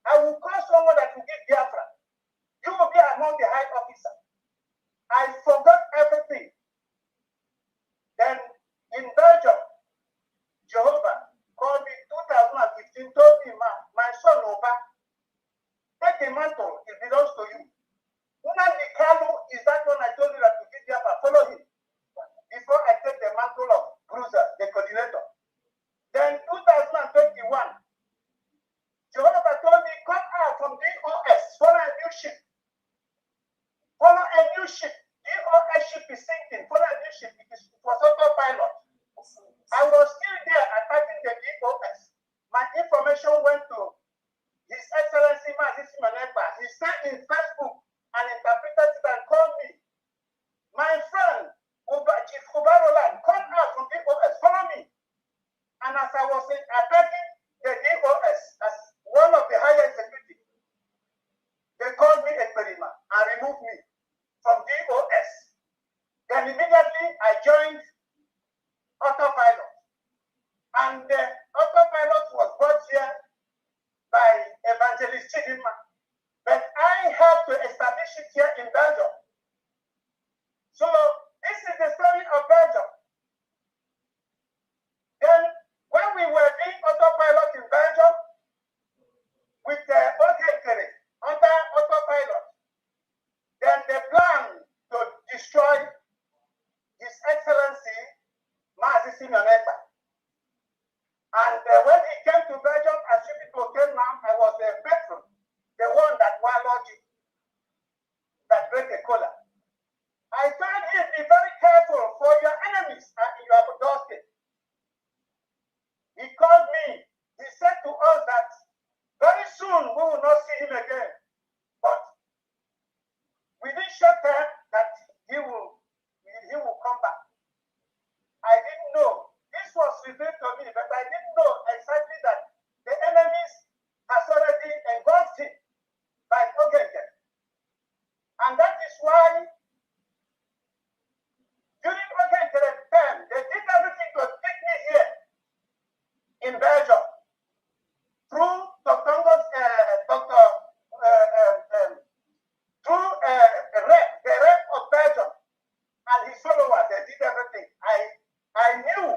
I will call someone that will give Biafra. You will be among the high officers. I forgot everything. Then in Belgium, Jehovah called me 2015, told me, my son over, take the mantle, it belongs to you. Nnamdi Kanu is that one I told you that to give Biafra. Follow him. Before I take the mantle of Bruiser, the coordinator. Then 2021, Jehovah told me, come out from DOS, follow a new ship. Follow a new ship. DOS ship is sinking. Follow a new ship. It was autopilot. I was still there attacking the DOS. My information went to His Excellency Mazisi Manekba. He sent in Facebook and interpreted it and called me. My friend, Chief Kubarolan, come out from DOS. Follow me. And as I was attacking the DOS as one of the higher executives, they called me a Perima and removed me from DOS. Then immediately I joined Autopilot. And the Autopilot was brought here by Evangelist Chidinma. But I had to establish it here in Belgium. So this is the story of Belgium. Then when we were doing Autopilot in Belgium, with the Ogekere under Autopilot, then the plan to destroy His Excellency Mazisi Manekba. And when he came to Belgium, as you people came now, I was the patron, the one that wallowed you, that break a collar. I told him, be very careful for your enemies in your doorstep. He called me. He said to us that very soon we will not see him again. But within short time that he will come back. I didn't know. This was revealed to me, but I didn't know exactly that the enemies has already engulfed him by Ogenge. And that is why during Ogenge's term, they did everything to take me here in Belgium through the rep of Belgium and his followers. They did everything. I knew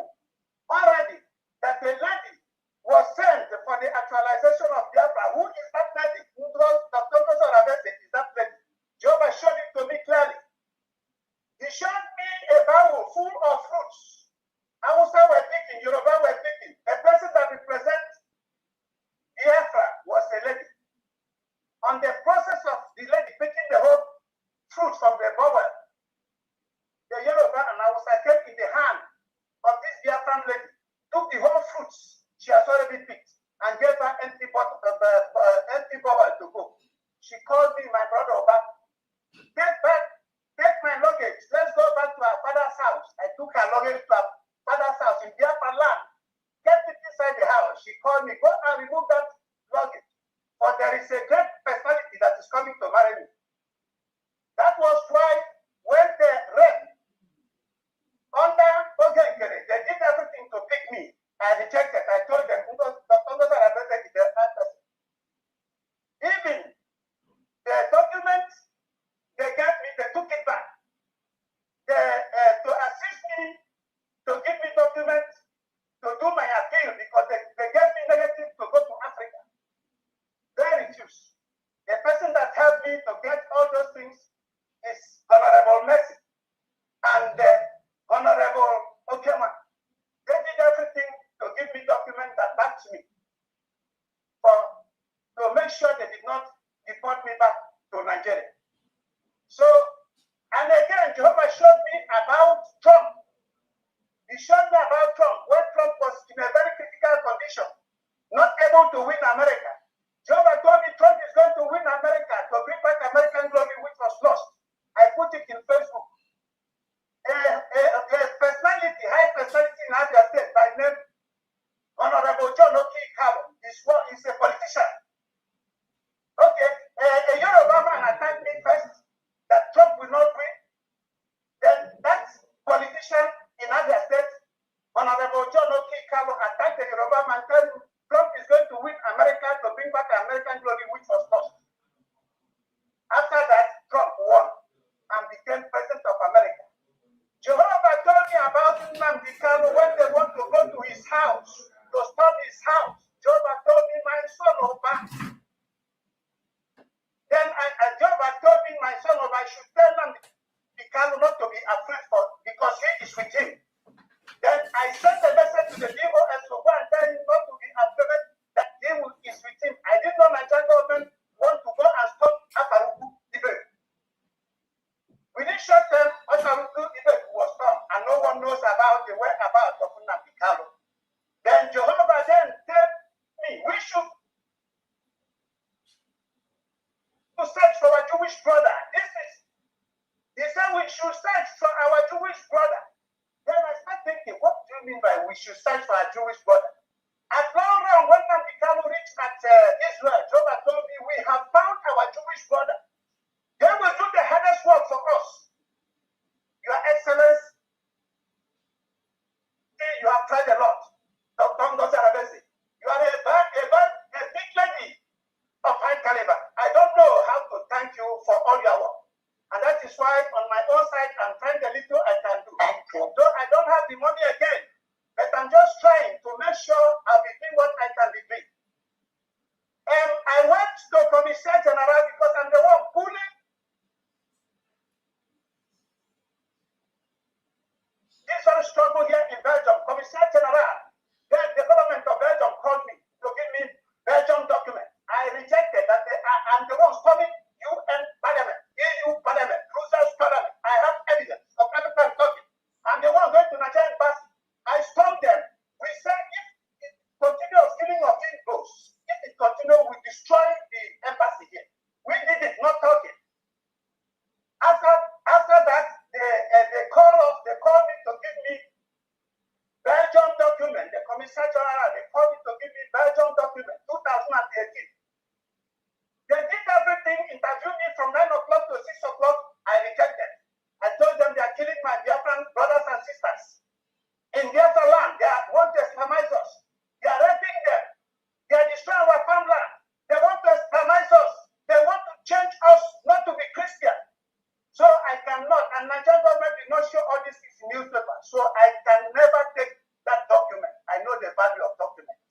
already that the lady was sent for the actualization of Biafra. Who is that lady? Dr. Orabueze is that lady. Jehovah showed it to me clearly. He showed me a bowl full of fruits. Hausa were picking, Yoruba were picking. The person that represents Biafra was a lady. On the process of the lady picking the whole fruit from the bowl, the Yoruba and Hausa came in the hand of this Biafran lady, took the whole fruits she has already picked and gave her empty bottle to go. She called me, my brother Oba, take my luggage, let's go back to our father's house. I took her luggage to our father's house in Biafra land. Get it inside the house. She called me, go and remove that luggage. For there is a great personality that is coming to marry me. That was why when the rep under Ogengere, they did everything to pick me. I rejected. I told them, Dr. Ngozi Orabueze is the person. Even the document to win America. Jehovah told me Trump is going to win America to bring back American glory, which was lost. I put it in Facebook. A personality, high personality in Abia State by name Honorable John Oki Kabo is a politician. Okay, a Yoruba man attacked me first that Trump will not win. Then that politician in Abia State, Honorable John Oki Kabo, attacked the Yoruba man, telling him Trump is going to win America to bring back American glory, which was lost. After that, Trump won and became president of America. Jehovah told me about Nnamdi Kanu when they want to go to his house, to storm his house. Jehovah told me, my son Oba. Then Jehovah told me, my son Oba, I should tell Nnamdi Kanu not to be afraid because he is with him. Then I sent a message to the DOS to go and tell him not to be afraid that he is with him. I didn't know Nigerian government want to go and stop Aparuku debate. Within short term, Aparuku debate was stopped, and no one knows about the whereabouts of Nnamdi Kanu. Then Jehovah then told me we should search for our Jewish brother. He said we should search for our Jewish brother. Then I started thinking, what do you mean by we should search for our Jewish brother? At long run, when Nnamdi Kanu reached at Israel, Jehovah told me we have found our Jewish brother. They will do the hardest work for us. Your Excellency, you have tried a lot. Dr. Ngozi Orabueze, you are a big lady of high caliber. I don't know how to thank you for all your work. And that is why on my own side, I'm trying the little I can do. Though I don't have the money again, but I'm just trying to make sure I'll be doing what I can be doing. I went to Commissaire General because I'm the one pulling this one struggle here in Belgium. Commissaire General, then the government of Belgium called me to give me Belgium document. I rejected that. I'm the one storming UN Parliament, EU Parliament, Brussels Parliament. I have evidence of everything I'm talking. I'm the one going to Nigerian embassy. I stormed them. We said if it continues killing of Igbos, if it continues, we destroy the embassy here. We did it, not talking. After that, they called me to give me Belgium document. The Commissaire General, they called me to give me Belgium document, 2018. They did everything, interviewed me from 9 o'clock to 6 o'clock. I rejected. I told them they are killing my Biafran brothers and sisters. In Biafra land, they want to Islamize us. They are raping them. They are destroying our farmland. They want to Islamize us. They want to change us not to be Christian. So I cannot, and Nigerian government did not show all this in newspapers. So I can never take that document. I know the value of documents.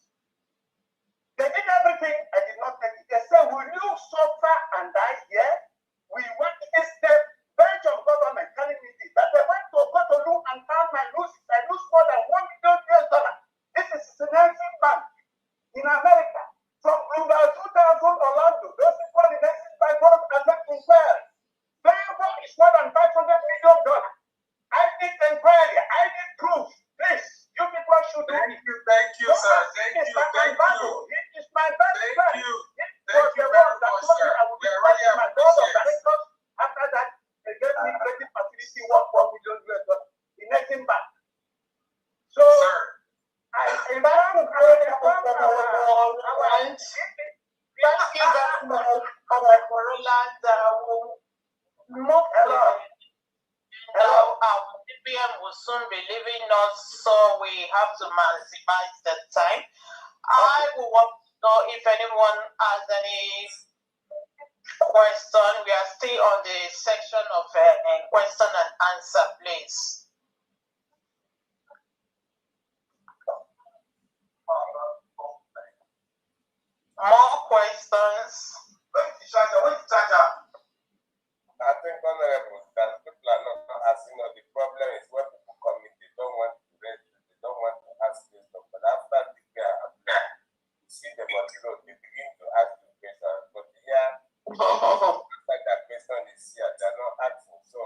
They did everything, I did not take it. They said, will you suffer and die here? We went to this step, Belgium government telling me this, that they went to Cotonou and found my losses. I lose more than $1 million. This is financing bank in America. From Bloomberg 2000 Orlando, those people in Exit Bank wrote and make inquiry. Belgium is more than $500 million. I did inquiry, I did proof. Please, you people should do it. Thank you, sir. Thank you. It is my best friend. Thank you. It was the one that told me I would be my board of directors. After that, they gave me credit facility worth $1 million in Exim Bank. So, I informed our DPM will soon be leaving us, so we have to maximize the time. I will want to know if anyone has any question. We are still on the section of question and answer, please. More questions? I think, Honorable, that people are not asking. The problem is when people come in, they don't want to raise it, they don't want to ask this stuff. But after the prayer, you see them on the road, they begin to ask the questions. But here, after that question is here, they're not asking. So,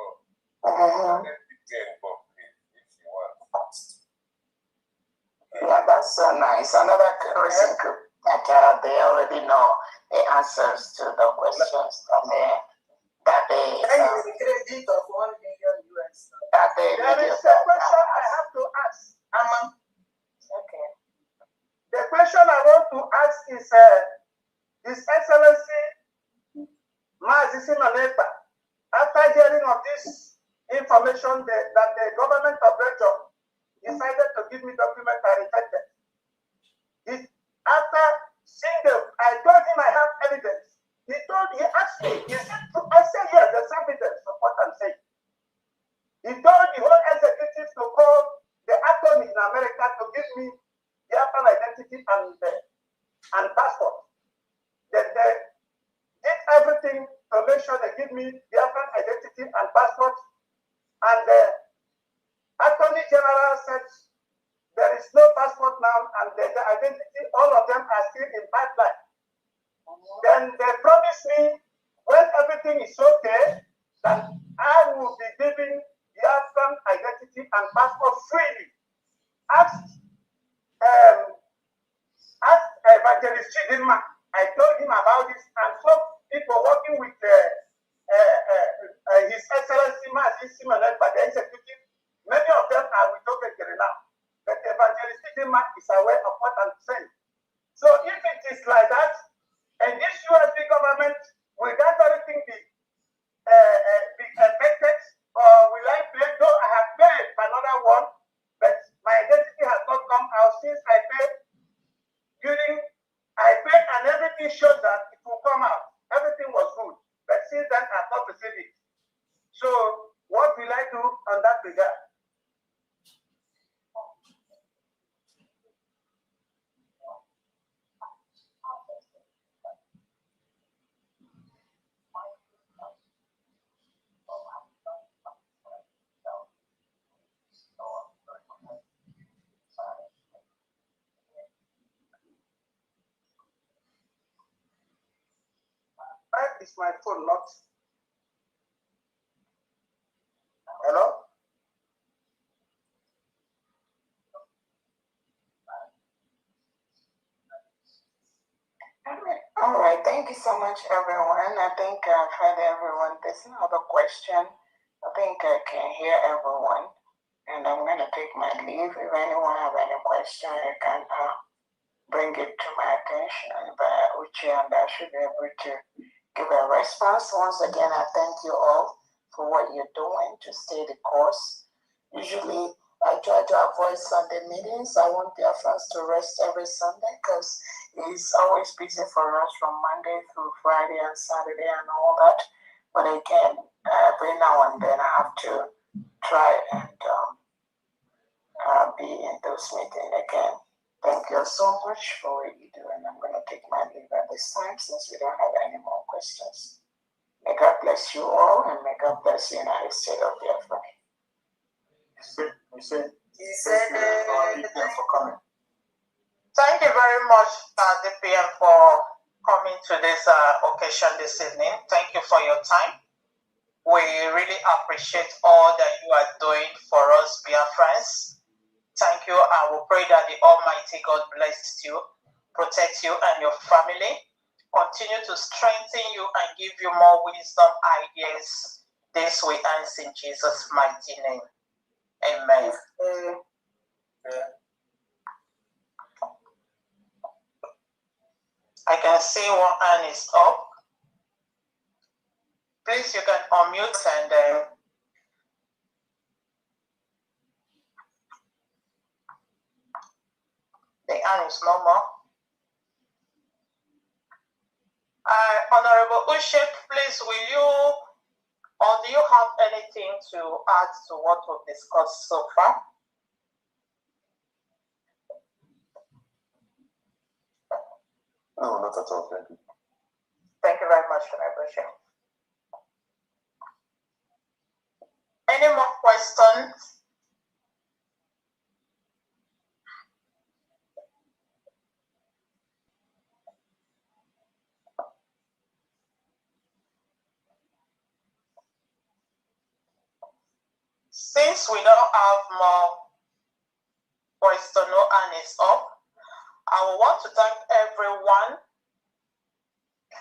let the prayer go, please, if you want. Yeah, that's nice. Another question. that they already know the answers to the questions that they credit of 1 million US. There is a question I have to ask. Okay. The question I want to ask is His Excellency Mazi Simanepa, after hearing of this information that the government of Belgium decided to give me document I rejected. After seeing I told him I have evidence. He asked me, I said yes, there's evidence of what I'm saying. He told the whole executive to call the attorney in America to give me the Afghan identity and passport. They did everything to make sure they give me the Afghan identity and passport. And the attorney general said there is no passport now, and the identity, all of them are still in pipeline. Then they promised me when everything is okay, that I will be giving the Afghan identity and passport freely. Ask Evangelist Chidinma. I told him about this, and some people working with His Excellency Mazi Simanet by the executive, many of them are with Obekere now. But Evangelist Chidinma is aware of what I'm saying. So if it is like that, and this USB government, will that everything be affected, or will I pay? Though I have paid for another one, but my identity has not come out since I paid. I paid and everything showed that it will come out. Everything was good, but since then I have not received it. So what will I do on that regard? Where is my phone not? Hello? All right. Thank you so much, everyone. I think I've heard everyone. There's another question. I think I can hear everyone. And I'm going to take my leave. If anyone have any question, you can bring it to my attention. But Uche and I should be able to give a response. Once again, I thank you all for what you're doing to stay the course. Usually, I try to avoid Sunday meetings. I want Biafrans to rest every Sunday because it's always busy for us from Monday through Friday and Saturday and all that. But again, every now and then I have to try and be in those meetings again. Thank you so much for what you do, and I'm going to take my leave at this time since we don't have any more questions. May God bless you all, and may God bless the United States of Biafra. He said, thank you for coming. Thank you very much, DPM, for coming to this occasion this evening. Thank you for your time. We really appreciate all that you are doing for us, Biafrans. Thank you. I will pray that the Almighty God bless you, protect you and your family, continue to strengthen you and give you more wisdom, ideas. This we ask in Jesus' mighty name. Amen. I can see one hand is up. Please, you can unmute and the hand is no more. Honorable Ushek, please, will you, or do you have anything to add to what we've discussed so far? No, not at all. Thank you. Thank you very much, Honorable Ushek. Any more questions? Since we don't have more questions, no hand is up, I want to thank everyone,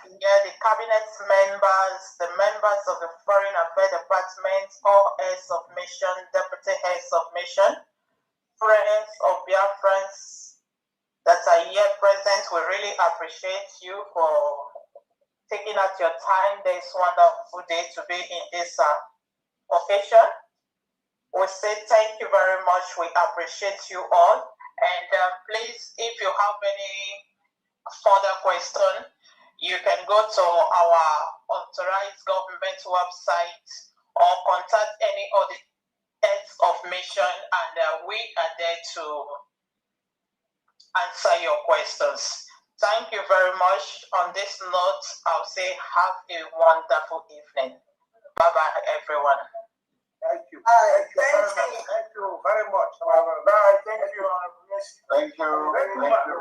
the cabinet members, the members of the Foreign Affairs Department, all heads of mission, deputy heads of mission, friends of Biafrans that are here present. We really appreciate you for taking out your time this wonderful day to be in this occasion. We say thank you very much. We appreciate you all. And please, if you have any further question, you can go to our authorized government website or contact any of the heads of mission, and we are there to answer your questions. Thank you very much. On this note, I'll say have a wonderful evening. Bye-bye, everyone. Thank you. Thank you very much. Bye. Thank you. Thank you. Thank you.